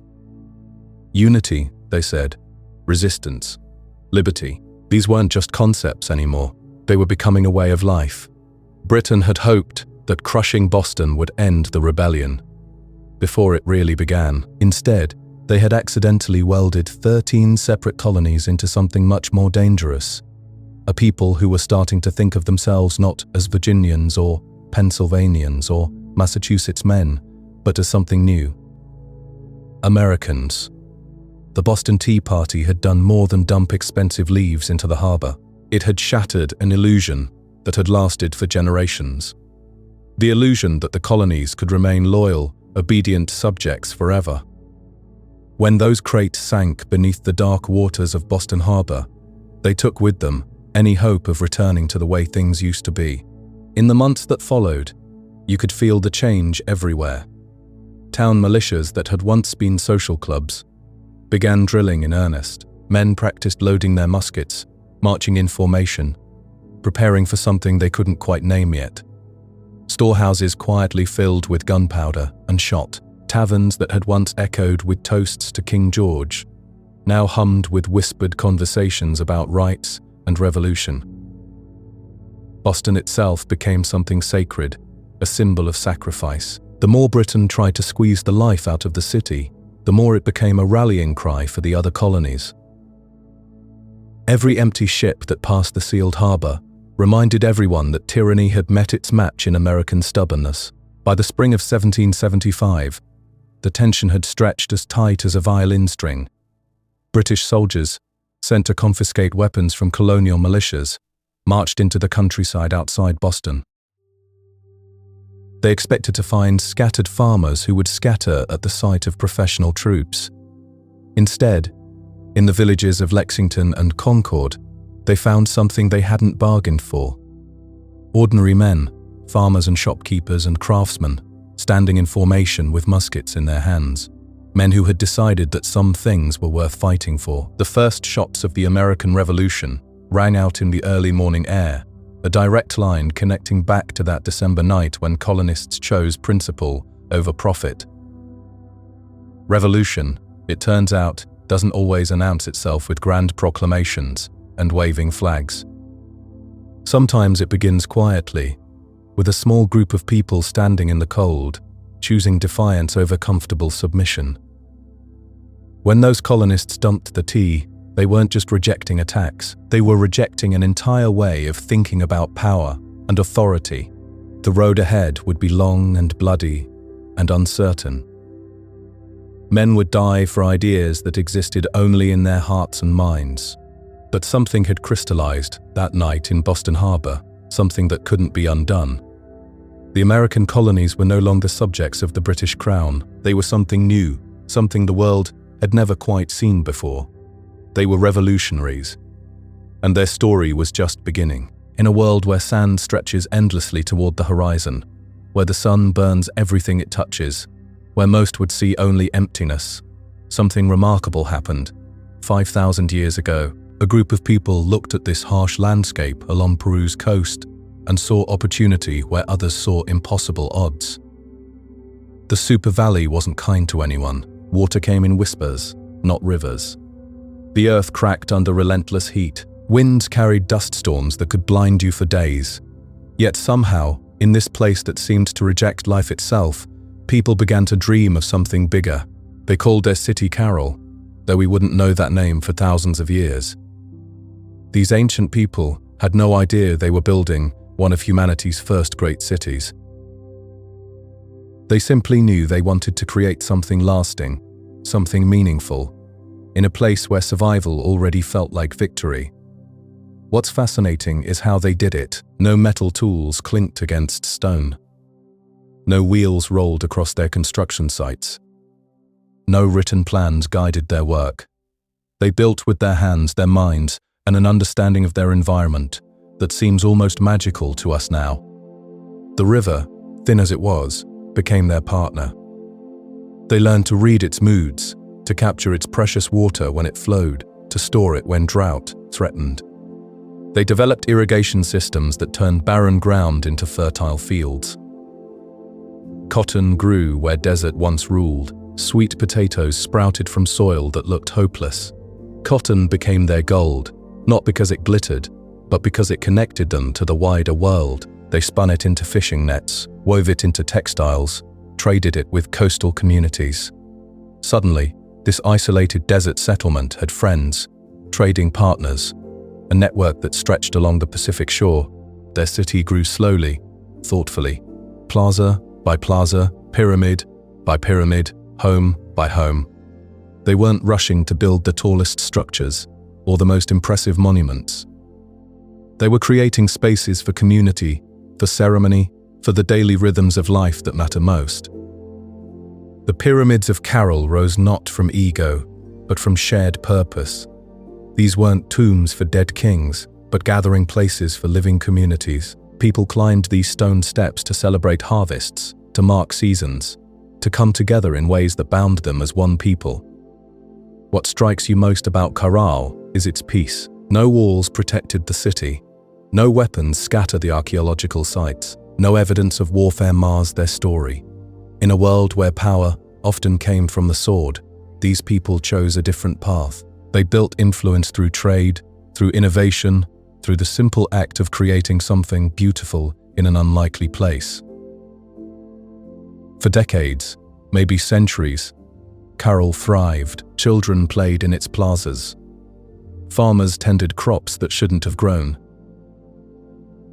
[SPEAKER 1] Unity, they said. Resistance. Liberty. These weren't just concepts anymore. They were becoming a way of life. Britain had hoped that crushing Boston would end the rebellion before it really began. Instead, they had accidentally welded 13 separate colonies into something much more dangerous. A people who were starting to think of themselves not as Virginians or Pennsylvanians or Massachusetts men, but as something new. Americans. The Boston Tea Party had done more than dump expensive leaves into the harbor. It had shattered an illusion that had lasted for generations. The illusion that the colonies could remain loyal, obedient subjects forever. When those crates sank beneath the dark waters of Boston Harbor, they took with them any hope of returning to the way things used to be. In the months that followed, you could feel the change everywhere. Town militias that had once been social clubs began drilling in earnest. Men practiced loading their muskets, marching in formation, preparing for something they couldn't quite name yet. Storehouses quietly filled with gunpowder and shot. Taverns that had once echoed with toasts to King George now hummed with whispered conversations about rights and revolution. Boston itself became something sacred, a symbol of sacrifice. The more Britain tried to squeeze the life out of the city, the more it became a rallying cry for the other colonies. Every empty ship that passed the sealed harbor reminded everyone that tyranny had met its match in American stubbornness. By the spring of 1775, the tension had stretched as tight as a violin string. British soldiers, sent to confiscate weapons from colonial militias, marched into the countryside outside Boston. They expected to find scattered farmers who would scatter at the sight of professional troops. Instead, in the villages of Lexington and Concord, they found something they hadn't bargained for. Ordinary men, farmers and shopkeepers and craftsmen, standing in formation with muskets in their hands. Men who had decided that some things were worth fighting for. The first shots of the American Revolution rang out in the early morning air, a direct line connecting back to that December night when colonists chose principle over profit. Revolution, it turns out, doesn't always announce itself with grand proclamations and waving flags. Sometimes it begins quietly, with a small group of people standing in the cold, choosing defiance over comfortable submission. When those colonists dumped the tea, they weren't just rejecting attacks, they were rejecting an entire way of thinking about power and authority. The road ahead would be long and bloody and uncertain. Men would die for ideas that existed only in their hearts and minds. But something had crystallized that night in Boston Harbor, something that couldn't be undone. The American colonies were no longer subjects of the British Crown. They were something new, something the world had never quite seen before. They were revolutionaries, and their story was just beginning. In a world where sand stretches endlessly toward the horizon, where the sun burns everything it touches, where most would see only emptiness, something remarkable happened. 5,000 years ago, a group of people looked at this harsh landscape along Peru's coast and saw opportunity where others saw impossible odds. The Super Valley wasn't kind to anyone. Water came in whispers, not rivers. The earth cracked under relentless heat. Winds carried dust storms that could blind you for days. Yet somehow, in this place that seemed to reject life itself, people began to dream of something bigger. They called their city Carroll, though we wouldn't know that name for thousands of years. These ancient people had no idea they were building one of humanity's first great cities. They simply knew they wanted to create something lasting, something meaningful, in a place where survival already felt like victory. What's fascinating is how they did it. No metal tools clinked against stone. No wheels rolled across their construction sites. No written plans guided their work. They built with their hands, their minds, and an understanding of their environment that seems almost magical to us now. The river, thin as it was, became their partner. They learned to read its moods, to capture its precious water when it flowed, to store it when drought threatened. They developed irrigation systems that turned barren ground into fertile fields. Cotton grew where desert once ruled, Sweet potatoes sprouted from soil that looked hopeless. Cotton became their gold, not because it glittered, but because it connected them to the wider world. They spun it into fishing nets, wove it into textiles, traded it with coastal communities. Suddenly, this isolated desert settlement had friends, trading partners, a network that stretched along the Pacific shore. Their city grew slowly, thoughtfully, plaza by plaza, pyramid by pyramid, home by home. They weren't rushing to build the tallest structures or the most impressive monuments. They were creating spaces for community, for ceremony, for the daily rhythms of life that matter most. The pyramids of Caral rose not from ego, but from shared purpose. These weren't tombs for dead kings, but gathering places for living communities. People climbed these stone steps to celebrate harvests, to mark seasons, to come together in ways that bound them as one people. What strikes you most about Caral is its peace. No walls protected the city. No weapons scatter the archaeological sites. No evidence of warfare mars their story. In a world where power often came from the sword, these people chose a different path. They built influence through trade, through innovation, through the simple act of creating something beautiful in an unlikely place. For decades, maybe centuries, Caral thrived. Children played in its plazas. Farmers tended crops that shouldn't have grown.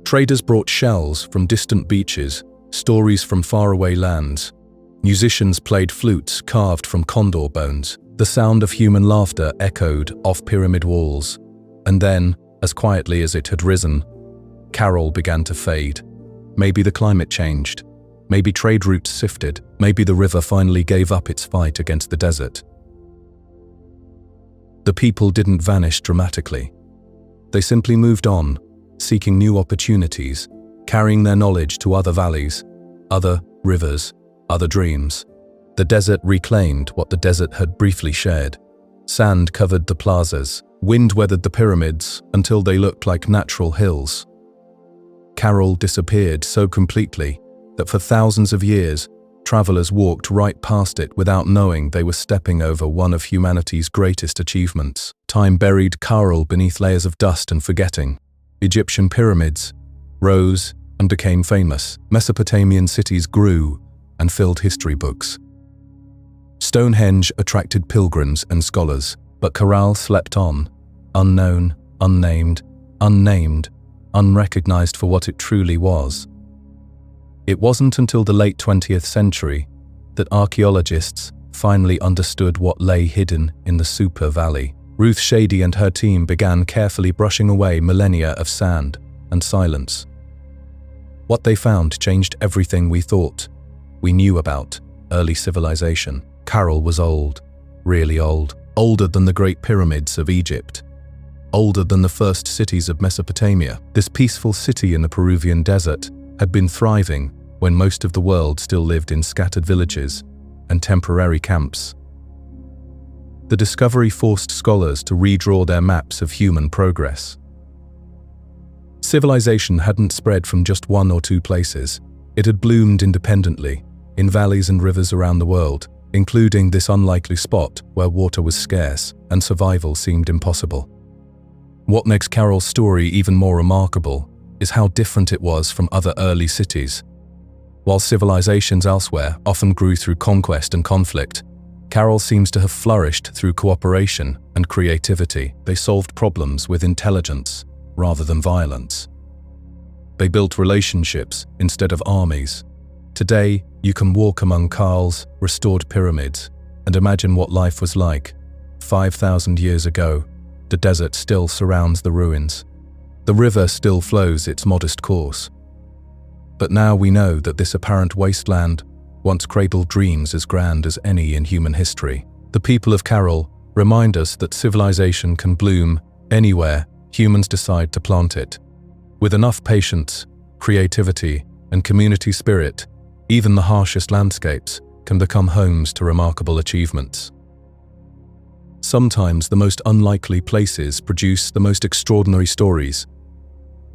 [SPEAKER 1] Traders brought shells from distant beaches, stories from faraway lands. Musicians played flutes carved from condor bones. The sound of human laughter echoed off pyramid walls. And then, as quietly as it had risen, Caral began to fade. Maybe the climate changed. Maybe trade routes sifted. Maybe the river finally gave up its fight against the desert. The people didn't vanish dramatically. They simply moved on, seeking new opportunities, carrying their knowledge to other valleys, other rivers, other dreams. The desert reclaimed what the desert had briefly shared. Sand covered the plazas, wind weathered the pyramids until they looked like natural hills. Caral disappeared so completely that for thousands of years, travelers walked right past it without knowing they were stepping over one of humanity's greatest achievements. Time buried Caral beneath layers of dust and forgetting. Egyptian pyramids rose and became famous. Mesopotamian cities grew and filled history books. Stonehenge attracted pilgrims and scholars, but Caral slept on, unknown, unnamed, unrecognized for what it truly was. It wasn't until the late 20th century that archaeologists finally understood what lay hidden in the Super Valley. Ruth Shady and her team began carefully brushing away millennia of sand and silence. What they found changed everything we thought we knew about early civilization. Caral was old, really old, older than the Great Pyramids of Egypt, older than the first cities of Mesopotamia. This peaceful city in the Peruvian desert had been thriving when most of the world still lived in scattered villages and temporary camps. The discovery forced scholars to redraw their maps of human progress. Civilization hadn't spread from just one or two places. It had bloomed independently, in valleys and rivers around the world, including this unlikely spot where water was scarce and survival seemed impossible. What makes Caral's story even more remarkable is how different it was from other early cities. While civilizations elsewhere often grew through conquest and conflict, Caral seems to have flourished through cooperation and creativity. They solved problems with intelligence rather than violence. They built relationships instead of armies. Today, you can walk among Caral's restored pyramids and imagine what life was like. 5,000 years ago, the desert still surrounds the ruins. The river still flows its modest course. But now we know that this apparent wasteland once cradled dreams as grand as any in human history. The people of Caral remind us that civilization can bloom anywhere humans decide to plant it. With enough patience, creativity, and community spirit, even the harshest landscapes can become homes to remarkable achievements. Sometimes the most unlikely places produce the most extraordinary stories.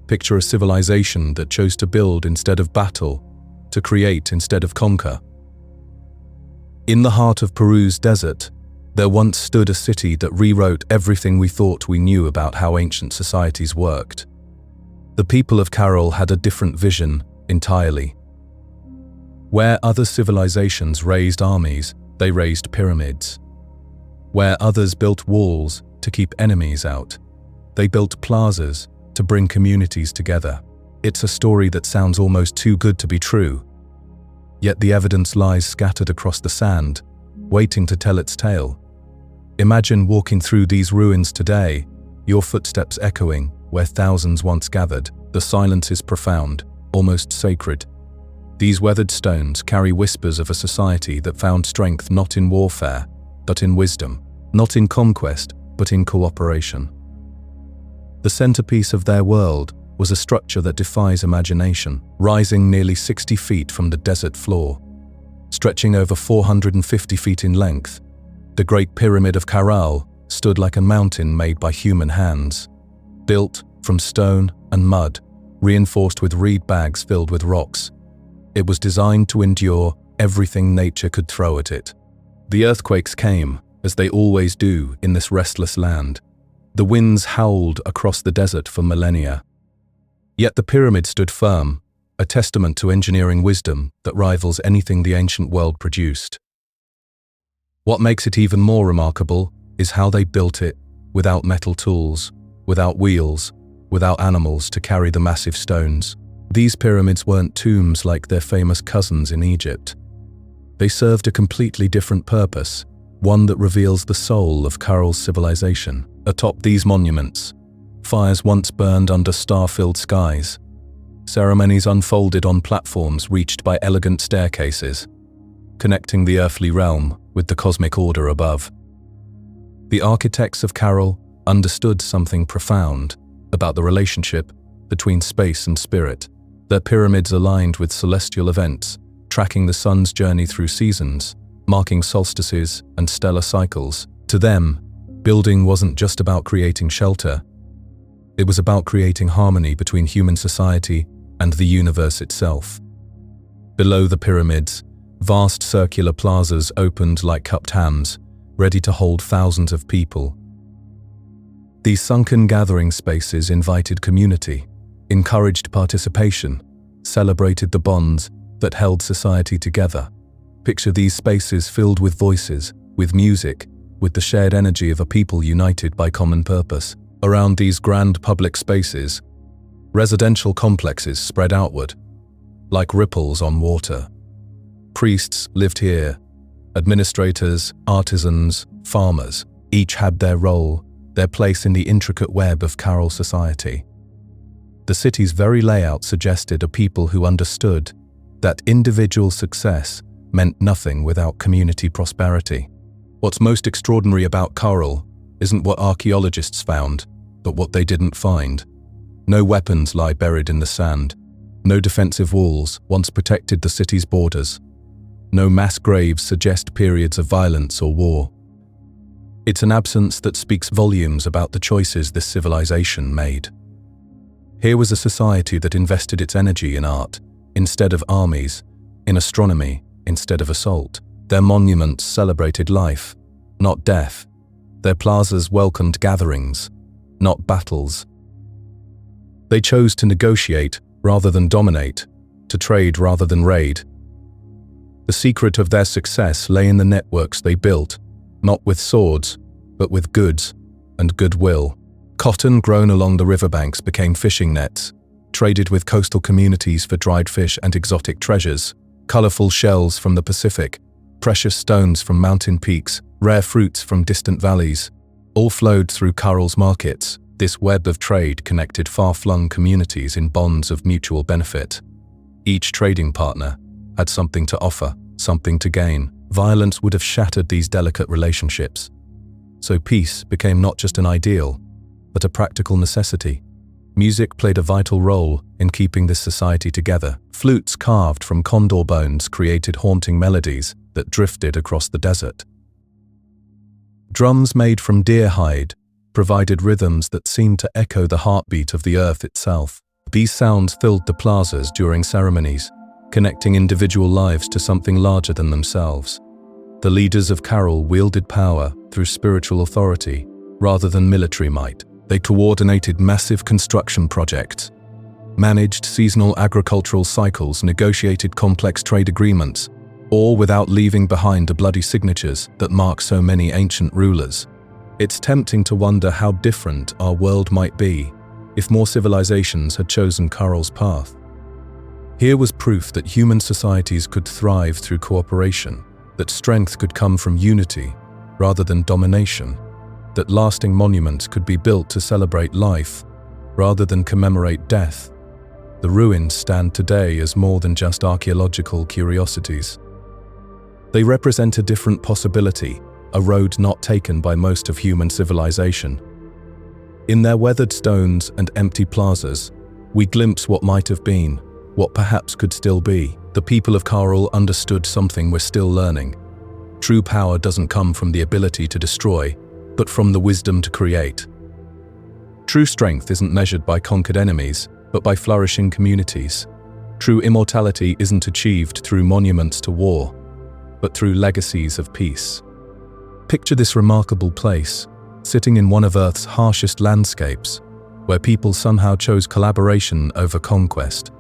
[SPEAKER 1] Picture a civilization that chose to build instead of battle, to create instead of conquer. In the heart of Peru's desert, there once stood a city that rewrote everything we thought we knew about how ancient societies worked. The people of Caral had a different vision entirely. Where other civilizations raised armies, they raised pyramids. Where others built walls to keep enemies out, they built plazas to bring communities together. It's a story that sounds almost too good to be true. Yet the evidence lies scattered across the sand, waiting to tell its tale. Imagine walking through these ruins today, your footsteps echoing where thousands once gathered. The silence is profound, almost sacred. These weathered stones carry whispers of a society that found strength not in warfare, but in wisdom, not in conquest, but in cooperation. The centerpiece of their world was a structure that defies imagination, rising nearly 60 feet from the desert floor. Stretching over 450 feet in length, the Great Pyramid of Caral stood like a mountain made by human hands, built from stone and mud, reinforced with reed bags filled with rocks. It was designed to endure everything nature could throw at it. The earthquakes came, as they always do in this restless land. The winds howled across the desert for millennia. Yet the pyramid stood firm, a testament to engineering wisdom that rivals anything the ancient world produced. What makes it even more remarkable is how they built it without metal tools, without wheels, without animals to carry the massive stones. These pyramids weren't tombs like their famous cousins in Egypt. They served a completely different purpose, one that reveals the soul of Caral's civilization. Atop these monuments, fires once burned under star-filled skies. Ceremonies unfolded on platforms reached by elegant staircases, connecting the earthly realm with the cosmic order above. The architects of Caral understood something profound about the relationship between space and spirit. Their pyramids aligned with celestial events, tracking the sun's journey through seasons, marking solstices and stellar cycles. To them, building wasn't just about creating shelter. It was about creating harmony between human society and the universe itself. Below the pyramids, vast circular plazas opened like cupped hands, ready to hold thousands of people. These sunken gathering spaces invited community, encouraged participation, celebrated the bonds that held society together. Picture these spaces filled with voices, with music, with the shared energy of a people united by common purpose. Around these grand public spaces, residential complexes spread outward, like ripples on water. Priests lived here, administrators, artisans, farmers, each had their role, their place in the intricate web of Caral society. The city's very layout suggested a people who understood that individual success meant nothing without community prosperity. What's most extraordinary about Caral isn't what archaeologists found, but what they didn't find. No weapons lie buried in the sand. No defensive walls once protected the city's borders. No mass graves suggest periods of violence or war. It's an absence that speaks volumes about the choices this civilization made. Here was a society that invested its energy in art instead of armies, in astronomy instead of assault. Their monuments celebrated life, not death. Their plazas welcomed gatherings, not battles. They chose to negotiate rather than dominate, to trade rather than raid. The secret of their success lay in the networks they built, not with swords, but with goods and goodwill. Cotton grown along the riverbanks became fishing nets, traded with coastal communities for dried fish and exotic treasures. Colorful shells from the Pacific, precious stones from mountain peaks, rare fruits from distant valleys, all flowed through Caral's markets. This web of trade connected far-flung communities in bonds of mutual benefit. Each trading partner had something to offer, something to gain. Violence would have shattered these delicate relationships. So peace became not just an ideal, but a practical necessity. Music played a vital role in keeping this society together. Flutes carved from condor bones created haunting melodies that drifted across the desert. Drums made from deer hide provided rhythms that seemed to echo the heartbeat of the earth itself. These sounds filled the plazas during ceremonies, connecting individual lives to something larger than themselves. The leaders of Carol wielded power through spiritual authority rather than military might. They coordinated massive construction projects, managed seasonal agricultural cycles, negotiated complex trade agreements, all without leaving behind the bloody signatures that mark so many ancient rulers. It's tempting to wonder how different our world might be if more civilizations had chosen Carol's path. Here was proof that human societies could thrive through cooperation, that strength could come from unity rather than domination, that lasting monuments could be built to celebrate life rather than commemorate death. The ruins stand today as more than just archaeological curiosities. They represent a different possibility, a road not taken by most of human civilization. In their weathered stones and empty plazas, we glimpse what might have been, what perhaps could still be. The people of Carol understood something we're still learning. True power doesn't come from the ability to destroy, but from the wisdom to create. True strength isn't measured by conquered enemies, but by flourishing communities. True immortality isn't achieved through monuments to war, but through legacies of peace. Picture this remarkable place, sitting in one of Earth's harshest landscapes, where people somehow chose collaboration over conquest.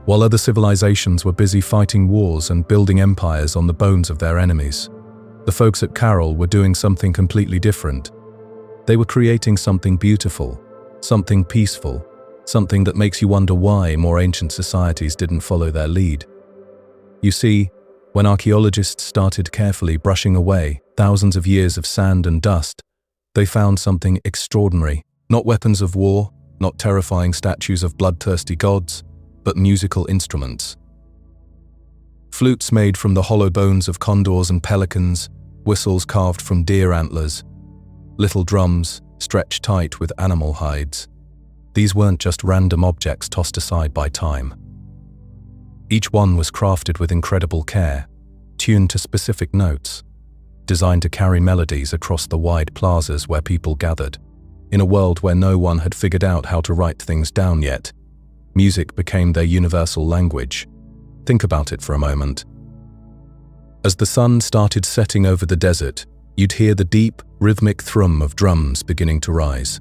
[SPEAKER 1] While other civilizations were busy fighting wars and building empires on the bones of their enemies, the folks at Carol were doing something completely different. They were creating something beautiful, something peaceful, something that makes you wonder why more ancient societies didn't follow their lead. You see, when archaeologists started carefully brushing away thousands of years of sand and dust, they found something extraordinary. Not weapons of war, not terrifying statues of bloodthirsty gods, but musical instruments. Flutes made from the hollow bones of condors and pelicans, whistles carved from deer antlers, little drums stretched tight with animal hides. These weren't just random objects tossed aside by time. Each one was crafted with incredible care, tuned to specific notes, designed to carry melodies across the wide plazas where people gathered. In a world where no one had figured out how to write things down yet, music became their universal language. Think about it for a moment. As the sun started setting over the desert, you'd hear the deep, rhythmic thrum of drums beginning to rise.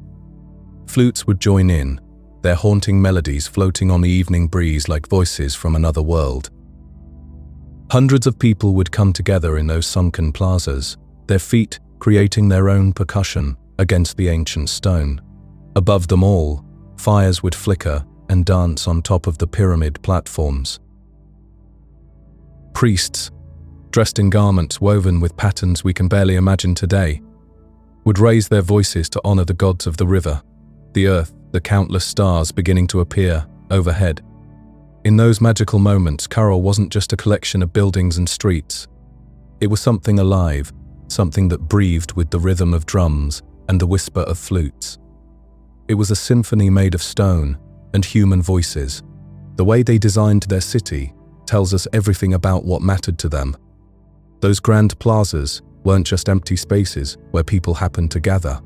[SPEAKER 1] Flutes would join in, their haunting melodies floating on the evening breeze like voices from another world. Hundreds of people would come together in those sunken plazas, their feet creating their own percussion against the ancient stone. Above them all, fires would flicker and dance on top of the pyramid platforms. Priests, dressed in garments woven with patterns we can barely imagine today, would raise their voices to honor the gods of the river, the earth, the countless stars beginning to appear overhead. In those magical moments, Carol wasn't just a collection of buildings and streets. It was something alive, something that breathed with the rhythm of drums and the whisper of flutes. It was a symphony made of stone and human voices. The way they designed their city tells us everything about what mattered to them. Those grand plazas weren't just empty spaces where people happened to gather.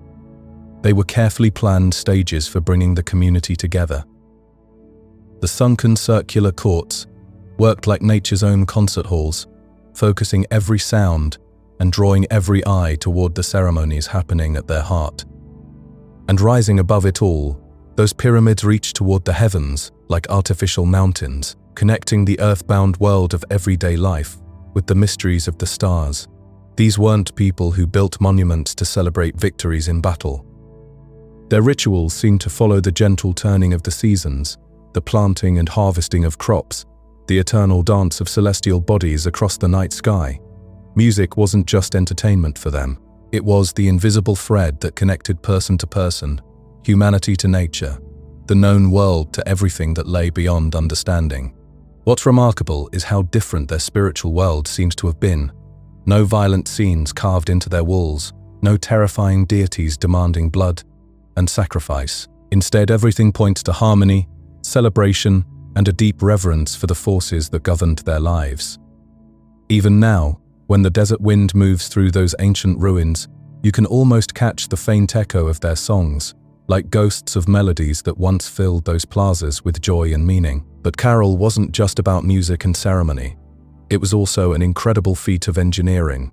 [SPEAKER 1] They were carefully planned stages for bringing the community together. The sunken circular courts worked like nature's own concert halls, focusing every sound and drawing every eye toward the ceremonies happening at their heart. And rising above it all, those pyramids reached toward the heavens like artificial mountains, connecting the earthbound world of everyday life with the mysteries of the stars. These weren't people who built monuments to celebrate victories in battle. Their rituals seemed to follow the gentle turning of the seasons, the planting and harvesting of crops, the eternal dance of celestial bodies across the night sky. Music wasn't just entertainment for them. It was the invisible thread that connected person to person, humanity to nature, the known world to everything that lay beyond understanding. What's remarkable is how different their spiritual world seems to have been. No violent scenes carved into their walls, no terrifying deities demanding blood and sacrifice. Instead, everything points to harmony, celebration, and a deep reverence for the forces that governed their lives. Even now, when the desert wind moves through those ancient ruins, you can almost catch the faint echo of their songs, like ghosts of melodies that once filled those plazas with joy and meaning. But Carol wasn't just about music and ceremony. It was also an incredible feat of engineering,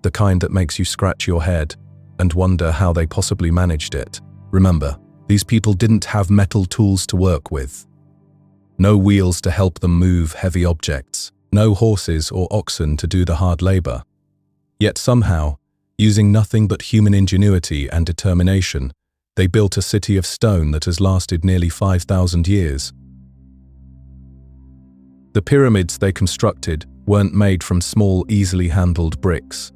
[SPEAKER 1] the kind that makes you scratch your head and wonder how they possibly managed it. Remember, these people didn't have metal tools to work with. No wheels to help them move heavy objects. No horses or oxen to do the hard labor. Yet somehow, using nothing but human ingenuity and determination, they built a city of stone that has lasted nearly 5,000 years. The pyramids they constructed weren't made from small, easily handled bricks.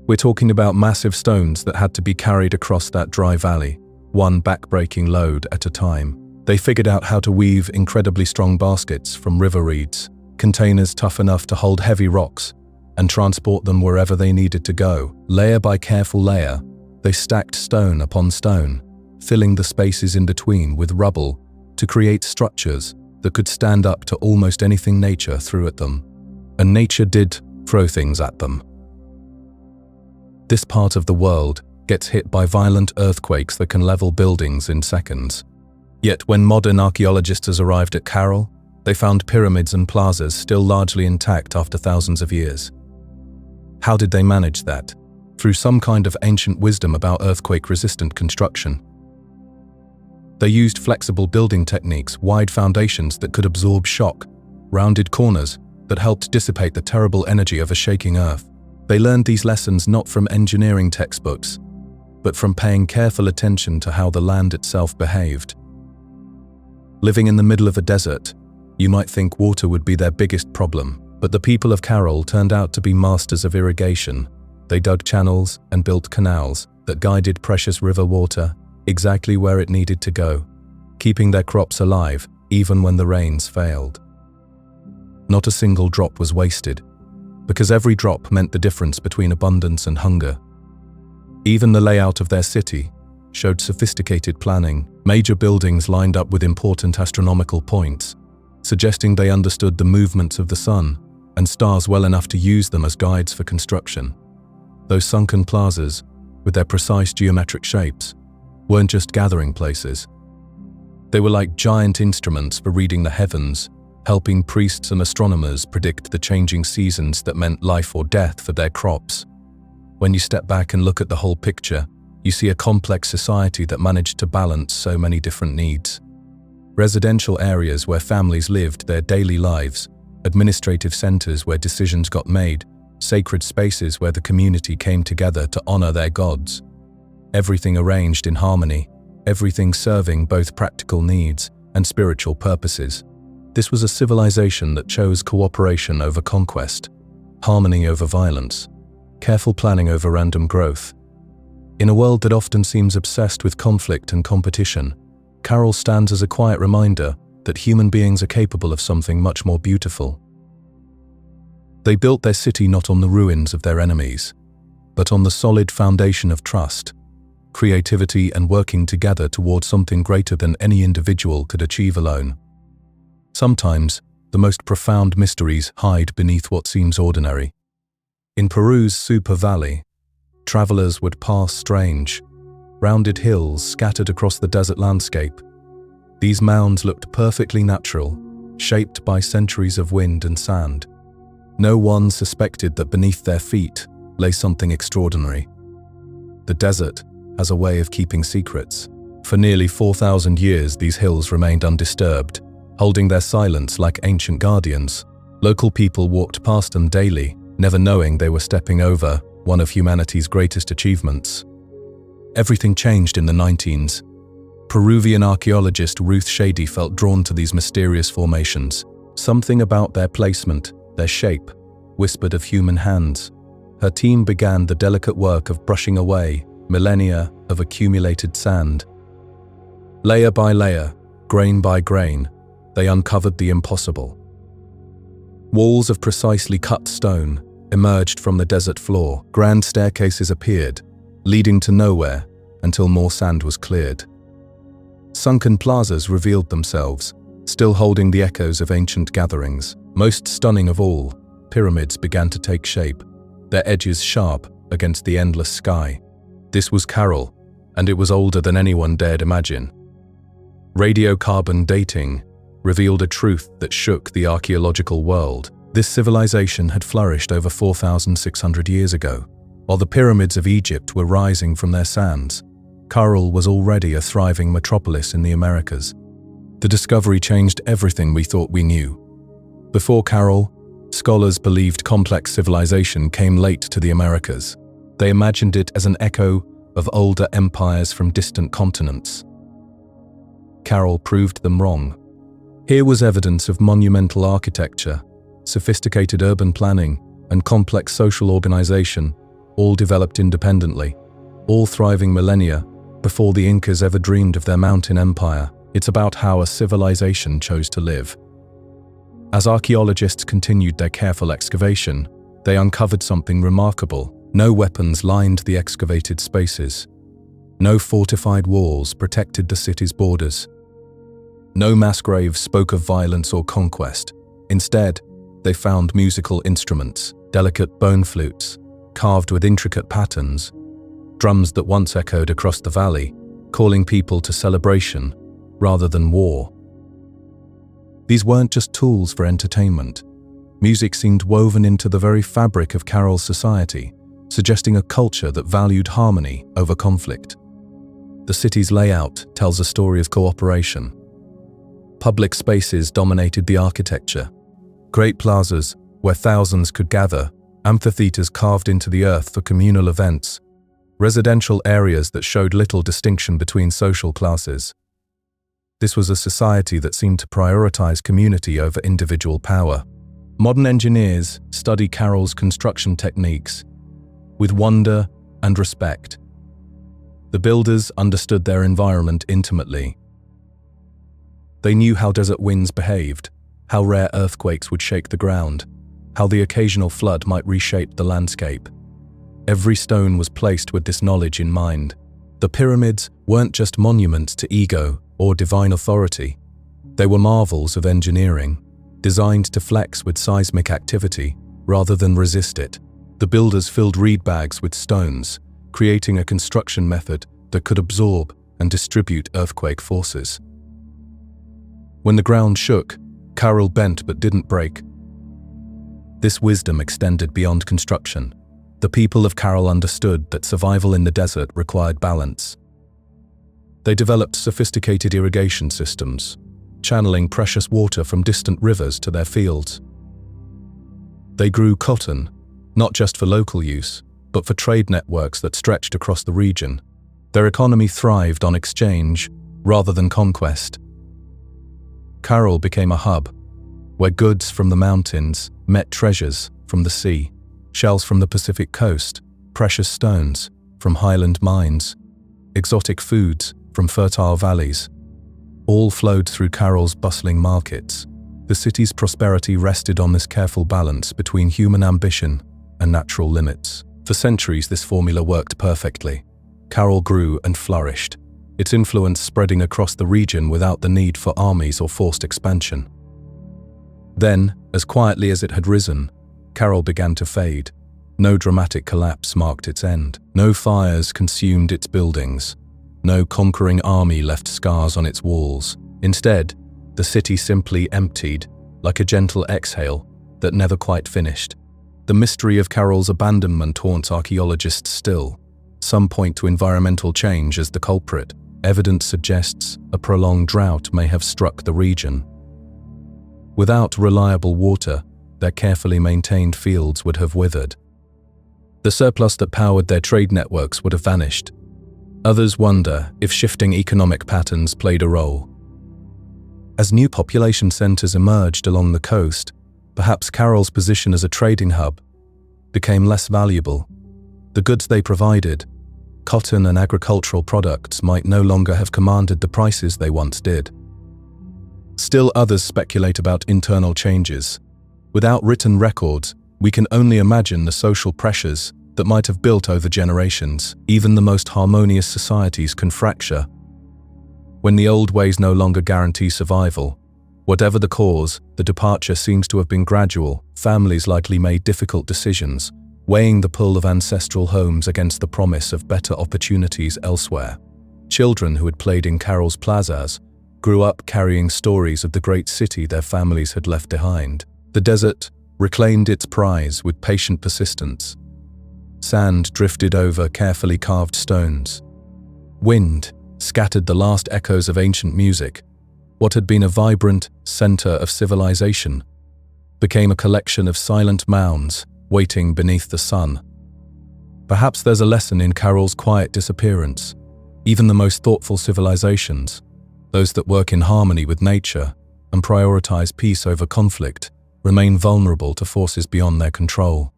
[SPEAKER 1] We're talking about massive stones that had to be carried across that dry valley, one back-breaking load at a time. They figured out how to weave incredibly strong baskets from river reeds, containers tough enough to hold heavy rocks, and transport them wherever they needed to go. Layer by careful layer, they stacked stone upon stone, filling the spaces in between with rubble to create structures that could stand up to almost anything nature threw at them. And nature did throw things at them. This part of the world gets hit by violent earthquakes that can level buildings in seconds. Yet when modern archaeologists arrived at Cairo, they found pyramids and plazas still largely intact after thousands of years. How did they manage that? Through some kind of ancient wisdom about earthquake-resistant construction. They used flexible building techniques, wide foundations that could absorb shock, rounded corners that helped dissipate the terrible energy of a shaking earth. They learned these lessons not from engineering textbooks, but from paying careful attention to how the land itself behaved. Living in the middle of a desert, you might think water would be their biggest problem, but the people of Cairo turned out to be masters of irrigation. They dug channels and built canals that guided precious river water exactly where it needed to go, keeping their crops alive even when the rains failed. Not a single drop was wasted, because every drop meant the difference between abundance and hunger. Even the layout of their city showed sophisticated planning. Major buildings lined up with important astronomical points, suggesting they understood the movements of the sun and stars well enough to use them as guides for construction. Those sunken plazas, with their precise geometric shapes, weren't just gathering places. They were like giant instruments for reading the heavens, helping priests and astronomers predict the changing seasons that meant life or death for their crops. When you step back and look at the whole picture, you see a complex society that managed to balance so many different needs. Residential areas where families lived their daily lives, administrative centers where decisions got made, sacred spaces where the community came together to honor their gods. Everything arranged in harmony, everything serving both practical needs and spiritual purposes. This was a civilization that chose cooperation over conquest, harmony over violence, careful planning over random growth. In a world that often seems obsessed with conflict and competition, Cairo stands as a quiet reminder that human beings are capable of something much more beautiful. They built their city not on the ruins of their enemies, but on the solid foundation of trust, creativity, and working together towards something greater than any individual could achieve alone. Sometimes, the most profound mysteries hide beneath what seems ordinary. In Peru's Supa Valley, travelers would pass strange, rounded hills scattered across the desert landscape. These mounds looked perfectly natural, shaped by centuries of wind and sand. No one suspected that beneath their feet lay something extraordinary. The desert has a way of keeping secrets. For nearly 4,000 years, these hills remained undisturbed, holding their silence like ancient guardians. Local people walked past them daily, never knowing they were stepping over one of humanity's greatest achievements. Everything changed in the 19s. Peruvian archaeologist Ruth Shady felt drawn to these mysterious formations. Something about their placement, their shape, whispered of human hands. Her team began the delicate work of brushing away millennia of accumulated sand. Layer by layer, grain by grain, they uncovered the impossible. Walls of precisely cut stone emerged from the desert floor. Grand staircases appeared, leading to nowhere until more sand was cleared. Sunken plazas revealed themselves, still holding the echoes of ancient gatherings. Most stunning of all, pyramids began to take shape, their edges sharp against the endless sky. This was Cairo, and it was older than anyone dared imagine. Radiocarbon dating revealed a truth that shook the archaeological world. This civilization had flourished over 4,600 years ago. While the pyramids of Egypt were rising from their sands, Cairo was already a thriving metropolis in the Americas. The discovery changed everything we thought we knew. Before Cairo, scholars believed complex civilization came late to the Americas. They imagined it as an echo of older empires from distant continents. Cairo proved them wrong. Here was evidence of monumental architecture, sophisticated urban planning, and complex social organization, all developed independently, all thriving millennia before the Incas ever dreamed of their mountain empire. It's about how a civilization chose to live. As archaeologists continued their careful excavation, they uncovered something remarkable. No weapons lined the excavated spaces. No fortified walls protected the city's borders. No mass graves spoke of violence or conquest. Instead, they found musical instruments, delicate bone flutes, carved with intricate patterns, drums that once echoed across the valley, calling people to celebration rather than war. These weren't just tools for entertainment. Music seemed woven into the very fabric of Cairo's society, suggesting a culture that valued harmony over conflict. The city's layout tells a story of cooperation. Public spaces dominated the architecture. Great plazas where thousands could gather, amphitheaters carved into the earth for communal events, residential areas that showed little distinction between social classes. This was a society that seemed to prioritize community over individual power. Modern engineers study Cairo's construction techniques with wonder and respect. The builders understood their environment intimately. They knew how desert winds behaved, how rare earthquakes would shake the ground, how the occasional flood might reshape the landscape. Every stone was placed with this knowledge in mind. The pyramids weren't just monuments to ego or divine authority. They were marvels of engineering, designed to flex with seismic activity rather than resist it. The builders filled reed bags with stones, creating a construction method that could absorb and distribute earthquake forces. When the ground shook, Cairo bent but didn't break. This wisdom extended beyond construction. The people of Cairo understood that survival in the desert required balance. They developed sophisticated irrigation systems, channeling precious water from distant rivers to their fields. They grew cotton, not just for local use, but for trade networks that stretched across the region. Their economy thrived on exchange rather than conquest. Cairo became a hub, where goods from the mountains met treasures from the sea, shells from the Pacific coast, precious stones from highland mines, exotic foods from fertile valleys. All flowed through Cairo's bustling markets. The city's prosperity rested on this careful balance between human ambition and natural limits. For centuries, this formula worked perfectly. Cairo grew and flourished, its influence spreading across the region without the need for armies or forced expansion. Then, as quietly as it had risen, Cairo began to fade. No dramatic collapse marked its end. No fires consumed its buildings. No conquering army left scars on its walls. Instead, the city simply emptied, like a gentle exhale that never quite finished. The mystery of Cairo's abandonment haunts archaeologists still. Some point to environmental change as the culprit. Evidence suggests a prolonged drought may have struck the region. Without reliable water, their carefully maintained fields would have withered. The surplus that powered their trade networks would have vanished. Others wonder if shifting economic patterns played a role. As new population centers emerged along the coast, perhaps Cairo's position as a trading hub became less valuable. The goods they provided, cotton and agricultural products, might no longer have commanded the prices they once did. Still others speculate about internal changes. Without written records, we can only imagine the social pressures that might have built over generations. Even the most harmonious societies can fracture. When the old ways no longer guarantee survival, whatever the cause, the departure seems to have been gradual. Families likely made difficult decisions, weighing the pull of ancestral homes against the promise of better opportunities elsewhere. Children who had played in Cairo's plazas grew up carrying stories of the great city their families had left behind. The desert reclaimed its prize with patient persistence. Sand drifted over carefully carved stones. Wind scattered the last echoes of ancient music. What had been a vibrant center of civilization became a collection of silent mounds waiting beneath the sun. Perhaps there's a lesson in Carol's quiet disappearance. Even the most thoughtful civilizations, those that work in harmony with nature and prioritize peace over conflict, remain vulnerable to forces beyond their control.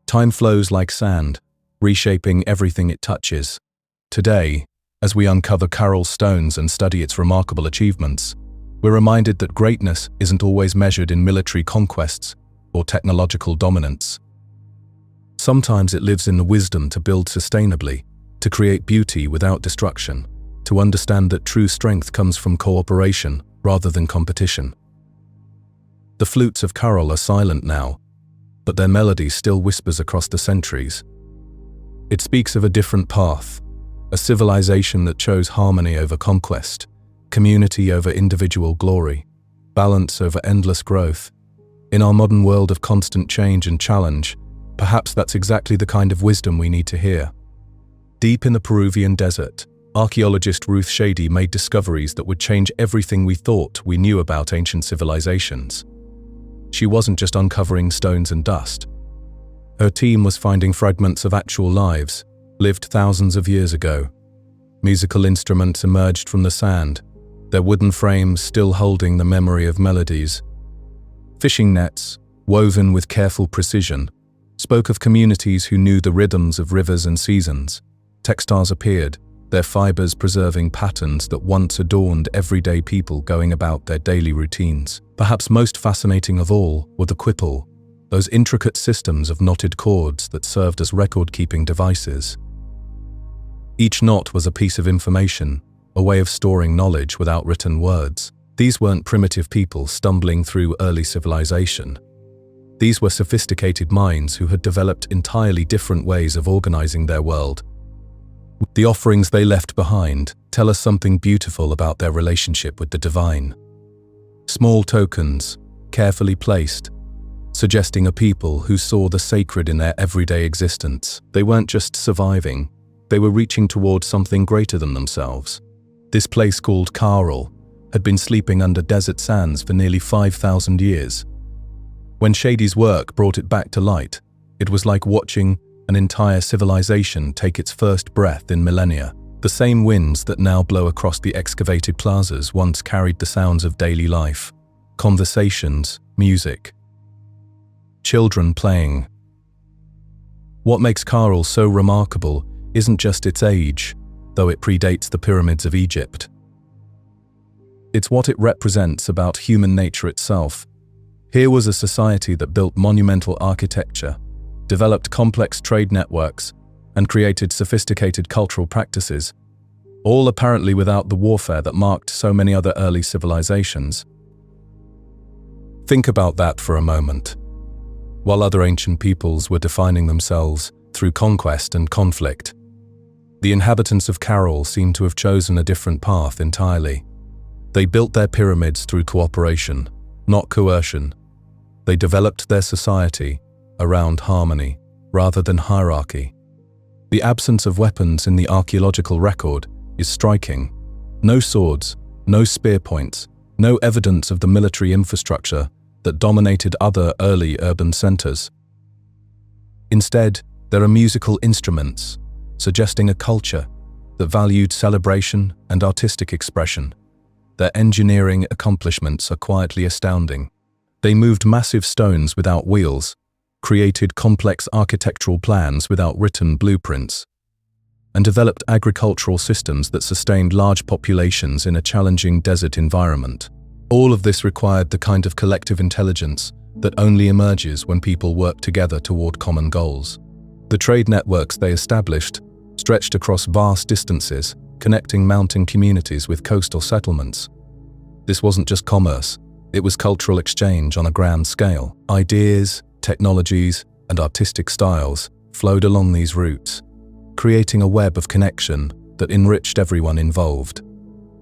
[SPEAKER 1] Time flows like sand, reshaping everything it touches. Today, as we uncover Carol's stones and study its remarkable achievements, we're reminded that greatness isn't always measured in military conquests or technological dominance. Sometimes it lives in the wisdom to build sustainably, to create beauty without destruction, to understand that true strength comes from cooperation rather than competition. The flutes of Carol are silent now, but their melody still whispers across the centuries. It speaks of a different path, a civilization that chose harmony over conquest, community over individual glory, balance over endless growth. In our modern world of constant change and challenge, perhaps that's exactly the kind of wisdom we need to hear. Deep in the Peruvian desert, archaeologist Ruth Shady made discoveries that would change everything we thought we knew about ancient civilizations. She wasn't just uncovering stones and dust. Her team was finding fragments of actual lives, lived thousands of years ago. Musical instruments emerged from the sand, their wooden frames still holding the memory of melodies. Fishing nets, woven with careful precision, spoke of communities who knew the rhythms of rivers and seasons. Textiles appeared, their fibers preserving patterns that once adorned everyday people going about their daily routines. Perhaps most fascinating of all were the quipple, those intricate systems of knotted cords that served as record-keeping devices. Each knot was a piece of information, a way of storing knowledge without written words. These weren't primitive people stumbling through early civilization. These were sophisticated minds who had developed entirely different ways of organizing their world. The offerings they left behind tell us something beautiful about their relationship with the divine. Small tokens, carefully placed, suggesting a people who saw the sacred in their everyday existence. They weren't just surviving, they were reaching toward something greater than themselves. This place called Carol had been sleeping under desert sands for nearly 5,000 years. When Shady's work brought it back to light, it was like watching an entire civilization take its first breath in millennia. The same winds that now blow across the excavated plazas once carried the sounds of daily life, conversations, music, children playing. What makes Carol so remarkable isn't just its age, though it predates the pyramids of Egypt. It's what it represents about human nature itself. Here was a society that built monumental architecture, developed complex trade networks, and created sophisticated cultural practices, all apparently without the warfare that marked so many other early civilizations. Think about that for a moment. While other ancient peoples were defining themselves through conquest and conflict, the inhabitants of Carol seem to have chosen a different path entirely. They built their pyramids through cooperation, not coercion. They developed their society around harmony rather than hierarchy. The absence of weapons in the archaeological record is striking. No swords, no spear points, no evidence of the military infrastructure that dominated other early urban centers. Instead, there are musical instruments, suggesting a culture that valued celebration and artistic expression. Their engineering accomplishments are quietly astounding. They moved massive stones without wheels, created complex architectural plans without written blueprints, and developed agricultural systems that sustained large populations in a challenging desert environment. All of this required the kind of collective intelligence that only emerges when people work together toward common goals. The trade networks they established stretched across vast distances, connecting mountain communities with coastal settlements. This wasn't just commerce, it was cultural exchange on a grand scale. Ideas, technologies, and artistic styles flowed along these routes, creating a web of connection that enriched everyone involved.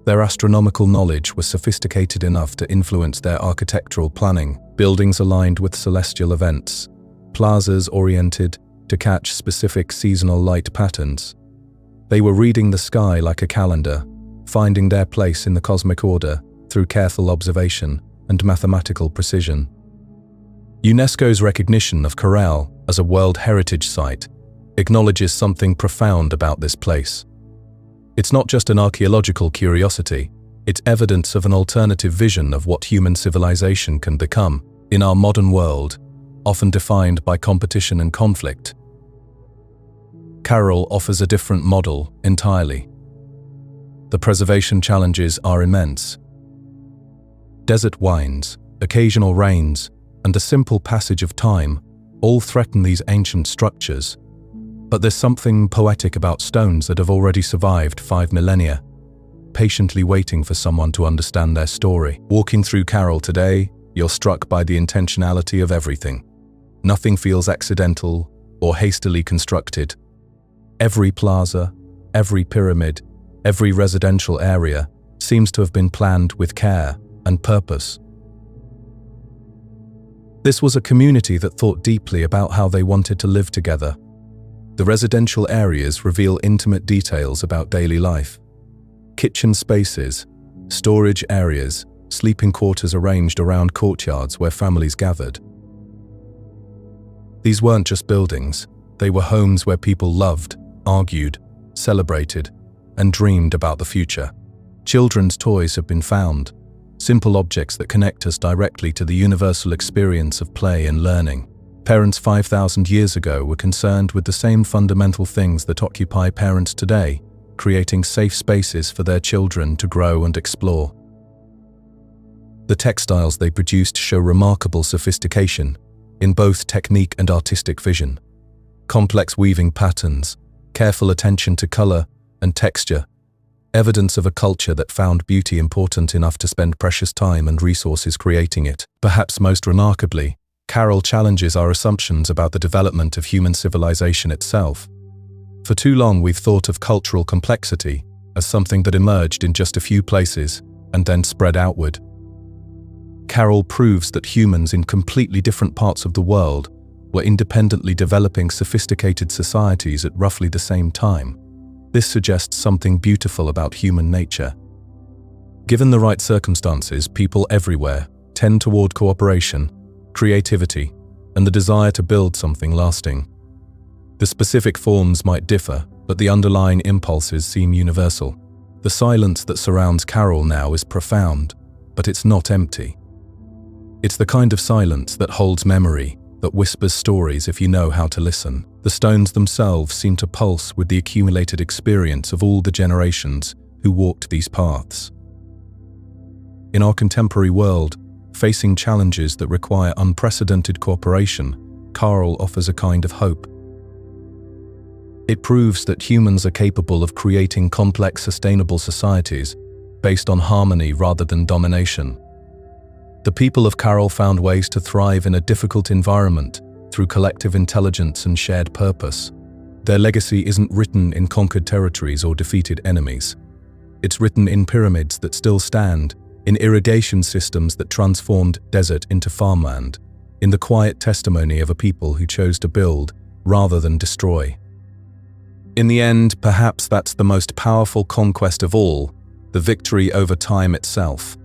[SPEAKER 1] Their astronomical knowledge was sophisticated enough to influence their architectural planning, buildings aligned with celestial events, plazas oriented to catch specific seasonal light patterns. They were reading the sky like a calendar, finding their place in the cosmic order through careful observation and mathematical precision. UNESCO's recognition of Corral as a World Heritage Site acknowledges something profound about this place. It's not just an archaeological curiosity, it's evidence of an alternative vision of what human civilization can become in our modern world, often defined by competition and conflict. Carroll offers a different model entirely. The preservation challenges are immense. Desert winds, occasional rains, and a simple passage of time all threaten these ancient structures. But there's something poetic about stones that have already survived 5 millennia, patiently waiting for someone to understand their story. Walking through Carroll today, you're struck by the intentionality of everything. Nothing feels accidental or hastily constructed. Every plaza, every pyramid, every residential area seems to have been planned with care and purpose. This was a community that thought deeply about how they wanted to live together. The residential areas reveal intimate details about daily life. Kitchen spaces, storage areas, sleeping quarters arranged around courtyards where families gathered. These weren't just buildings, they were homes where people loved, argued, celebrated, and dreamed about the future. Children's toys have been found, simple objects that connect us directly to the universal experience of play and learning. Parents 5,000 years ago were concerned with the same fundamental things that occupy parents today, creating safe spaces for their children to grow and explore. The textiles they produced show remarkable sophistication in both technique and artistic vision. Complex weaving patterns, careful attention to color and texture, evidence of a culture that found beauty important enough to spend precious time and resources creating it. Perhaps most remarkably, Carroll challenges our assumptions about the development of human civilization itself. For too long we've thought of cultural complexity as something that emerged in just a few places and then spread outward. Carroll proves that humans in completely different parts of the world were independently developing sophisticated societies at roughly the same time. This suggests something beautiful about human nature. Given the right circumstances, people everywhere tend toward cooperation, creativity, and the desire to build something lasting. The specific forms might differ, but the underlying impulses seem universal. The silence that surrounds Carroll now is profound, but it's not empty. It's the kind of silence that holds memory, that whispers stories if you know how to listen. The stones themselves seem to pulse with the accumulated experience of all the generations who walked these paths. In our contemporary world, facing challenges that require unprecedented cooperation, Carroll offers a kind of hope. It proves that humans are capable of creating complex, sustainable societies based on harmony rather than domination. The people of Carroll found ways to thrive in a difficult environment through collective intelligence and shared purpose. Their legacy isn't written in conquered territories or defeated enemies. It's written in pyramids that still stand, in irrigation systems that transformed desert into farmland, in the quiet testimony of a people who chose to build rather than destroy. In the end, perhaps that's the most powerful conquest of all, the victory over time itself.